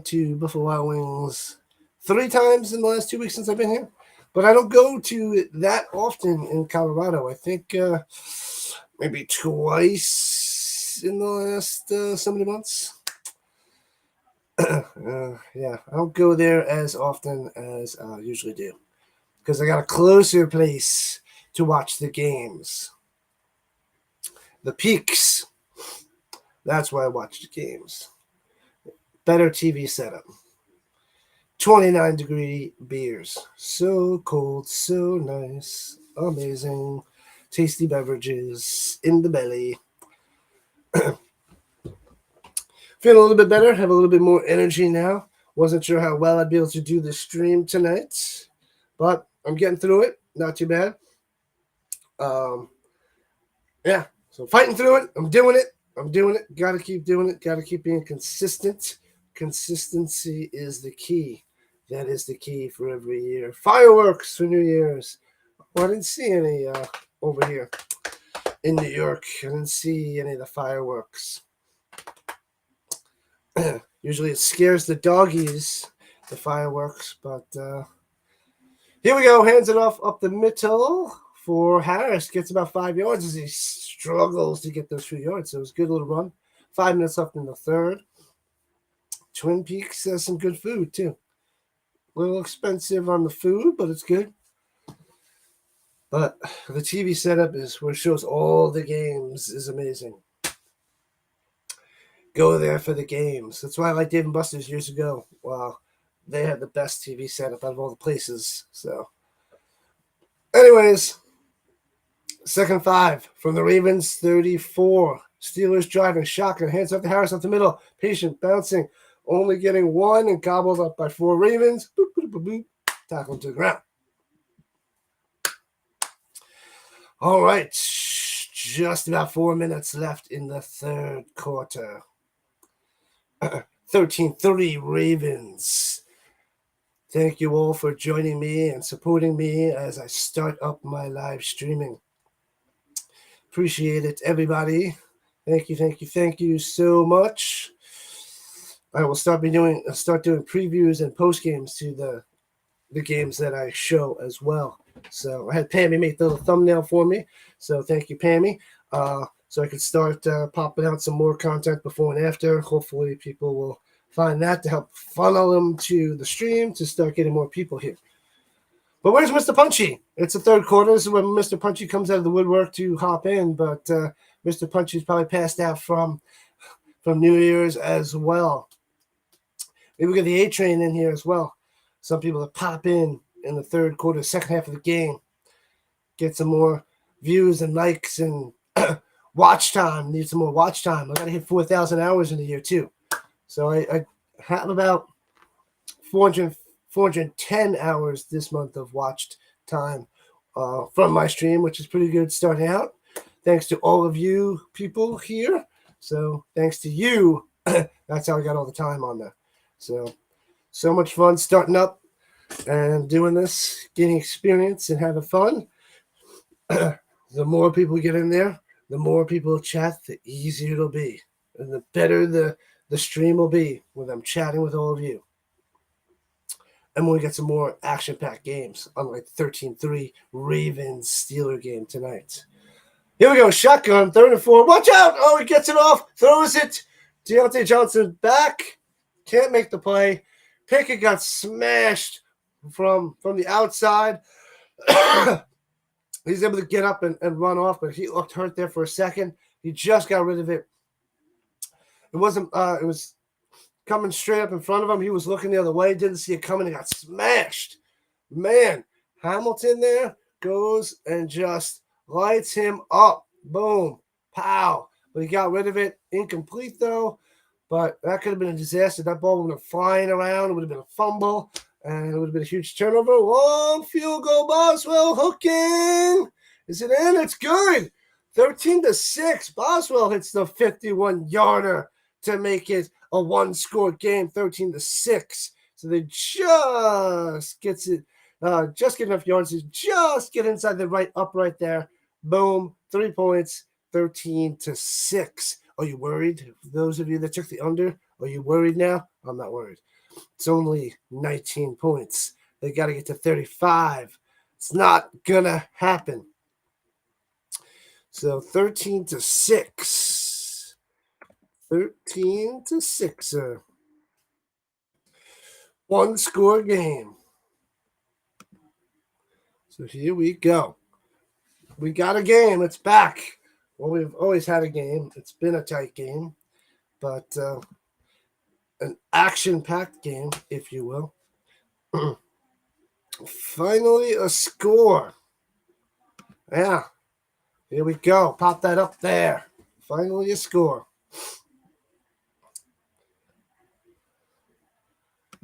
to Buffalo Wild Wings 3 times in the last 2 weeks since I've been here. But I don't go to that often in Colorado. I think maybe twice in the last so many months. Yeah, I don't go there as often as I usually do because I got a closer place to watch the games. The Peaks. That's where I watch the games. Better TV setup. 29-degree beers. So cold, so nice, amazing. Tasty beverages in the belly. Feeling a little bit better, have a little bit more energy now. Wasn't sure how well I'd be able to do the stream tonight, but I'm getting through it. Not too bad. Yeah, so fighting through it. I'm doing it. Got to keep doing it. Got to keep being consistent. Consistency is the key. That is the key for every year. Fireworks for New Year's. Well, I didn't see any over here in New York. I didn't see any of the fireworks. Usually it scares the doggies, the fireworks. But here we go. Hands it off up the middle for Harris. Gets about 5 yards as he struggles to get those few yards. So it was a good little run. 5 minutes left in the third. Twin Peaks has some good food, too. A little expensive on the food, but it's good. But the TV setup is where it shows all the games is amazing. Go there for the games. That's why I like Dave and Buster's years ago. Wow, they had the best TV setup out of all the places. So, anyways, second 5 from the Ravens, 34. Steelers driving, shotgun, hands up to Harris up the middle. Patient, bouncing, only getting 1 and gobbled up by 4 Ravens. Boop, boop, boop, boop. Tackle him to the ground. All right, just about 4 minutes left in the third quarter. 13-3 Ravens. Thank you all for joining me and supporting me as I start up my live streaming. Appreciate it, everybody. Thank you so much. I will start doing previews and post games to the games that I show as well. So I had Pammy make the little thumbnail for me. So thank you, Pammy. So I could start popping out some more content before and after. Hopefully people will find that to help funnel them to the stream to start getting more people here. But where's Mr. Punchy? It's the third quarter. This is when Mr. Punchy comes out of the woodwork to hop in. But Mr. Punchy's probably passed out from New Year's as well. Maybe we get the A train in here as well. Some people that pop in the third quarter, second half of the game, get some more views and likes and watch time. Need some more watch time. I got to hit 4,000 hours in the year too. So I have about 410 hours this month of watched time from my stream, which is pretty good starting out. Thanks to all of you people here. So thanks to you, that's how I got all the time on there. So much fun starting up and doing this, getting experience and having fun. The more people get in there, the more people chat, the easier it'll be. And the better the stream will be when I'm chatting with all of you. And when we get some more action-packed games, unlike the 13-3 Ravens Steeler game tonight. Here we go, shotgun, 3rd and 4. Watch out! Oh, he gets it off, throws it. Deontay Johnson back, can't make the play. Pickett got smashed from the outside. He's able to get up and run off, but he looked hurt there for a second. He just got rid of it. It was coming straight up in front of him. He was looking the other way, didn't see it coming, and got smashed. Man, Hamilton there goes and just lights him up. Boom. Pow. But he got rid of it. Incomplete, though. But that could have been a disaster. That ball would have been flying around. It would have been a fumble. And it would have been a huge turnover. Long field goal. Boswell hooking. Is it in? It's good. 13-6. Boswell hits the 51-yarder to make it a one-score game. 13-6. So they just gets it. Just get enough yards to just get inside the right upright there. Boom. 3 points. 13-6. Are you worried? Those of you that took the under, are you worried now? I'm not worried. It's only 19 points. They got to get to 35. It's not going to happen. So 13-6. 13-6. One-score game. So here we go. We got a game. It's back. Well, we've always had a game. It's been a tight game, but an action-packed game, if you will. Finally, a score. Yeah. Here we go. Pop that up there. Finally, a score.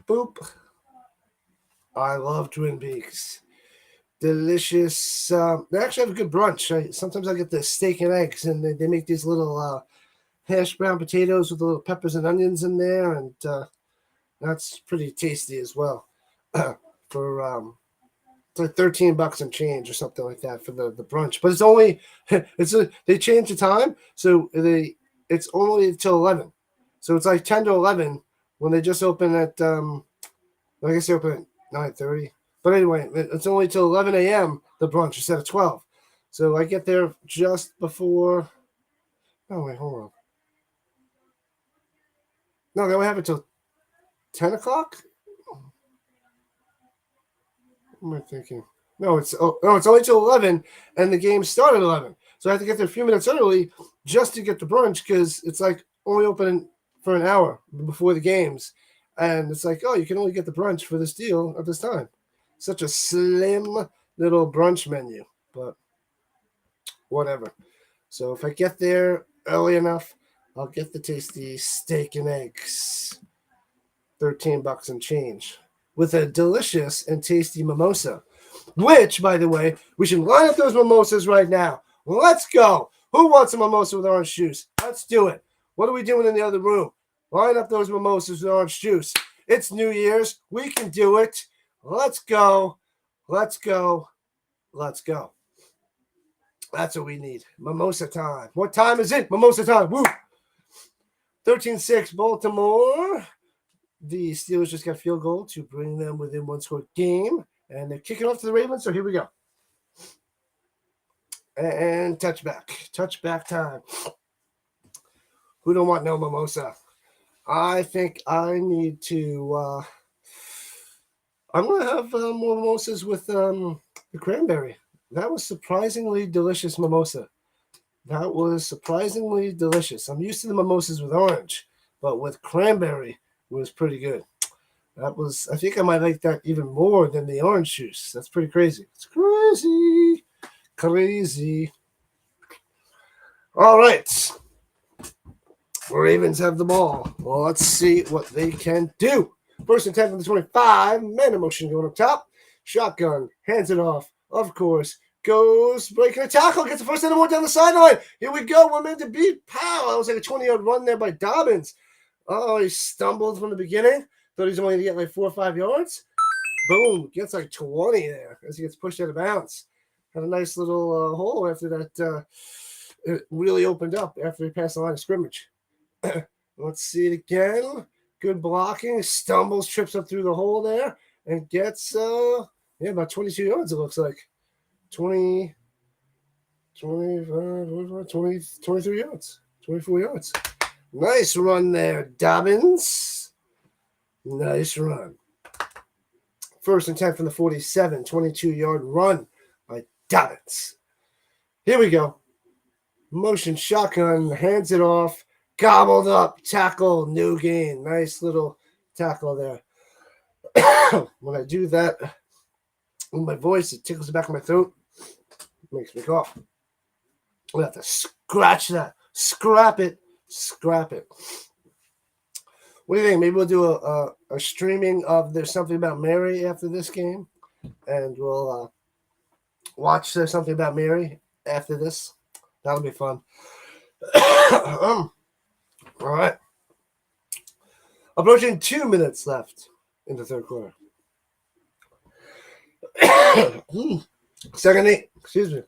Boop. I love Twin Peaks. Delicious. They actually have a good brunch. Sometimes I get the steak and eggs, and they make these little hash brown potatoes with the little peppers and onions in there, and that's pretty tasty as well. For it's like $13 and change or something like that for the brunch. But it's only they change the time, so it's only till 11. So it's like 10 to 11 when they just open at I guess they open at 9:30. But anyway, it's only till 11 a.m. the brunch instead of 12. So I get there just before. Oh wait, hold on. No, they only have it till 10 o'clock. What am I thinking? No, it's only till 11, and the game started at 11. So I have to get there a few minutes early just to get the brunch because it's like only open for an hour before the games. And it's like, oh, you can only get the brunch for this deal at this time. Such a slim little brunch menu, but whatever. So if I get there early enough, I'll get the tasty steak and eggs. $13 and change with a delicious and tasty mimosa. Which, by the way, we should line up those mimosas right now. Let's go. Who wants a mimosa with orange juice? Let's do it. What are we doing in the other room? Line up those mimosas with orange juice. It's New Year's. We can do it. Let's go. Let's go. Let's go. That's what we need. Mimosa time. What time is it? Mimosa time. Woo. 13-6 Baltimore. The Steelers just got a field goal to bring them within one score game. And they're kicking off to the Ravens, so here we go. And touchback. Touchback time. Who don't want no mimosa? I think I need to I'm going to have more mimosas with the cranberry. That was surprisingly delicious mimosa. That was surprisingly delicious. I'm used to the mimosas with orange, but with cranberry was pretty good. That was, I think I might like that even more than the orange juice. That's pretty crazy. It's crazy. Crazy. All right. Ravens have the ball. Well, let's see what they can do. First and 10 from the 25. Man in motion going up top. Shotgun. Hands it off. Of course. Goes breaking a tackle. Gets the first and more down the sideline. Here we go. 1 minute to beat. Pow. That was like a 20-yard run there by Dobbins. Oh, he stumbled from the beginning. Thought he was only going to get like 4 or 5 yards. Boom. Gets like 20 there as he gets pushed out of bounds. Had a nice little hole after that. It really opened up after he passed the line of scrimmage. Let's see it again. Good blocking. Stumbles, trips up through the hole there, and gets about 22 yards, it looks like. 20, 25, 20, 23 yards. 24 yards. Nice run there, Dobbins. Nice run. First and 10 from the 47, 22-yard run by Dobbins. Here we go. Motion shotgun, hands it off. Gobbled up, tackle, no gain. Nice little tackle there. When I do that with my voice, it tickles the back of my throat. It makes me cough. We have to scratch that. Scrap it. Scrap it. What do you think? Maybe we'll do a streaming of There's Something About Mary after this game. And we'll watch There's Something About Mary after this. That'll be fun. All right. Approaching 2 minutes left in the third quarter. Second 8. Excuse me.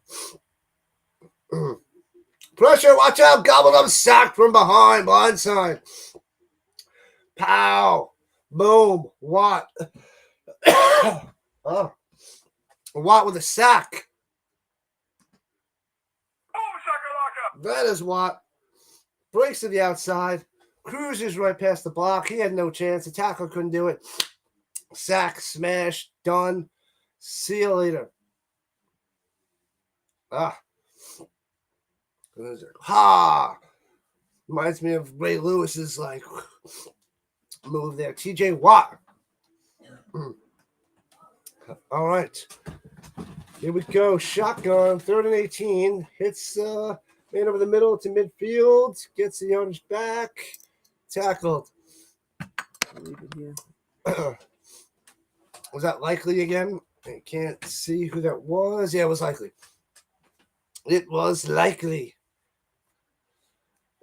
Pressure. Watch out. Gobbled up. Sacked from behind. Blindside. Pow. Boom. Watt. Oh. Watt with a sack. That is Watt. Breaks to the outside. Cruises right past the block. He had no chance. The tackle couldn't do it. Sack, smash, done. See you later. Ha! Reminds me of Ray Lewis's like move there. TJ Watt. All right. Here we go. Shotgun. 3rd and 18. Hits man over the middle to midfield. Gets the yardage back. Tackled. Was that Likely again? I can't see who that was. Yeah, it was Likely. It was Likely.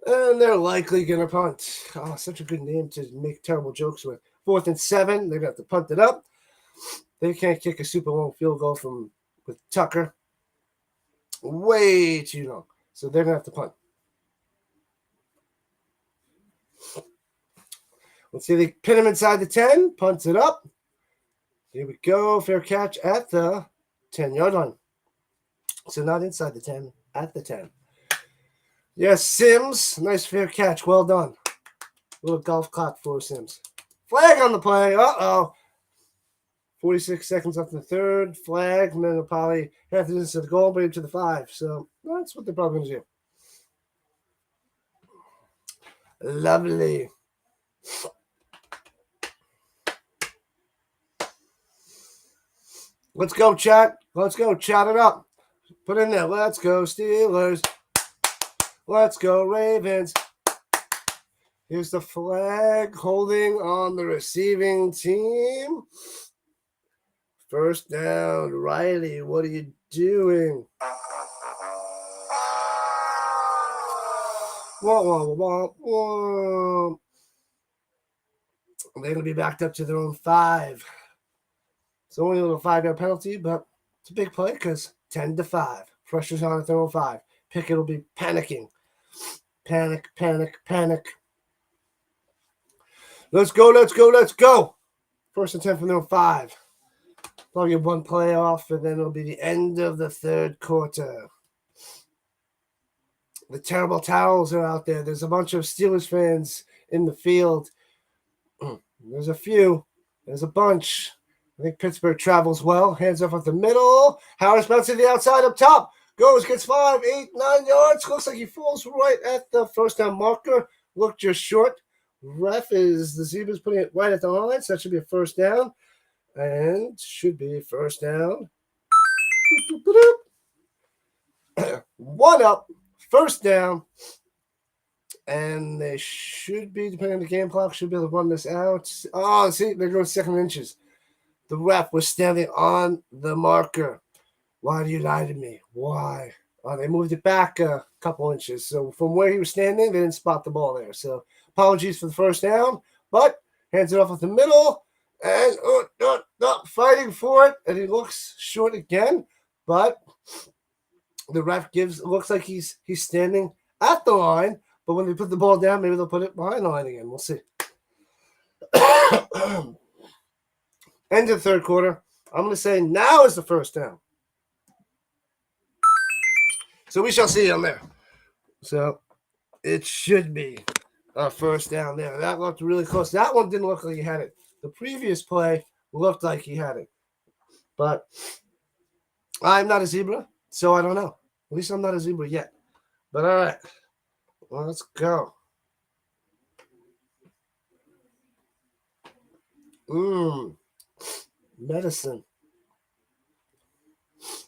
And they're likely going to punt. Oh, such a good name to make terrible jokes with. 4th and 7. They're going to have to punt it up. They can't kick a super long field goal with Tucker. Way too long. So they're going to have to punt. Let's see. They pin him inside the 10. Punts it up. Here we go. Fair catch at the 10-yard line. So not inside the 10, at the 10. Yes, Sims. Nice fair catch. Well done. Little golf clap for Sims. Flag on the play. Uh-oh. 46 seconds left in the third. Flag, and then they'll probably have to distance of the goal, bring it to the 5. So that's what they're probably going to do. Lovely. Let's go, chat. Let's go. Chat it up. Put in there. Let's go, Steelers. Let's go, Ravens. Here's the flag holding on the receiving team. First down. Riley, what are you doing? Wah, wah, wah, wah. They're going to be backed up to their own 5. It's only a little 5-yard penalty, but it's a big play because 10-5. Pressure's on at their own 5. Pickett will be panicking. Panic, panic, panic. Let's go, let's go, let's go. First and 10 from their own 5. Probably get one play off, and then it'll be the end of the third quarter. The terrible towels are out there. There's a bunch of Steelers fans in the field. There's a few. There's a bunch. I think Pittsburgh travels well. Hands off at the middle. Harris bouncing to the outside up top. Goes, gets 5, 8, 9 yards. Looks like he falls right at the first down marker. Looked just short. The Zebras putting it right at the line. So that should be a first down. And should be first down. 1 up. First down. And they should be, depending on the game clock, should be able to run this out. Oh, see, they're going 2nd inches. The ref was standing on the marker. Why do you lie to me? Why? Oh, they moved it back a couple inches. So from where he was standing, they didn't spot the ball there. So apologies for the first down, but hands it off at the middle and fighting for it. And he looks short again, but the ref looks like he's standing at the line. But when they put the ball down, maybe they'll put it behind the line again. We'll see. End of the third quarter. I'm going to say now is the first down. So we shall see on there. So it should be a first down there. That looked really close. That one didn't look like he had it. The previous play looked like he had it. But I'm not a zebra, so I don't know. At least I'm not a zebra yet. But all right. Let's go. Medicine.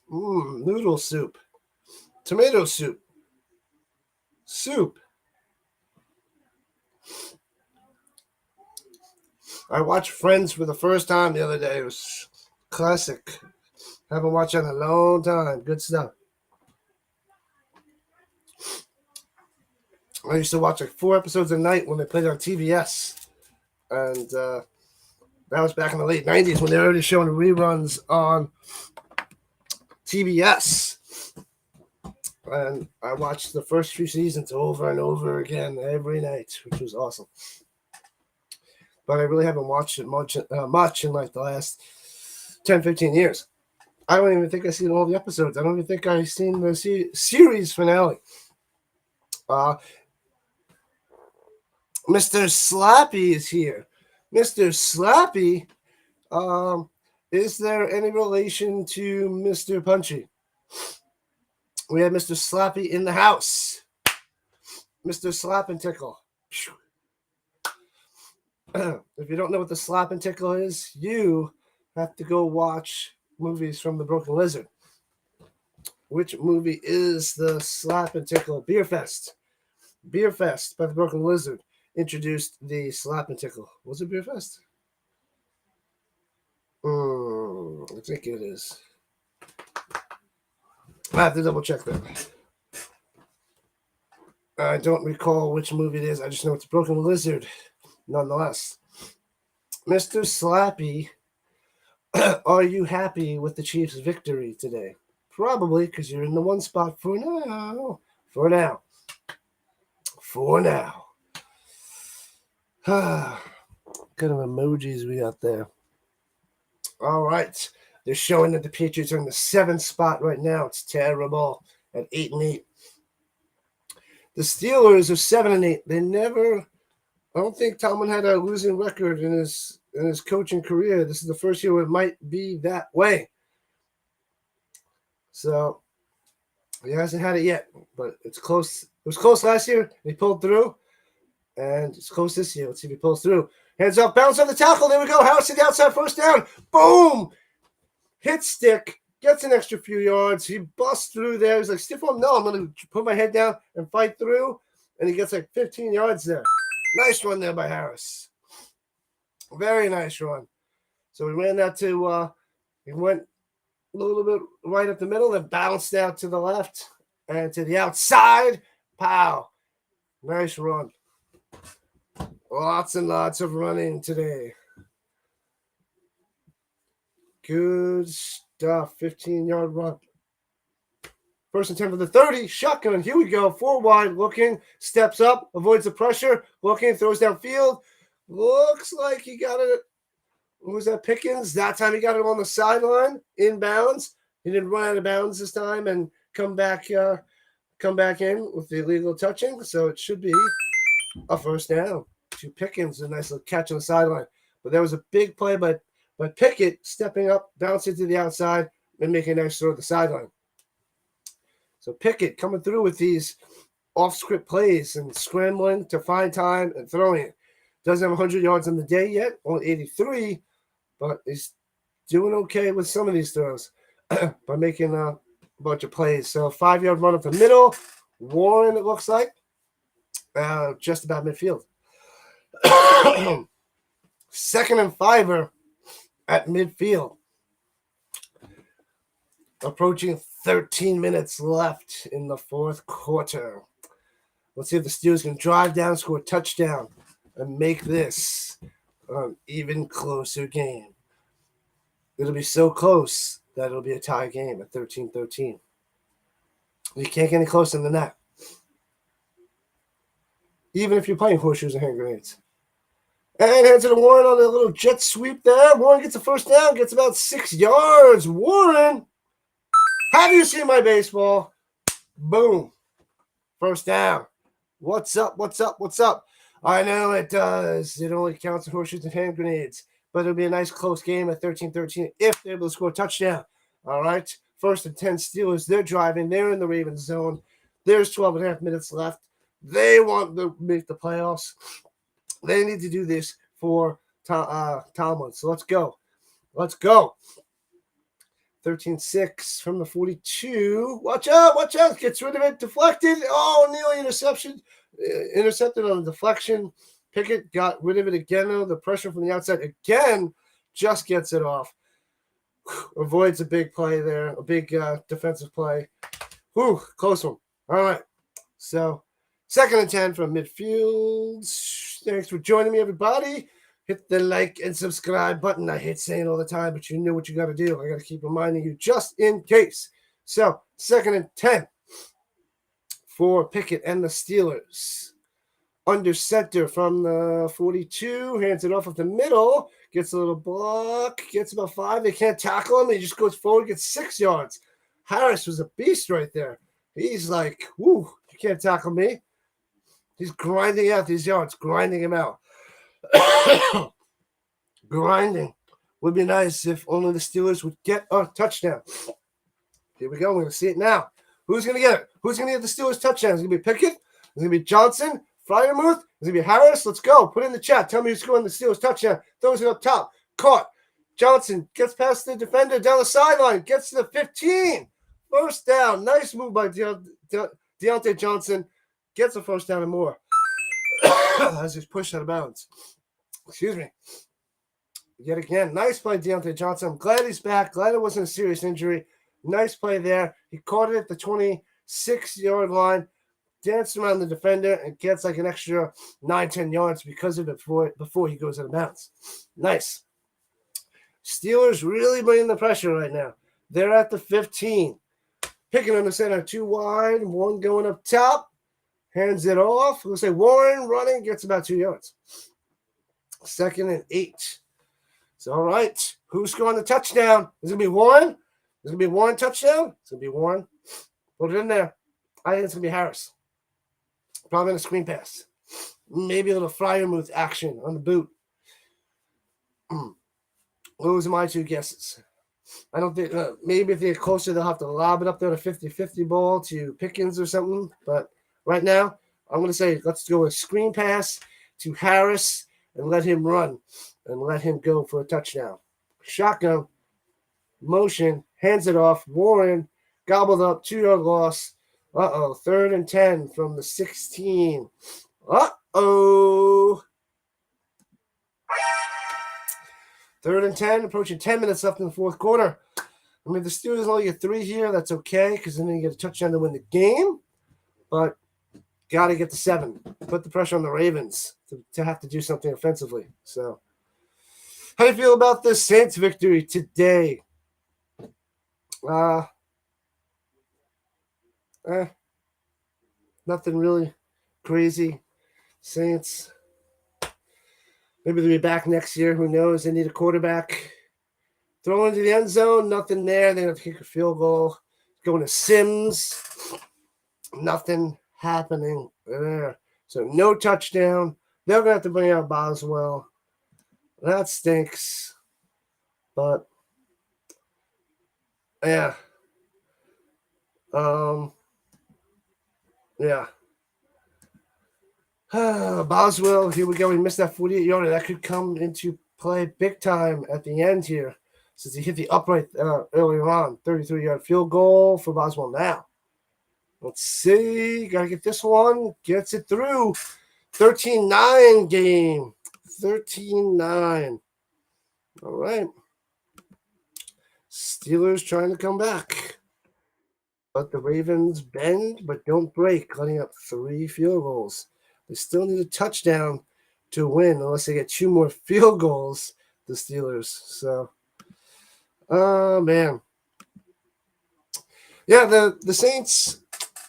Noodle soup. Tomato soup. Soup. I watched Friends for the first time the other day. It was classic. Haven't watched it in a long time. Good stuff. I used to watch like 4 episodes a night when they played on TBS. And that was back in the late 90s when they were already showing reruns on TBS. And I watched the first few seasons over and over again every night, which was awesome. But I really haven't watched it much in like the last 10, 15 years. I don't even think I've seen all the episodes. I don't even think I've seen the series finale. Mr. Slappy is here. Mr. Slappy, is there any relation to Mr. Punchy? We have Mr. Slappy in the house. Mr. Slap and Tickle. If you don't know what the Slap and Tickle is, you have to go watch movies from the Broken Lizard. Which movie is the Slap and Tickle? Beer Fest. Beer Fest by the Broken Lizard introduced the Slap and Tickle. Was it Beer Fest? I think it is. I have to double check that. I don't recall which movie it is. I just know it's Broken Lizard, nonetheless. Mr. Slappy, are you happy with the Chiefs' victory today? Probably, because you're in the one spot for now. For now. What kind of emojis we got there? All right. They're showing that the Patriots are in the 7th spot right now. It's terrible at 8-8. The Steelers are 7-8. I don't think Tomlin had a losing record in his in his coaching career. This is the first year it might be that way. So he hasn't had it yet, but it's close. It was close last year. He pulled through, and it's close this year. Let's see if he pulls through. Hands off, bounce on the tackle. There we go. Harris to the outside, first down. Boom! Hit stick. Gets an extra few yards. He busts through there. He's like, stiff arm. No, I'm going to put my head down and fight through. And he gets like 15 yards there. Nice run there by Harris. Very nice run. So we ran that to, he went a little bit right up the middle, then bounced out to the left and to the outside. Pow. Nice run. Lots and lots of running today. Good stuff. 15-yard run. First and 10 for the 30. Shotgun. Here we go. 4 wide. Looking. Steps up. Avoids the pressure. Looking. Throws downfield. Looks like he got it. Who was that? Pickens. That time he got it on the sideline. Inbounds. He didn't run out of bounds this time and come back in with the illegal touching. So it should be a first down to Pickens. A nice little catch on the sideline. But there was a big play by Pickett stepping up, bouncing to the outside, and making a nice throw to the sideline. So Pickett coming through with these off-script plays and scrambling to find time and throwing it. Doesn't have 100 yards on the day yet, only 83, but he's doing okay with some of these throws by making a bunch of plays. So 5-yard run up the middle. Warren, it looks like, just about midfield. 2nd and 5 at midfield. Approaching 13 minutes left in the fourth quarter. Let's see if the Steelers can drive down, score a touchdown, and make this an even closer game. It'll be so close that it'll be a tie game at 13-13. You can't get any closer than that. Even if you're playing horseshoes and hand grenades. And hands it to Warren on a little jet sweep there. Warren gets a first down, gets about 6 yards. Warren, have you seen my baseball? Boom. First down. What's up? What's up? What's up? I know it does. It only counts in horseshoes and hand grenades. But it'll be a nice close game at 13-13 if they're able to score a touchdown. All right. 1st and 10 Steelers. They're driving. They're in the Ravens zone. There's 12 and a half minutes left. They want to make the playoffs. They need to do this for Tomlin. So let's go. Let's go. 13-6 from the 42. Watch out. Watch out. Gets rid of it. Deflected. Oh, nearly interception. Intercepted on the deflection. Pickett got rid of it again, though. The pressure from the outside again just gets it off. Avoids a big play there. A big defensive play. Whew, close one. All right. So 2nd and 10 from midfield. Thanks for joining me, everybody. Hit the like and subscribe button. I hate saying it all the time, but you know what you got to do. I got to keep reminding you just in case. So 2nd and 10 for Pickett and the Steelers. Under center from the 42. Hands it off at the middle. Gets a little block. Gets about 5. They can't tackle him. He just goes forward. Gets 6 yards. Harris was a beast right there. He's like, whoo, you can't tackle me. He's grinding out these yards. Grinding him out. Grinding. Would be nice if only the Steelers would get a touchdown. Here we go. We're going to see it now. Who's going to get it? Who's going to get the Steelers touchdown? It's going to be Pickett. It's going to be Johnson. Fryermuth. It's going to be Harris. Let's go. Put it in the chat. Tell me who's scoring the Steelers touchdown. Throws it up top. Caught. Johnson gets past the defender down the sideline. Gets to the 15. First down. Nice move by Deontay Johnson. Gets a first down and more. As he's pushed out of bounds. Excuse me. Yet again, nice play, Deontay Johnson. I'm glad he's back. Glad it wasn't a serious injury. Nice play there. He caught it at the 26-yard line, danced around the defender, and gets like an extra 9-10 yards because of it before he goes out of bounds. Nice. Steelers really bringing the pressure right now. They're at the 15. Picking on the center, 2 wide, 1 going up top. Hands it off. Looks like Warren running, gets about 2 yards. 2nd and 8. So, all right. Who's scoring the touchdown? Is it going to be Warren? Is it going to be Warren touchdown? It's going to be Warren. Put it in there. I think it's going to be Harris. Probably in a screen pass. Maybe a little Fryermuth action on the boot. Those are my two guesses. I don't think maybe if they get closer, they'll have to lob it up there to 50-50 ball to Pickens or something. But right now, I'm going to say let's go with screen pass to Harris and let him run and let him go for a touchdown. Shotgun, motion, hands it off. Warren gobbled up, 2-yard loss. 3rd and 10 from the 16. 3rd and 10, approaching 10 minutes left in the fourth quarter. I mean, the Steelers only get 3 here. That's okay because then you get a touchdown to win the game. But got to get to 7. Put the pressure on the Ravens to have to do something offensively. So, how do you feel about the Saints victory today? Nothing really crazy. Saints. Maybe they'll be back next year. Who knows? They need a quarterback. Throw into the end zone. Nothing there. They have to kick a field goal. Going to Sims. Nothing happening there. So no touchdown. They're going to have to bring out Boswell. That stinks. But, yeah. Yeah. Boswell, here we go. He missed that 48-yarder. That could come into play big time at the end here since he hit the upright earlier on. 33-yard field goal for Boswell now. Let's see. Got to get this one. Gets it through. 13-9 game. 13-9. All right. Steelers trying to come back. But the Ravens bend but don't break, letting up 3 field goals. They still need a touchdown to win unless they get 2 more field goals, the Steelers. So, man. Yeah, the Saints,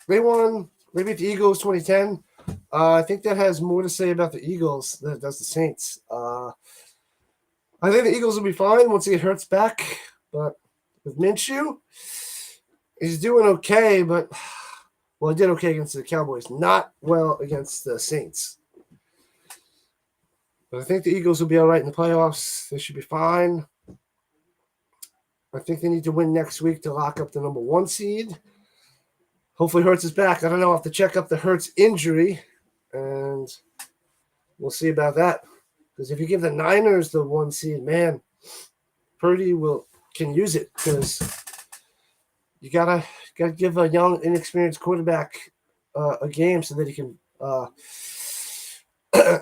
they won. Maybe the Eagles 2010. I think that has more to say about the Eagles than it does the Saints. I think the Eagles will be fine once he get Hurts back. But with Minshew, he's doing okay, but well, he did okay against the Cowboys. Not well against the Saints. But I think the Eagles will be all right in the playoffs. They should be fine. I think they need to win next week to lock up the number 1 seed. Hopefully Hurts is back. I don't know. I'll have to check up the Hurts injury, and we'll see about that. Because if you give the Niners the 1 seed, man, Purdy can use it because you gotta give a young, inexperienced quarterback a game so that he can.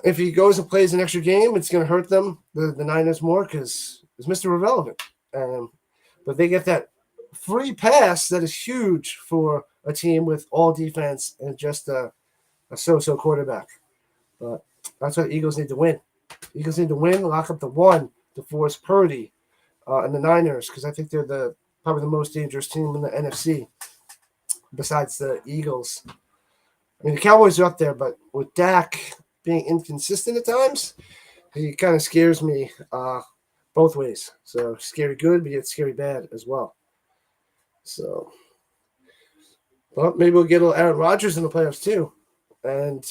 If he goes and plays an extra game, it's going to hurt them, the Niners, more because it's Mr. Irrelevant. But they get that free pass that is huge for a team with all defense and just a so-so quarterback. But that's what the Eagles need to win. Eagles need to win, lock up the 1 to force Purdy and the Niners because I think they're probably the most dangerous team in the NFC besides the Eagles. I mean, the Cowboys are up there, but with Dak being inconsistent at times, he kind of scares me both ways. So scary good, but yet scary bad as well. So, well, maybe we'll get a little Aaron Rodgers in the playoffs too. And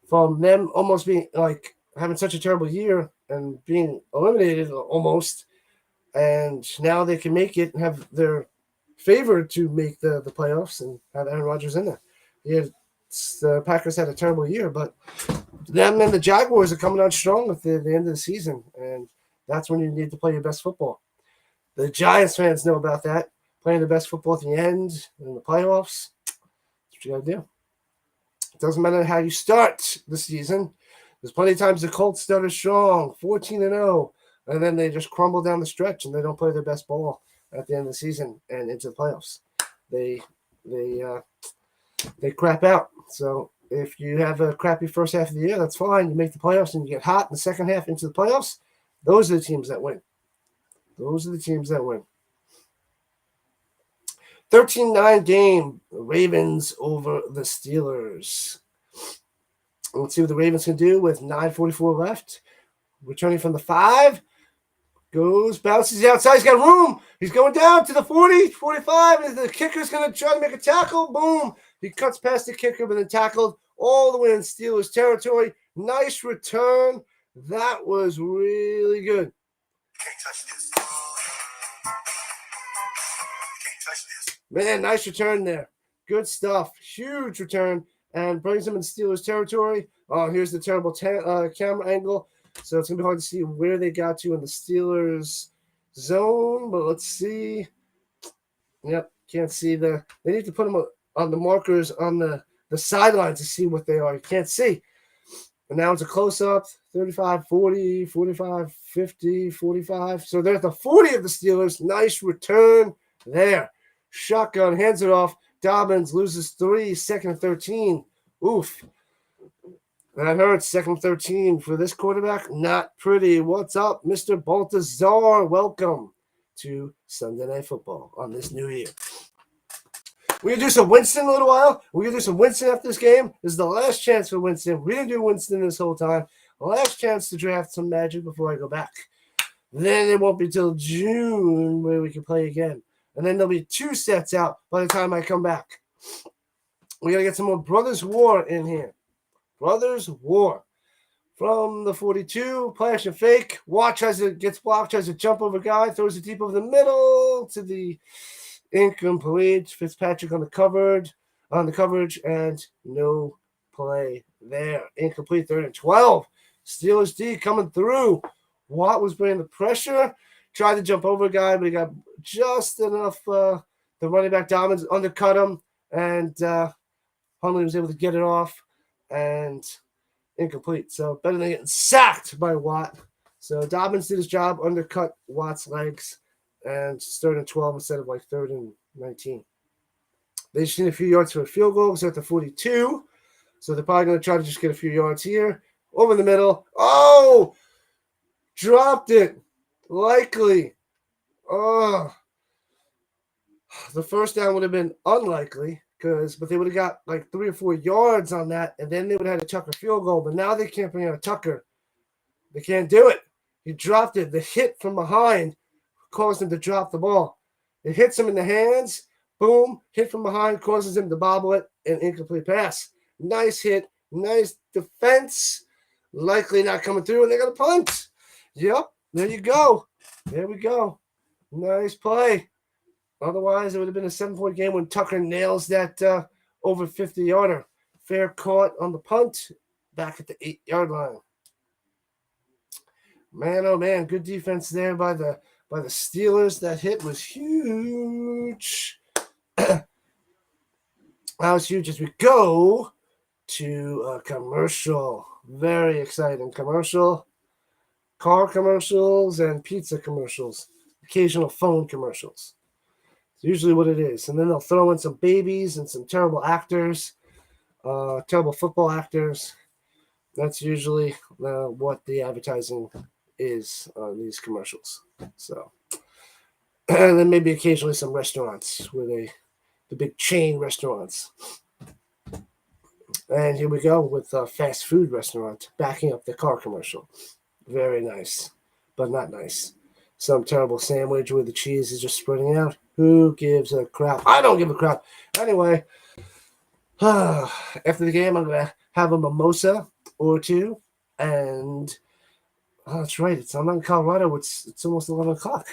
from them almost being like having such a terrible year and being eliminated almost, and now they can make it and have their favored to make the playoffs and have Aaron Rodgers in there. Yeah, the Packers had a terrible year, but them and the Jaguars are coming on strong at the end of the season, and that's when you need to play your best football. The Giants fans know about that. Playing the best football at the end in the playoffs, that's what you got to do. It doesn't matter how you start the season. There's plenty of times the Colts started strong, 14-0, and then they just crumble down the stretch and they don't play their best ball at the end of the season and into the playoffs. They crap out. So if you have a crappy first half of the year, that's fine. You make the playoffs and you get hot in the second half into the playoffs. Those are the teams that win. Those are the teams that win. 13-9 game, Ravens over the Steelers. Let's see what the Ravens can do with 9:44 left. Returning from the 5. Bounces outside. He's got room. He's going down to the 40, 45. And the kicker's going to try to make a tackle. Boom. He cuts past the kicker, but then tackled all the way in Steelers territory. Nice return. That was really good. Can't touch this. You can't touch this. Man, nice return there. Good stuff. Huge return and brings them in Steelers territory. Oh, here's the terrible camera angle. So it's going to be hard to see where they got to in the Steelers zone. But let's see. Yep, can't see the. They need to put them on the markers on the sidelines to see what they are. You can't see. And now it's a close-up, 35, 40, 45, 50, 45. So there's the 40 of the Steelers. Nice return there. Shotgun, hands it off. Dobbins loses 3, second and 13. Oof. That hurts. Second and 13 for this quarterback. Not pretty. What's up, Mr. Baltazar? Welcome to Sunday Night Football on this new year. We're going to do some Winston in a little while. We're going to do some Winston after this game. This is the last chance for Winston. We didn't do Winston this whole time. Last chance to draft some Magic before I go back. Then it won't be till June where we can play again. And then there'll be 2 sets out by the time I come back. We got to get some more Brothers War in here. Brothers War. From the 42, flash and fake. Watch as it gets blocked, tries to jump over guy, throws it deep over the middle to the incomplete. Fitzpatrick on the coverage, and no play there. Incomplete, 3rd and 12. Steelers D coming through. Watt was bringing the pressure. Tried to jump over a guy, but he got just enough. The running back Dobbins undercut him, and Hundley was able to get it off, and incomplete. So better than getting sacked by Watt. So Dobbins did his job, undercut Watt's legs, and it's 3rd and 12 instead of like 3rd and 19. They just need a few yards for a field goal because they're at the 42. So they're probably going to try to just get a few yards here. Over the middle. Oh! Dropped it. Likely. Oh. The first down would have been unlikely, but they would have got like 3 or 4 yards on that, and then they would have had a Tucker field goal. But now they can't bring out a Tucker. They can't do it. He dropped it. The hit from behind caused him to drop the ball. It hits him in the hands. Boom. Hit from behind causes him to bobble it. An incomplete pass. Nice hit. Nice defense. Likely not coming through, and they're going to punt. Yep. There you go. There we go. Nice play. Otherwise, it would have been a 7-point game when Tucker nails that over 50-yarder. Fair caught on the punt. Back at the 8-yard line. Man, oh man, good defense there by the Steelers. That hit was huge. That was huge as we go to a commercial. Very exciting commercial. Car commercials and pizza commercials. Occasional phone commercials. It's usually what it is. And then they'll throw in some babies and some terrible actors, terrible football actors. That's usually what the advertising is on these commercials. So, and then maybe occasionally some restaurants the big chain restaurants. And here we go with a fast food restaurant backing up the car commercial. Very nice, but not nice. Some terrible sandwich where the cheese is just spreading out. Who gives a crap? I don't give a crap. Anyway, after the game, I'm going to have a mimosa or 2. And that's right. I'm in Colorado. It's almost 11 o'clock.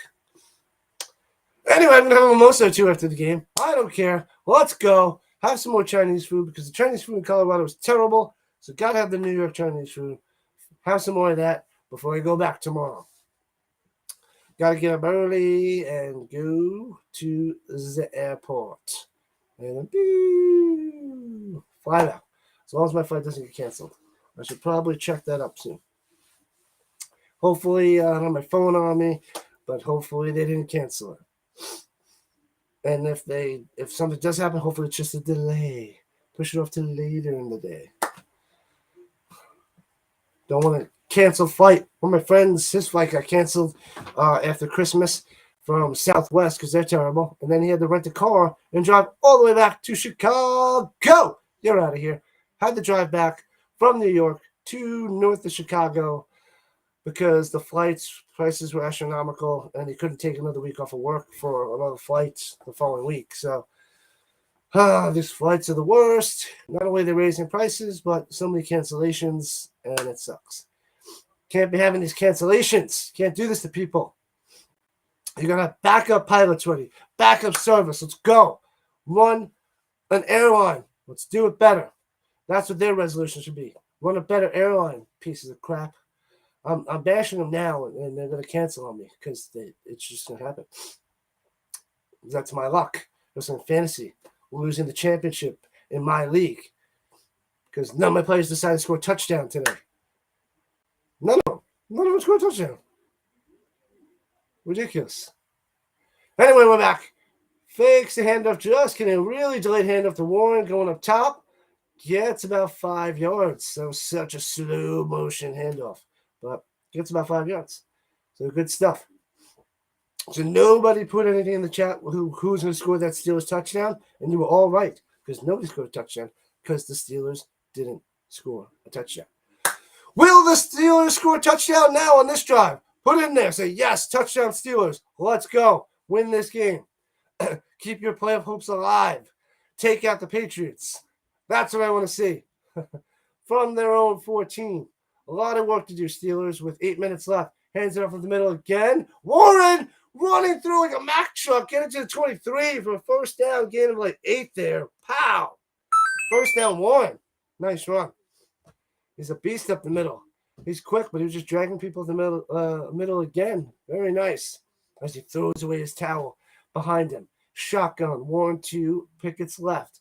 Anyway, I'm going to have a mimosa or 2 after the game. I don't care. Let's go. Have some more Chinese food because the Chinese food in Colorado is terrible. So got to have the New York Chinese food. Have some more of that before I go back tomorrow. Got to get up early and go to the airport. And fly out. As long as my flight doesn't get canceled. I should probably check that up soon. Hopefully, I don't have my phone on me, but hopefully they didn't cancel it. And if something does happen, hopefully it's just a delay. Push it off to later in the day. Don't want to cancel flight. One of my friends, his flight got canceled after Christmas from Southwest because they're terrible. And then he had to rent a car and drive all the way back to Chicago. You're out of here. Had to drive back from New York to north of Chicago because the flights prices were astronomical and he couldn't take another week off of work for another flight the following week. So these flights are the worst. Not only they're raising prices, but so many cancellations, and it sucks. Can't be having these cancellations. Can't do this to people. You're going to have backup pilots ready, backup service. Let's go. Run an airline. Let's do it better. That's what their resolution should be. Run a better airline, pieces of crap. I'm bashing them now, and they're going to cancel on me because it's just going to happen. That's my luck. It's in fantasy. We're losing the championship in my league because none of my players decided to score a touchdown today. None of them scored a touchdown. Ridiculous. Anyway, we're back. Fakes the handoff, just kidding. A really delayed handoff to Warren going up top. Gets about 5 yards. That was such a slow motion handoff, but gets about 5 yards. So good stuff. So nobody put anything in the chat who's going to score that Steelers touchdown, and you were all right because nobody scored a touchdown because the Steelers didn't score a touchdown. Will the Steelers score a touchdown now on this drive? Put it in there. Say, yes, touchdown Steelers. Let's go. Win this game. Keep your playoff hopes alive. Take out the Patriots. That's what I want to see. From their own 14. A lot of work to do, Steelers, with 8 minutes left. Hands it off in the middle again. Warren running through like a Mack truck. Get it to the 23 for a first down. Gain of like 8 there. Pow. First down, Warren. Nice run. He's a beast up the middle. He's quick, but he was just dragging people in the middle again. Very nice. As he throws away his towel behind him. Shotgun. Warren to Pickett's left.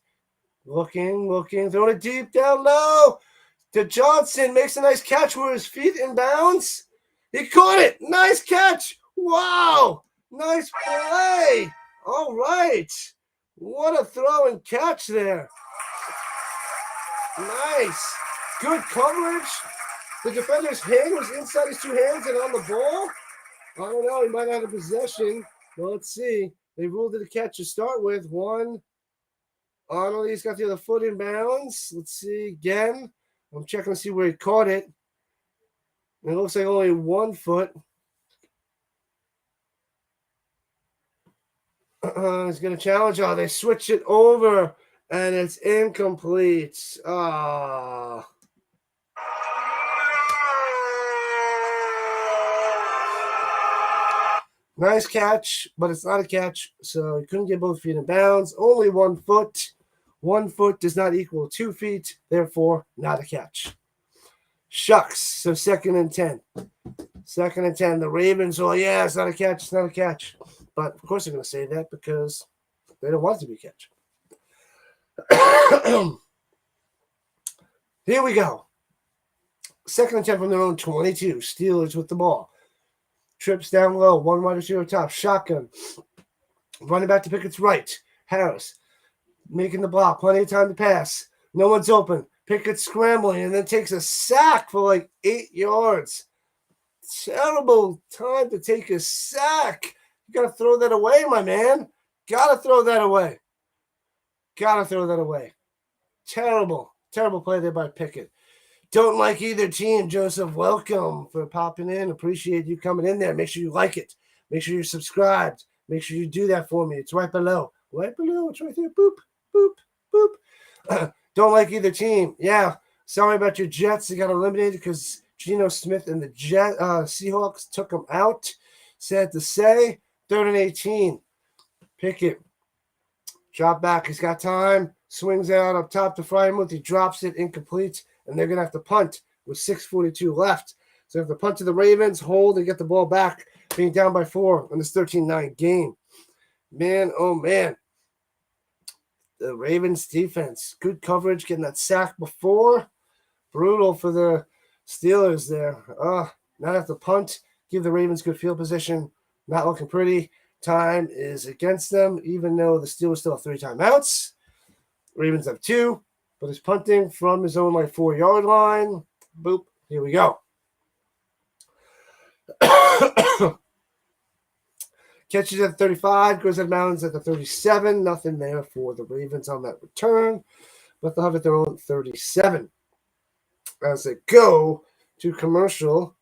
Looking, throwing it deep down low. To Johnson, makes a nice catch with his feet in bounds. He caught it. Nice catch. Wow. Nice play. All right. What a throw and catch there. Nice. Good coverage. The defender's hand was inside his 2 hands and on the ball. I don't know. He might have a possession. Well, let's see. They ruled it a catch to start with. One. Arnold, he's got the other foot in bounds. Let's see again. I'm checking to see where he caught it. It looks like only 1 foot. He's going to challenge. Oh, they switch it over, and it's incomplete. Nice catch, but it's not a catch, so he couldn't get both feet in bounds. Only 1 foot. 1 foot does not equal 2 feet, therefore not a catch. Shucks. So 2nd and 10. 2nd and 10. The Ravens, oh yeah, it's not a catch, it's not a catch. But of course they're going to say that because they don't want it to be a catch. Here we go. 2nd and 10 from their own 22. Steelers with the ball. Trips down low. 1 wide receiver top. Shotgun. Running back to Pickett's right. Harris making the block. Plenty of time to pass. No one's open. Pickett scrambling and then takes a sack for like 8 yards. Terrible time to take a sack. You got to throw that away, my man. Got to throw that away. Terrible play there by Pickett. Don't like either team, Joseph. Welcome for popping in. Appreciate you coming in there. Make sure you like it. Make sure you're subscribed. Make sure you do that for me. It's right below. It's right there. Boop, boop, boop. Don't like either team. Yeah. Sorry about your Jets. They got eliminated because Geno Smith and the Seahawks took them out. Sad to say. 3rd and 18. Pickett. Drop back. He's got time. Swings out up top to Frymouth. He drops it incomplete. And they're going to have to punt with 6:42 left. So they have to punt to the Ravens, hold, and get the ball back, being down by 4 in this 13-9 game. Man, oh, man. The Ravens defense, good coverage, getting that sack before. Brutal for the Steelers there. Now have to punt, give the Ravens good field position. Not looking pretty. Time is against them, even though the Steelers still have 3 timeouts. Ravens have 2. But he's punting from his own 4-yard line. Boop. Here we go. Catches at the 35, goes out of bounds at the 37. Nothing there for the Ravens on that return. But they'll have it their own 37. As they go to commercial.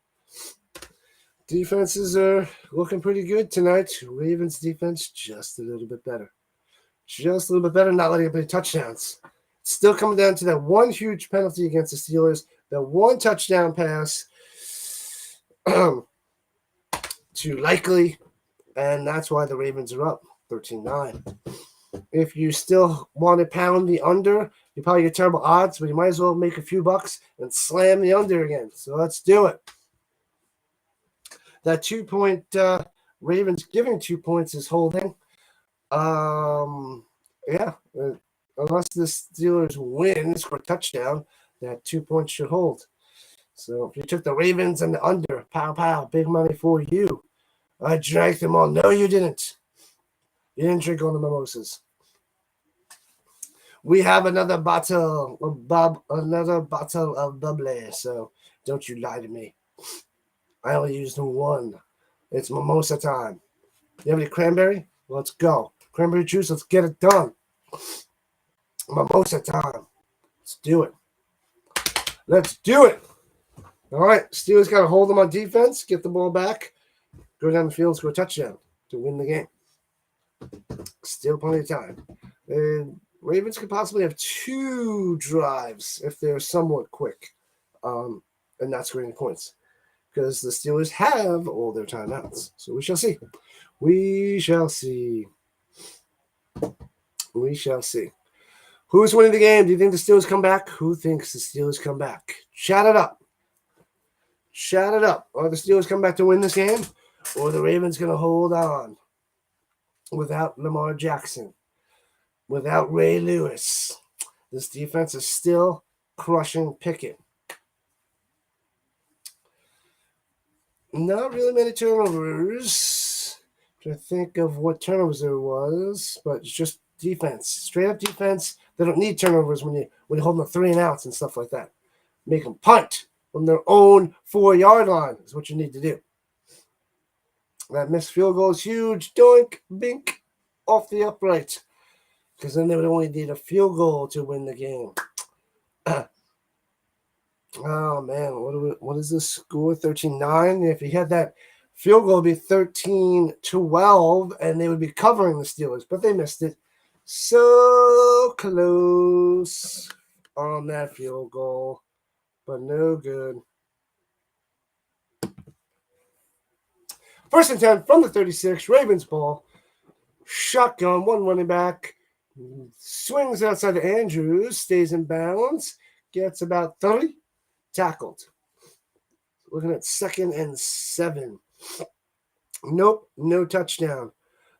Defenses are looking pretty good tonight. Ravens defense just a little bit better. Not letting up any touchdowns. Still coming down to that one huge penalty against the Steelers, that 1 touchdown pass to Likely. And that's why the Ravens are up 13-9. If you still want to pound the under, you probably get terrible odds, but you might as well make a few bucks and slam the under again. So let's do it. That 2-point Ravens giving 2 points is holding. Yeah, unless the Steelers win, score a touchdown, that 2 points should hold. So if you took the Ravens and the under, pow, pow, big money for you. I drank them all. No, you didn't. You didn't drink all the mimosas. We have another bottle of bubbly, so don't you lie to me. I only used one. It's mimosa time. You have any cranberry? Let's go. Cranberry juice, let's get it done. Mimosa time. Let's do it. Let's do it. All right, Steelers got to hold them on defense, get the ball back, go down the field, score a touchdown to win the game. Still plenty of time. And Ravens could possibly have 2 drives if they're somewhat quick and not scoring any points because the Steelers have all their timeouts. So we shall see. We shall see. We shall see. Who's winning the game? Do you think the Steelers come back? Who thinks the Steelers come back? Shout it up. Shout it up. Are the Steelers come back to win this game? Or the Ravens going to hold on without Lamar Jackson? Without Ray Lewis? This defense is still crushing Pickett. Not really many turnovers. To think of what turnovers there was, but it's just defense. Straight up defense. They don't need turnovers when you hold them 3 and outs and stuff like that. Make them punt from their own 4-yard line is what you need to do. That missed field goal is huge. Doink, bink, off the upright. Because then they would only need a field goal to win the game. Oh, man. What is the score? 13-9. If he had that field goal, it would be 13-12, and they would be covering the Steelers. But they missed it. So close on that field goal. But no good. 1st and 10 from the 36. Ravens ball. Shotgun. 1 running back. Swings outside to Andrews. Stays in bounds. Gets about 30. Tackled. Looking at 2nd and 7. Nope. No touchdown.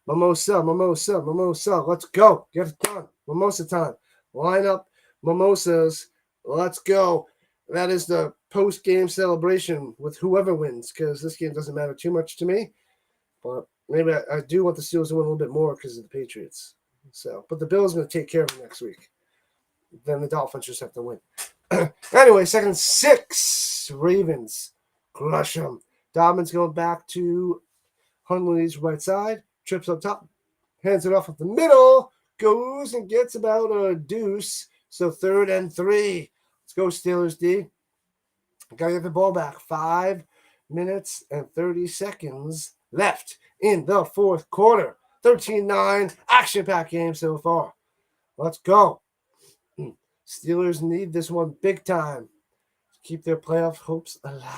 Mimosa. Let's go. Get it done. Mimosa time. Line up. Mimosas. Let's go. That is the post-game celebration with whoever wins, because this game doesn't matter too much to me. But maybe I do want the Steelers to win a little bit more because of the Patriots. So, but the Bills are going to take care of them next week. Then the Dolphins just have to win. Anyway, 2nd and 6. Ravens. Crush them. Dobbins going back to Huntley's right side. Trips up top. Hands it off at the middle. Goes and gets about a deuce. So 3rd and 3. Let's go, Steelers D. Got to get the ball back. 5 minutes and 30 seconds left in the 4th quarter. 13-9. Action-packed game so far. Let's go. Steelers need this one big time to keep their playoff hopes alive.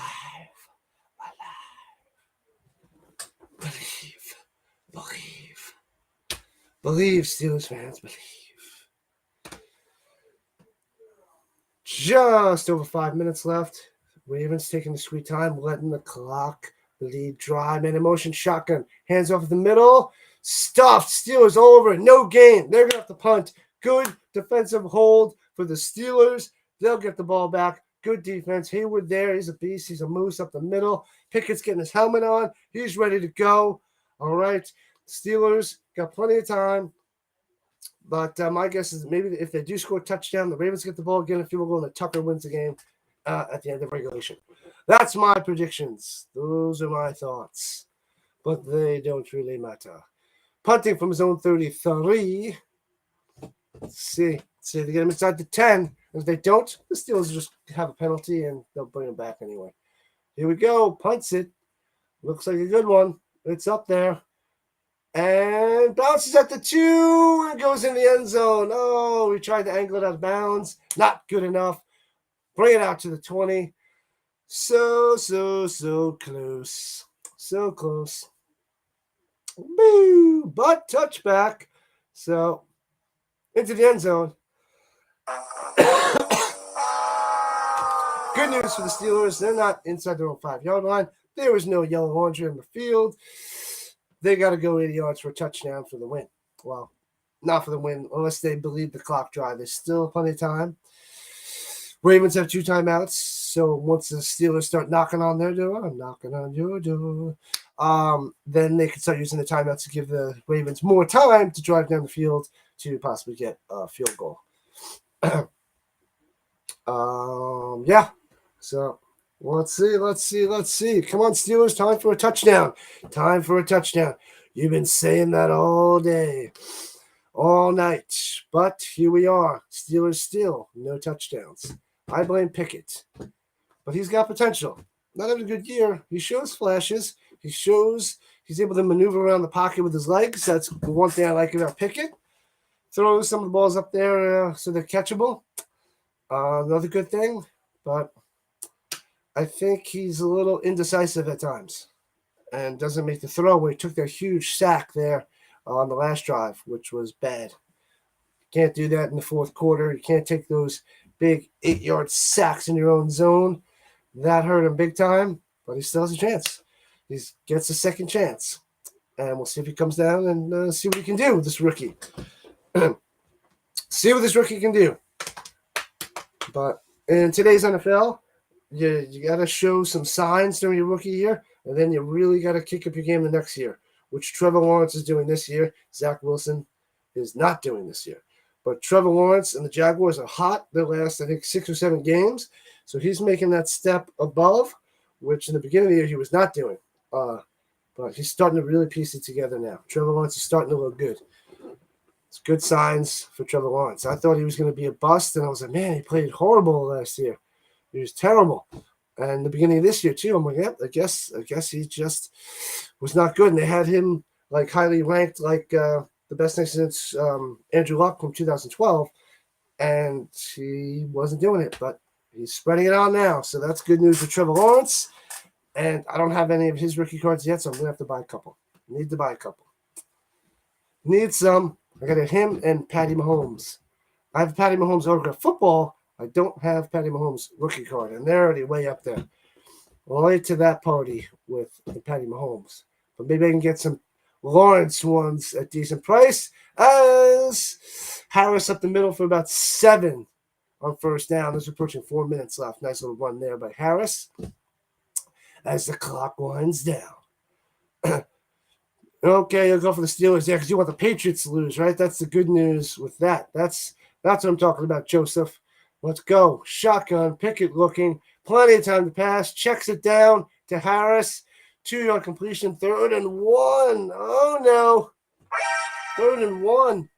Believe, Steelers fans, believe. Just over 5 minutes left. Ravens taking the sweet time, letting the clock bleed dry. Man in motion, shotgun. Hands off the middle. Stuffed. Steelers over. No gain. They're going to have to punt. Good defensive hold for the Steelers. They'll get the ball back. Good defense. Hayward there. He's a beast. He's a moose up the middle. Pickett's getting his helmet on. He's ready to go. All right. Steelers got plenty of time. But my guess is maybe if they do score a touchdown, the Ravens get the ball, get a field goal, and Tucker wins the game at the end of regulation. That's my predictions. Those are my thoughts. But they don't really matter. Punting from zone 33. Let's see. See if they get him inside the 10. If they don't, the Steelers just have a penalty and they'll bring him back anyway. Here we go. Punts it. Looks like a good one. It's up there. And bounces at the 2 and goes in the end zone. Oh, we tried to angle it out of bounds. Not good enough. Bring it out to the 20. So close. So close. Boo! But touchback. So into the end zone. Good news for the Steelers. They're not inside their own 5-yard line. There was no yellow laundry in the field. They got to go 80 yards for a touchdown for the win. Well, not for the win, unless they believe the clock drive. There's still plenty of time. Ravens have 2 timeouts. So once the Steelers start knocking on their door, I'm knocking on your door, then they can start using the timeouts to give the Ravens more time to drive down the field to possibly get a field goal. Yeah. So let's see. Come on, Steelers, time for a touchdown. Time for a touchdown. You've been saying that all day, all night. But here we are. Steelers still no touchdowns. I blame Pickett. But he's got potential. Not having a good year. He shows flashes. He shows he's able to maneuver around the pocket with his legs. That's the one thing I like about Pickett. Throws some of the balls up there so they're catchable. Another good thing. But I think he's a little indecisive at times and doesn't make the throw where he took that huge sack there on the last drive, which was bad. Can't do that in the fourth quarter. You can't take those big 8-yard sacks in your own zone. That hurt him big time, but he still has a chance. He gets a second chance. And we'll see if he comes down and see what he can do with this rookie. See what this rookie can do. But in today's NFL, you got to show some signs during your rookie year, and then you really got to kick up your game the next year, which Trevor Lawrence is doing this year. Zach Wilson is not doing this year. But Trevor Lawrence and the Jaguars are hot. Their last, I think, 6 or 7 games. So he's making that step above, which in the beginning of the year he was not doing. But he's starting to really piece it together now. Trevor Lawrence is starting to look good. It's good signs for Trevor Lawrence. I thought he was going to be a bust, and I was like, man, he played horrible last year. He was terrible. And the beginning of this year, too, I'm like, yeah, I guess he just was not good. And they had him, like, highly ranked, like the best thing since Andrew Luck from 2012, and he wasn't doing it. But he's spreading it on now, so that's good news for Trevor Lawrence. And I don't have any of his rookie cards yet, so I'm going to have to buy a couple. Need to buy a couple. Need some. I got him and Patty Mahomes. I have Patty Mahomes autographed football. I don't have Patty Mahomes rookie card, and they're already way up there. Late to that party with the Patty Mahomes. But maybe I can get some Lawrence ones at decent price. As Harris up the middle for about 7 on first down. There's approaching 4 minutes left. Nice little run there by Harris as the clock winds down. Okay, you'll go for the Steelers. Yeah, because you want the Patriots to lose, right? That's the good news with that. That's what I'm talking about, Joseph. Let's go. Shotgun, Pickett looking. Plenty of time to pass. Checks it down to Harris. 2-yard completion. 3rd and 1. Oh, no. 3rd and 1.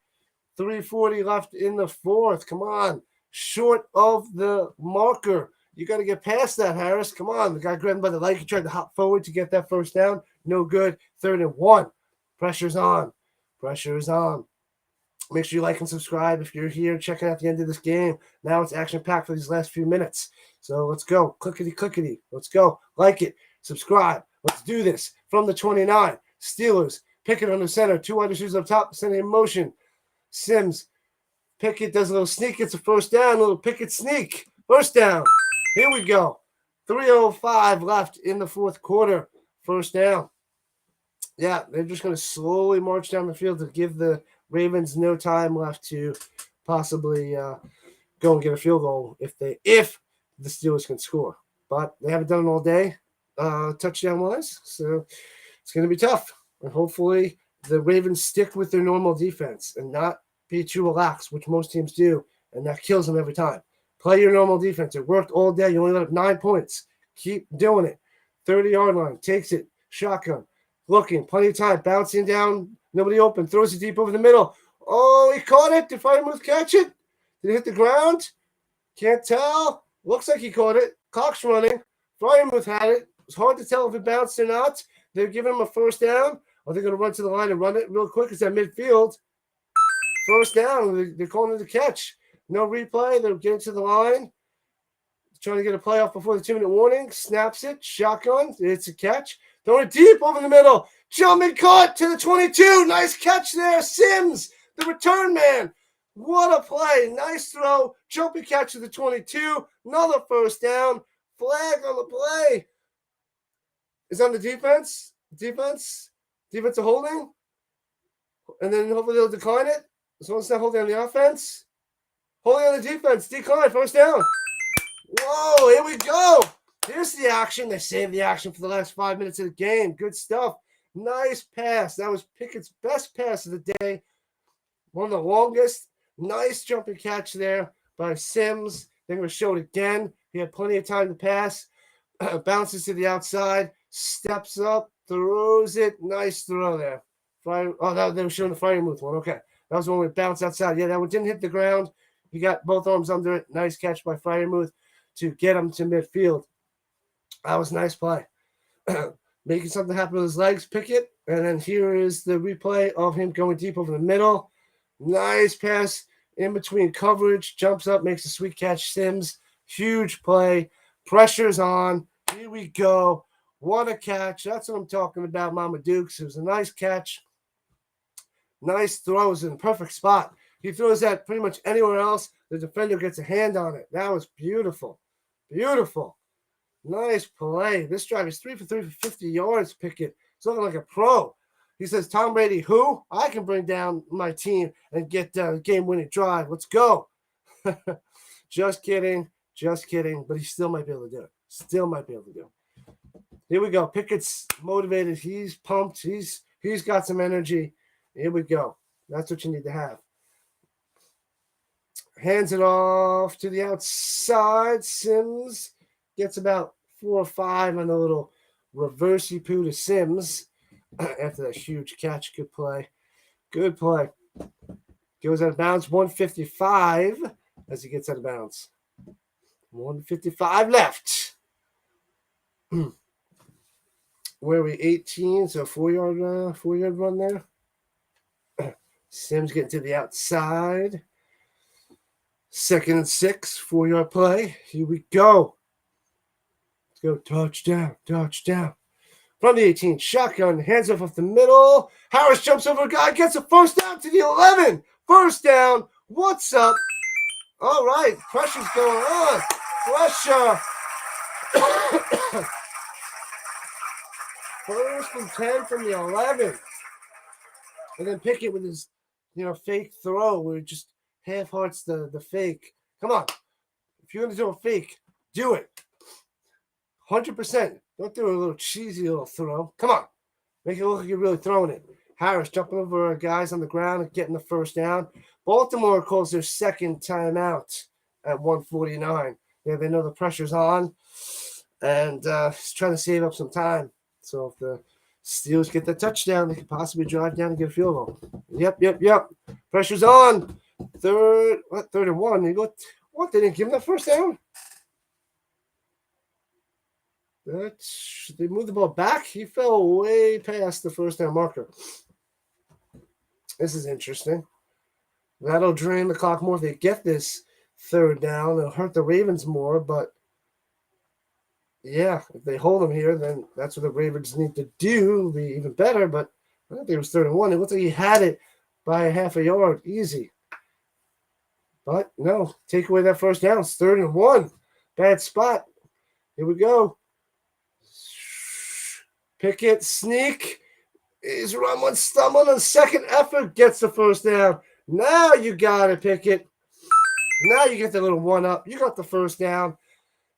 3:40 left in the fourth. Come on. Short of the marker. You got to get past that, Harris. Come on. The guy grabbed him by the leg. He tried to hop forward to get that first down. No good. 3rd and 1. Pressure's on. Pressure is on. Make sure you like and subscribe if you're here checking out the end of this game. Now it's action-packed for these last few minutes. So let's go. Clickety-clickety. Let's go. Like it. Subscribe. Let's do this. From the 29. Steelers. Pickett on the center. 2 wide receivers up top. Sending in motion. Sims. Pickett does a little sneak. It's a first down. A little Pickett sneak. First down. Here we go. 3:05 left in the fourth quarter. First down. Yeah, they're just going to slowly march down the field to give the Ravens no time left to possibly go and get a field goal if the Steelers can score. But they haven't done it all day, touchdown-wise, so it's going to be tough. And hopefully the Ravens stick with their normal defense and not be too relaxed, which most teams do, and that kills them every time. Play your normal defense. It worked all day. You only let up 9 points. Keep doing it. 30-yard line. Takes it. Shotgun. Looking. Plenty of time. Bouncing down. Nobody open. Throws it deep over the middle. Oh, he caught it. Did Freiermuth catch it? Did it hit the ground? Can't tell. Looks like he caught it. Clock's running. Freiermuth had it. It's hard to tell if it bounced or not. They're giving him a first down. Are they going to run to the line and run it real quick? It's at midfield. First down. They're calling it a catch. No replay. They're getting to the line. Trying to get a playoff before the 2-minute warning. Snaps it. Shotgun. It's a catch. Throwing it deep over the middle. Jumping cut to the 22. Nice catch there. Sims, the return man. What a play. Nice throw. Jumping catch to the 22. Another first down. Flag on the play. Is on the defense. Defense are holding. And then hopefully they'll decline it. So it's not holding on the offense. Holding on the defense. Decline. First down. Whoa, here we go. Here's the action. They saved the action for the last 5 minutes of the game. Good stuff. Nice pass. That was Pickett's best pass of the day. One of the longest. Nice jumping catch there by Sims. Then it was showed again. He had plenty of time to pass. Bounces to the outside. Steps up. Throws it. Nice throw there. They were showing the Fryermuth one. Okay. That was the one where it bounced outside. Yeah, that one didn't hit the ground. He got both arms under it. Nice catch by Fryermuth to get him to midfield. That was a nice play. Making something happen with his legs, Pickett. And then here is the replay of him going deep over the middle. Nice pass in between coverage. Jumps up, makes a sweet catch. Sims, huge play. Pressure's on. Here we go. What a catch. That's what I'm talking about, Mama Dukes. It was a nice catch. Nice throws in the perfect spot. He throws that pretty much anywhere else. The defender gets a hand on it. That was beautiful. Beautiful. Nice play. This drive is 3 for 3 for 50 yards, Pickett. He's looking like a pro. He says, Tom Brady, who? I can bring down my team and get the game-winning drive. Let's go. Just kidding. Just kidding. But he still might be able to do it. Still might be able to do it. Here we go. Pickett's motivated. He's pumped. He's got some energy. Here we go. That's what you need to have. Hands it off to the outside. Sims gets about 4 or 5 on the little reversey poo to Sims after that huge catch. Good play. Good play. Goes out of bounds. 155 as he gets out of bounds. 155 left. Where are we? 18, so 4-yard run there. Sims getting to the outside. 2nd and 6, 4-yard play. Here we go. Let's go. Touchdown. Touchdown. From the 18, shotgun, hands off the middle. Harris jumps over a guy, gets a first down to the 11. First down. What's up? All right. Pressure's going on. Pressure. First and 10 from the 11. And then Pickett with his, fake throw where he just half hearts the fake. Come on. If you're going to do a fake, do it. 100%. Don't do a little cheesy little throw. Come on. Make it look like you're really throwing it. Harris jumping over guys on the ground and getting the first down. Baltimore calls their second timeout at 1:49. Yeah, they know the pressure's on. And he's trying to save up some time. So if the Steelers get the touchdown, they could possibly drive down and get a field goal. Yep. Pressure's on. Third and 1. They go, what? They didn't give him the first down? They moved the ball back. He fell way past the first down marker. This is interesting. That'll drain the clock more if they get this third down. It'll hurt the Ravens more, but yeah, if they hold them here, then that's what the Ravens need to do. It'll be even better, but I think it was 3rd and 1. It looked like he had it by a half a yard. Easy. But no, take away that first down. It's 3rd and 1. Bad spot. Here we go. Pickett sneak. He's run one stumble on second effort. Gets the first down. Now you got it, Pickett. Now you get the little 1-up. You got the first down.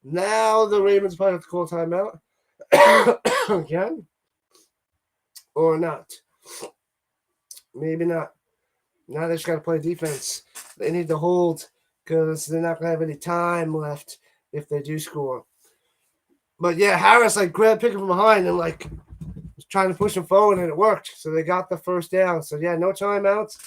Now the Ravens probably have to call timeout again, or not. Maybe not. Now they just got to play defense. They need to hold because they're not going to have any time left if they do score. But yeah, Harris grabbed Pickett from behind and was trying to push him forward, and it worked. So they got the first down. So yeah, no timeouts.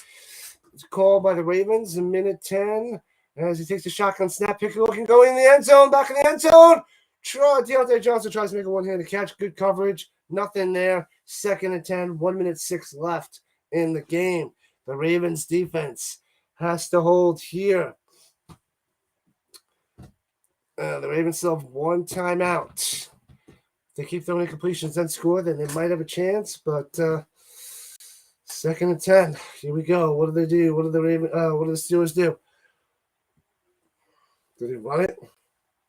It's called by the Ravens in minute 10. As he takes the shotgun snap, Pickett looking, going in the end zone, back in the end zone. Deontay Johnson tries to make a one-handed catch. Good coverage. Nothing there. 2nd and 10, 1 minute 6 left in the game. The Ravens defense has to hold here. The Ravens still have one timeout. they keep throwing incompletions and score, then they might have a chance. But 2nd and 10. Here we go. What do they do? What do the Steelers do? Do they run it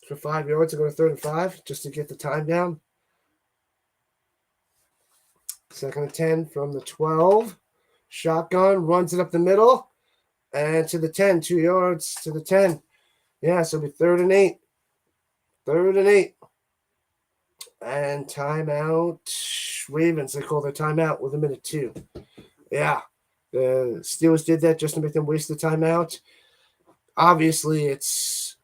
for 5 yards to go to 3rd and 5 just to get the time down? 2nd and 10 from the 12. Shotgun, runs it up the middle and to the 10, 2 yards to the 10. Yeah, so it'll be 3rd and 8. 3rd and 8. And timeout. Ravens, they call their timeout with 1:02. Yeah, the Steelers did that just to make them waste the timeout. Obviously, it's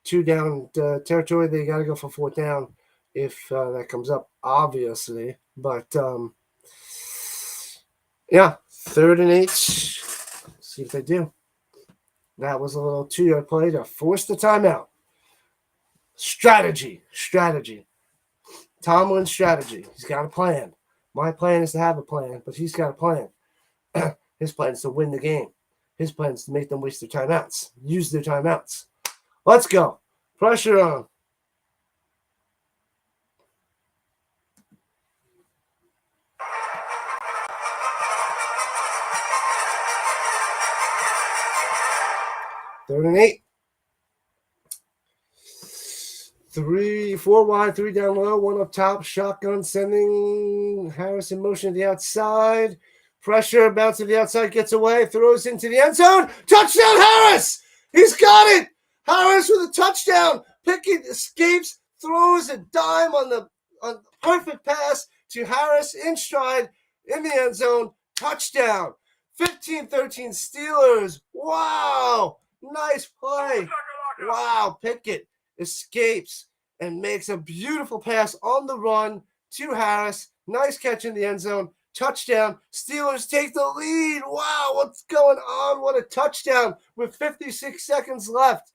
2 down territory. They got to go for 4th down if that comes up, obviously. But, yeah, 3rd and 8. See if they do. That was a little 2-yard play to force the timeout. Strategy. Tomlin's strategy. He's got a plan. My plan is to have a plan, but he's got a plan. His plan is to win the game. His plan is to make them waste their timeouts. Use their timeouts. Let's go. Pressure on. Third and 8. 4 wide, 3 down low, 1 up top. Shotgun sending Harris in motion to the outside. Pressure, bounce to the outside, gets away, throws into the end zone. Touchdown, Harris! He's got it! Harris with a touchdown. Pickett escapes, throws a dime on the perfect pass to Harris in stride in the end zone. Touchdown. 15-13 Steelers. Wow. Nice play. Wow. Pickett escapes and makes a beautiful pass on the run to Harris. Nice catch in the end zone. Touchdown. Steelers take the lead. Wow, what's going on? What a touchdown with 56 seconds left.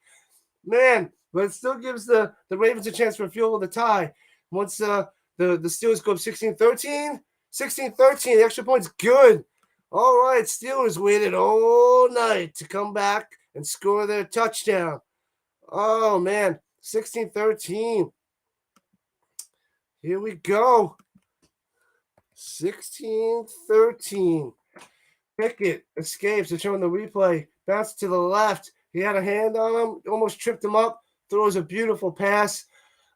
Man, but it still gives the Ravens a chance for a field goal to tie. Once the Steelers go up 16-13, the extra point's good. All right, Steelers waited all night to come back and score their touchdown. Oh, man, 16-13. Here we go. 16-13. Pickett escapes. They're showing the replay. Bounce to the left. He had a hand on him. Almost tripped him up. Throws a beautiful pass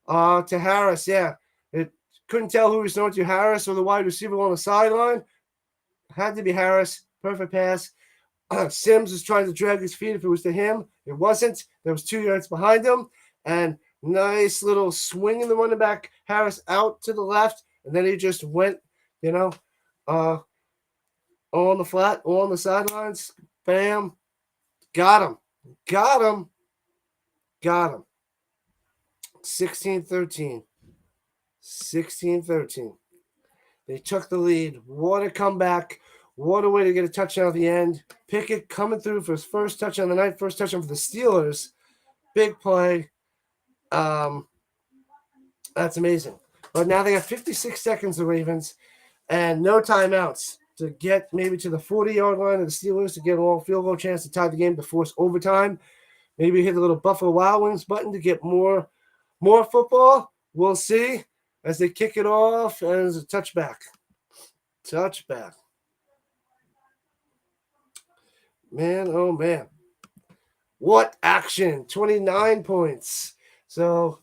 to Harris. Yeah, it couldn't tell who he was throwing to, Harris or the wide receiver on the sideline. Had to be Harris. Perfect pass. Sims was trying to drag his feet if it was to him. It wasn't. There was 2 yards behind him. And nice little swing in the running back. Harris out to the left. And then he just went, on the flat, on the sidelines. Bam. Got him. 16-13. 16-13. They took the lead. What a comeback. What a way to get a touchdown at the end. Pickett coming through for his first touchdown of the night. First touchdown for the Steelers. Big play. That's amazing. But now they got 56 seconds, the Ravens, and no timeouts to get maybe to the 40-yard line of the Steelers to get a little field goal chance to tie the game to force overtime. Maybe hit the little Buffalo Wild Wings button to get more football. We'll see as they kick it off as a touchback. Man, oh man. What action. 29 points. So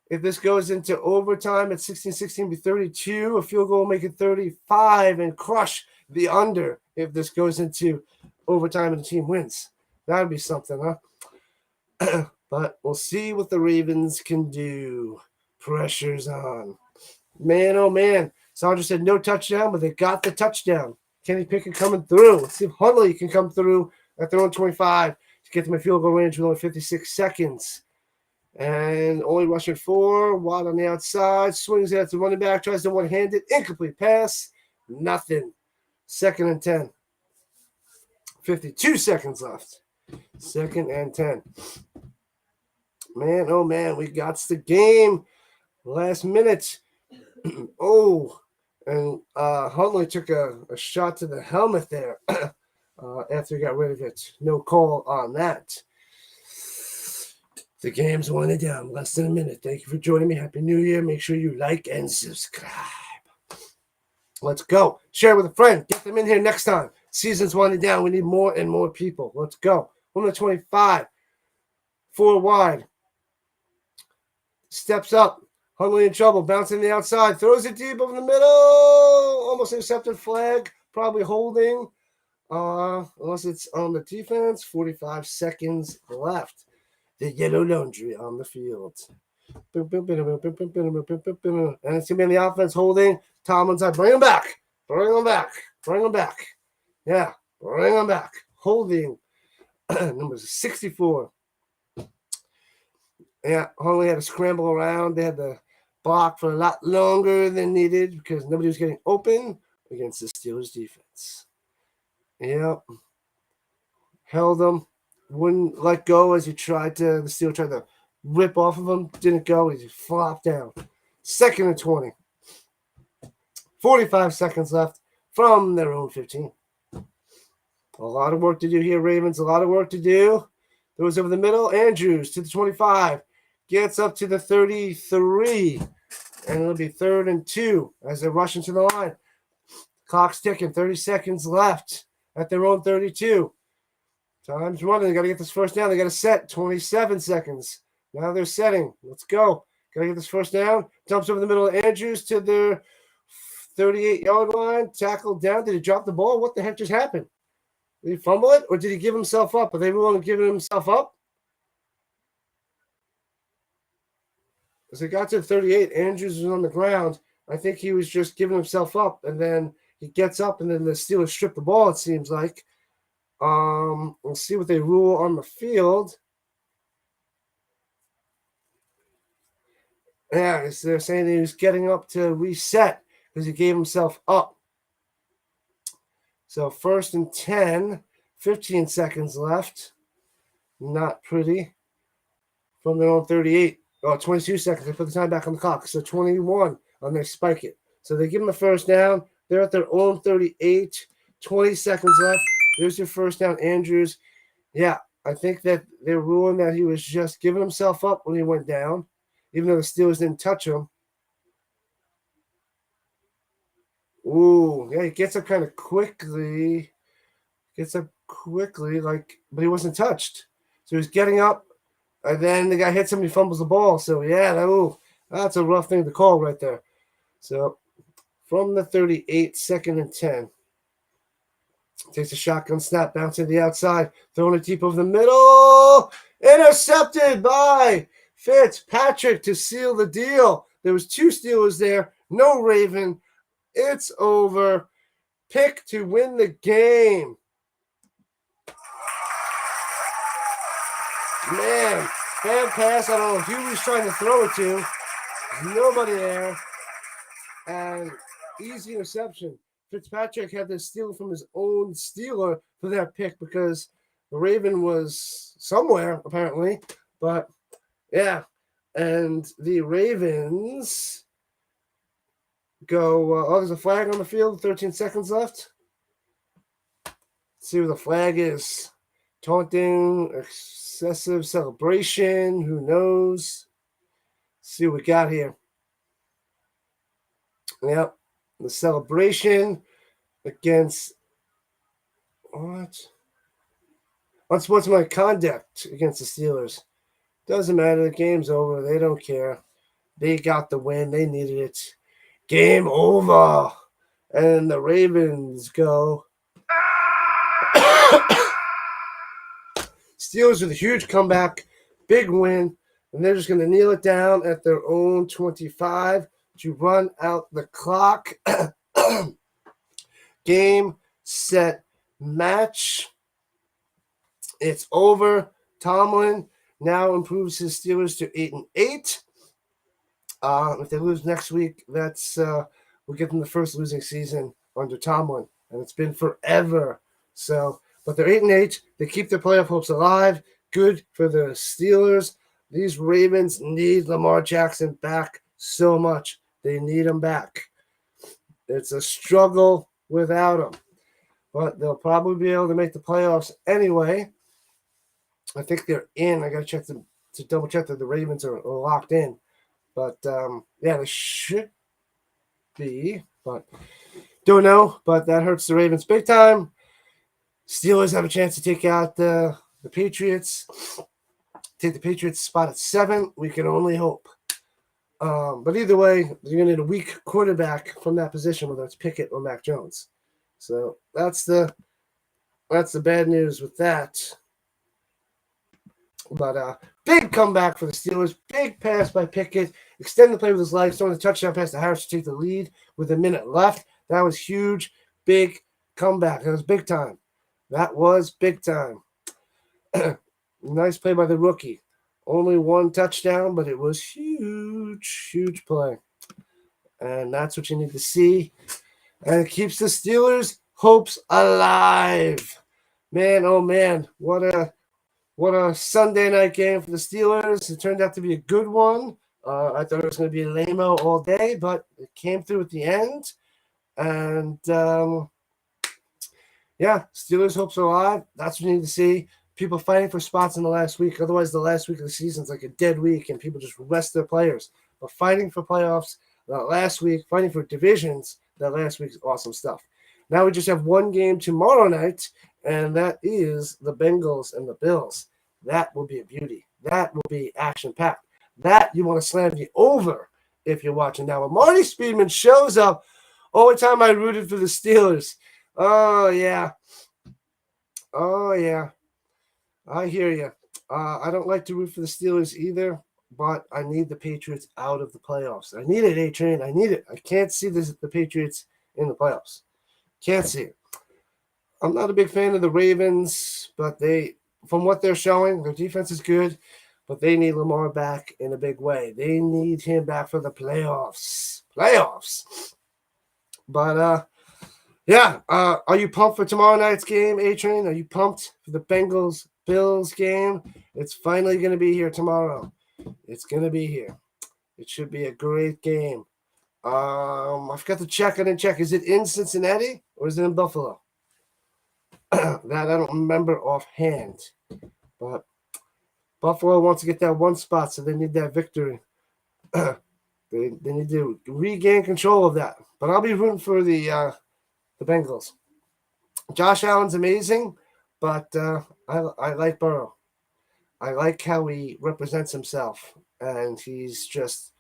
if this goes into overtime at 16-16, be 32. A field goal will make it 35 and crush the under if this goes into overtime and the team wins. That would be something, huh? But we'll see what the Ravens can do. Pressure's on. Man, oh man. Sandra said no touchdown, but they got the touchdown. Kenny Pickett coming through. Let's see if Huntley can come through at their own 25 to get to my field goal range with only 56 seconds. And only rushing 4. Watt on the outside. Swings it at the running back. Tries to one-handed. Incomplete pass. Nothing. 2nd and 10. 52 seconds left. 2nd and 10. Man, oh man, we got the game. Last minute. And Huntley took a shot to the helmet there after he got rid of it. No call on that. The game's winding down. Less than a minute. Thank you for joining me. Happy New Year. Make sure you like and subscribe. Let's go. Share with a friend. Get them in here next time. Season's winding down. We need more and more people. Let's go. 125. 4 wide. Steps up. Huntley in trouble. Bouncing the outside. Throws it deep over the middle. Almost intercepted flag. Probably holding. Unless it's on the defense. 45 seconds left. The yellow laundry on the field. And it's going to be in the offense holding. Tomlin's like, bring him back. Bring him back. Bring him back. Yeah, bring him back. Holding. Number 64. Yeah, Huntley had to scramble around. They had to block for a lot longer than needed because nobody was getting open against the Steelers defense. Yep. Held them. Wouldn't let go as the Steelers tried to rip off of him. Didn't go. He just flopped down. 2nd and 20. 45 seconds left from their own 15. A lot of work to do here, Ravens. A lot of work to do. Throws over the middle. Andrews to the 25. Gets up to the 33. And it'll be 3rd and 2 as they're rushing to the line. Clock's ticking. 30 seconds left at their own 32. Time's running. They got to get this first down. They got to set 27 seconds. Now they're setting. Let's go. Got to get this first down. Dumps over the middle of Andrews to their 38-yard line. Tackled down. Did he drop the ball? What the heck just happened? Did he fumble it or did he give himself up? Are they willing to give himself up? As he got to 38, Andrews was on the ground. I think he was just giving himself up. And then he gets up and then the Steelers strip the ball, it seems like. We'll see what they rule on the field. Yeah, they're saying he was getting up to reset because he gave himself up. So 1st and 10, 15 seconds left. Not pretty. From their own 38. 22 seconds. They put the time back on the clock. So 21 on their spike it. So they give them the first down. They're at their own 38. 20 seconds left. There's your first down, Andrews. Yeah, I think that they're ruling that he was just giving himself up when he went down, even though the Steelers didn't touch him. Ooh, yeah, he gets up kind of quickly. But he wasn't touched. So he's getting up, and then the guy hits him, he fumbles the ball. So, yeah, that's a rough thing to call right there. So, from the 38, 2nd and 10. Takes a shotgun snap, bouncing to the outside, throwing it deep over the middle. Intercepted by Fitzpatrick to seal the deal. There was 2 Steelers there, no Raven. It's over. Pick to win the game. Man, bad pass. I don't know who he was trying to throw it to. Nobody there. And easy interception. Fitzpatrick had to steal from his own Steeler for that pick because the Raven was somewhere, apparently. But, yeah. And the Ravens go, there's a flag on the field. 13 seconds left. Let's see where the flag is. Taunting, excessive celebration. Who knows? Let's see what we got here. Yep. The celebration against what? Unsportsmanlike conduct against the Steelers. Doesn't matter. The game's over. They don't care. They got the win. They needed it. Game over. And the Ravens go. Steelers with a huge comeback. Big win. And they're just going to kneel it down at their own 25. To run out the clock. Game, set, match. It's over. Tomlin now improves his Steelers to 8-8. If they lose next week, that's we'll give them the first losing season under Tomlin, and it's been forever. So, but they're 8-8. They keep their playoff hopes alive. Good for the Steelers. These Ravens need Lamar Jackson back so much. They need him back. It's a struggle without him. But they'll probably be able to make the playoffs anyway. I think they're in. I got to check the to double check that the Ravens are locked in. But yeah, they should be, but don't know. But that hurts the Ravens big time. Steelers have a chance to take out the Patriots. Take the Patriots spot at 7. We can only hope. But either way, you're going to need a weak quarterback from that position, whether it's Pickett or Mac Jones. So that's the bad news with that. But big comeback for the Steelers. Big pass by Pickett. Extend the play with his legs. Throwing the touchdown pass to Harris to take the lead with a minute left. That was huge. Big comeback. That was big time. That was big time. Nice play by the rookie. Only one touchdown, but it was huge, huge play. And that's what you need to see. And it keeps the Steelers' hopes alive. Man, oh man, what a Sunday night game for the Steelers. It turned out to be a good one. I thought it was going to be lame-o all day, but it came through at the end. And, yeah, Steelers' hopes are alive. That's what you need to see. People fighting for spots in the last week. Otherwise, the last week of the season is like a dead week, and people just rest their players. But fighting for playoffs that last week, fighting for divisions that last week's awesome stuff. Now we just have one game tomorrow night, and that is the Bengals and the Bills. That will be a beauty. That will be action-packed. That you want to slam the over if you're watching. Now, when Marty Speedman shows up, only time I rooted for the Steelers. Oh, yeah. Oh, yeah. I hear you. I don't like to root for the Steelers either, but I need the Patriots out of the playoffs. I need it, A-Train. I need it. I can't see the Patriots in the playoffs. Can't see it. I'm not a big fan of the Ravens, but from what they're showing, their defense is good, but they need Lamar back in a big way. They need him back for the playoffs. But, yeah, are you pumped for tomorrow night's game, A-Train? Are you pumped for the Bengals-Bills game? It's finally going to be here tomorrow. It's going to be here. It should be a great game. I forgot to check. I didn't check. Is it in Cincinnati or is it in Buffalo? That I don't remember offhand. But Buffalo wants to get that one spot, so they need that victory. They need to regain control of that. But I'll be rooting for the Bengals. Josh Allen's amazing, but I like Burrow. I like how he represents himself, and he's just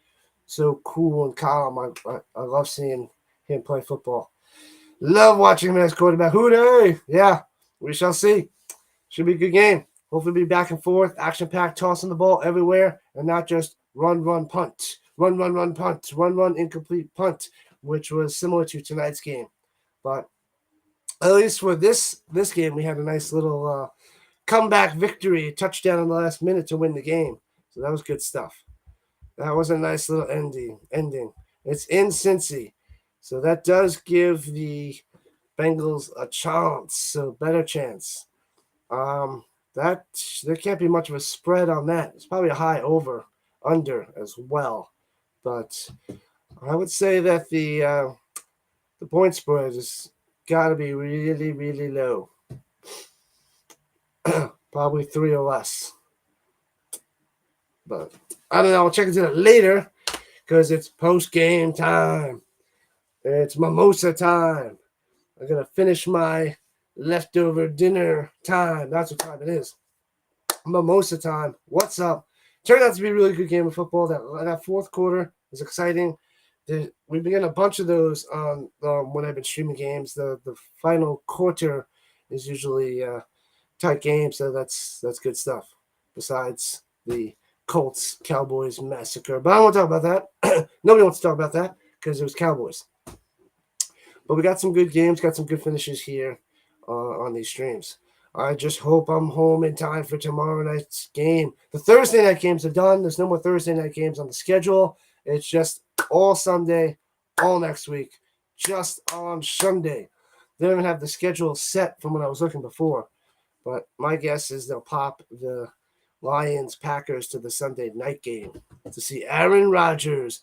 so cool and calm. I love seeing him play football. Love watching him as quarterback. Hooray! Yeah, we shall see. Should be a good game. Hopefully be back and forth, action-packed, tossing the ball everywhere, and not just run, punt. Run, punt. Run, incomplete punt, which was similar to tonight's game. But at least for this game, we had a nice little comeback victory, touchdown in the last minute to win the game. So that was good stuff. That was a nice little ending. It's in Cincy. So that does give the Bengals a chance, a better chance. There can't be much of a spread on that. It's probably a high over, under as well. But I would say that the point spread has got to be really, really low. Probably 3 or less. But I don't know. I'll check into that later because it's post-game time. It's mimosa time. I'm going to finish my leftover dinner time. That's what time it is. Mimosa time. What's up? Turned out to be a really good game of football. That fourth quarter was exciting. We've been getting a bunch of those on when I've been streaming games. The final quarter is usually tight game, so that's good stuff. Besides the Colts Cowboys massacre, but I won't talk about that. Nobody wants to talk about that because it was Cowboys. But we got some good games, got some good finishes here on these streams. I just hope I'm home in time for tomorrow night's game. The Thursday night games are done. There's no more Thursday night games on the schedule. It's just all Sunday, all next week, just on Sunday. They don't even have the schedule set from when I was looking before. But my guess is they'll pop the Lions-Packers to the Sunday night game to see Aaron Rodgers.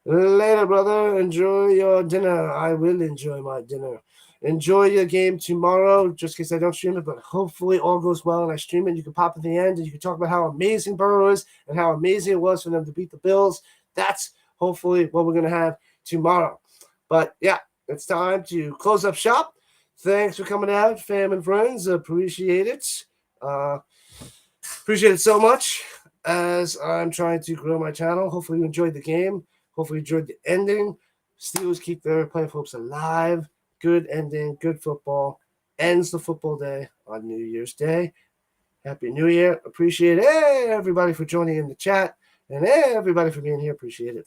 Later, brother. Enjoy your dinner. I will enjoy my dinner. enjoy your game tomorrow, just in case I don't stream it, but hopefully all goes well and I stream it. You can pop at the end and you can talk about how amazing Burrow is and how amazing it was for them to beat the Bills. That's hopefully what we're going to have tomorrow. But yeah, it's time to close up shop. Thanks for coming out, fam and friends. Appreciate it. Appreciate it so much as I'm trying to grow my channel. Hopefully you enjoyed the game. Hopefully you enjoyed the ending. Steelers keep their playoff hopes alive. Good ending, good football. Ends the football day on New Year's Day. Happy New Year. Appreciate everybody for joining in the chat and everybody for being here. Appreciate it.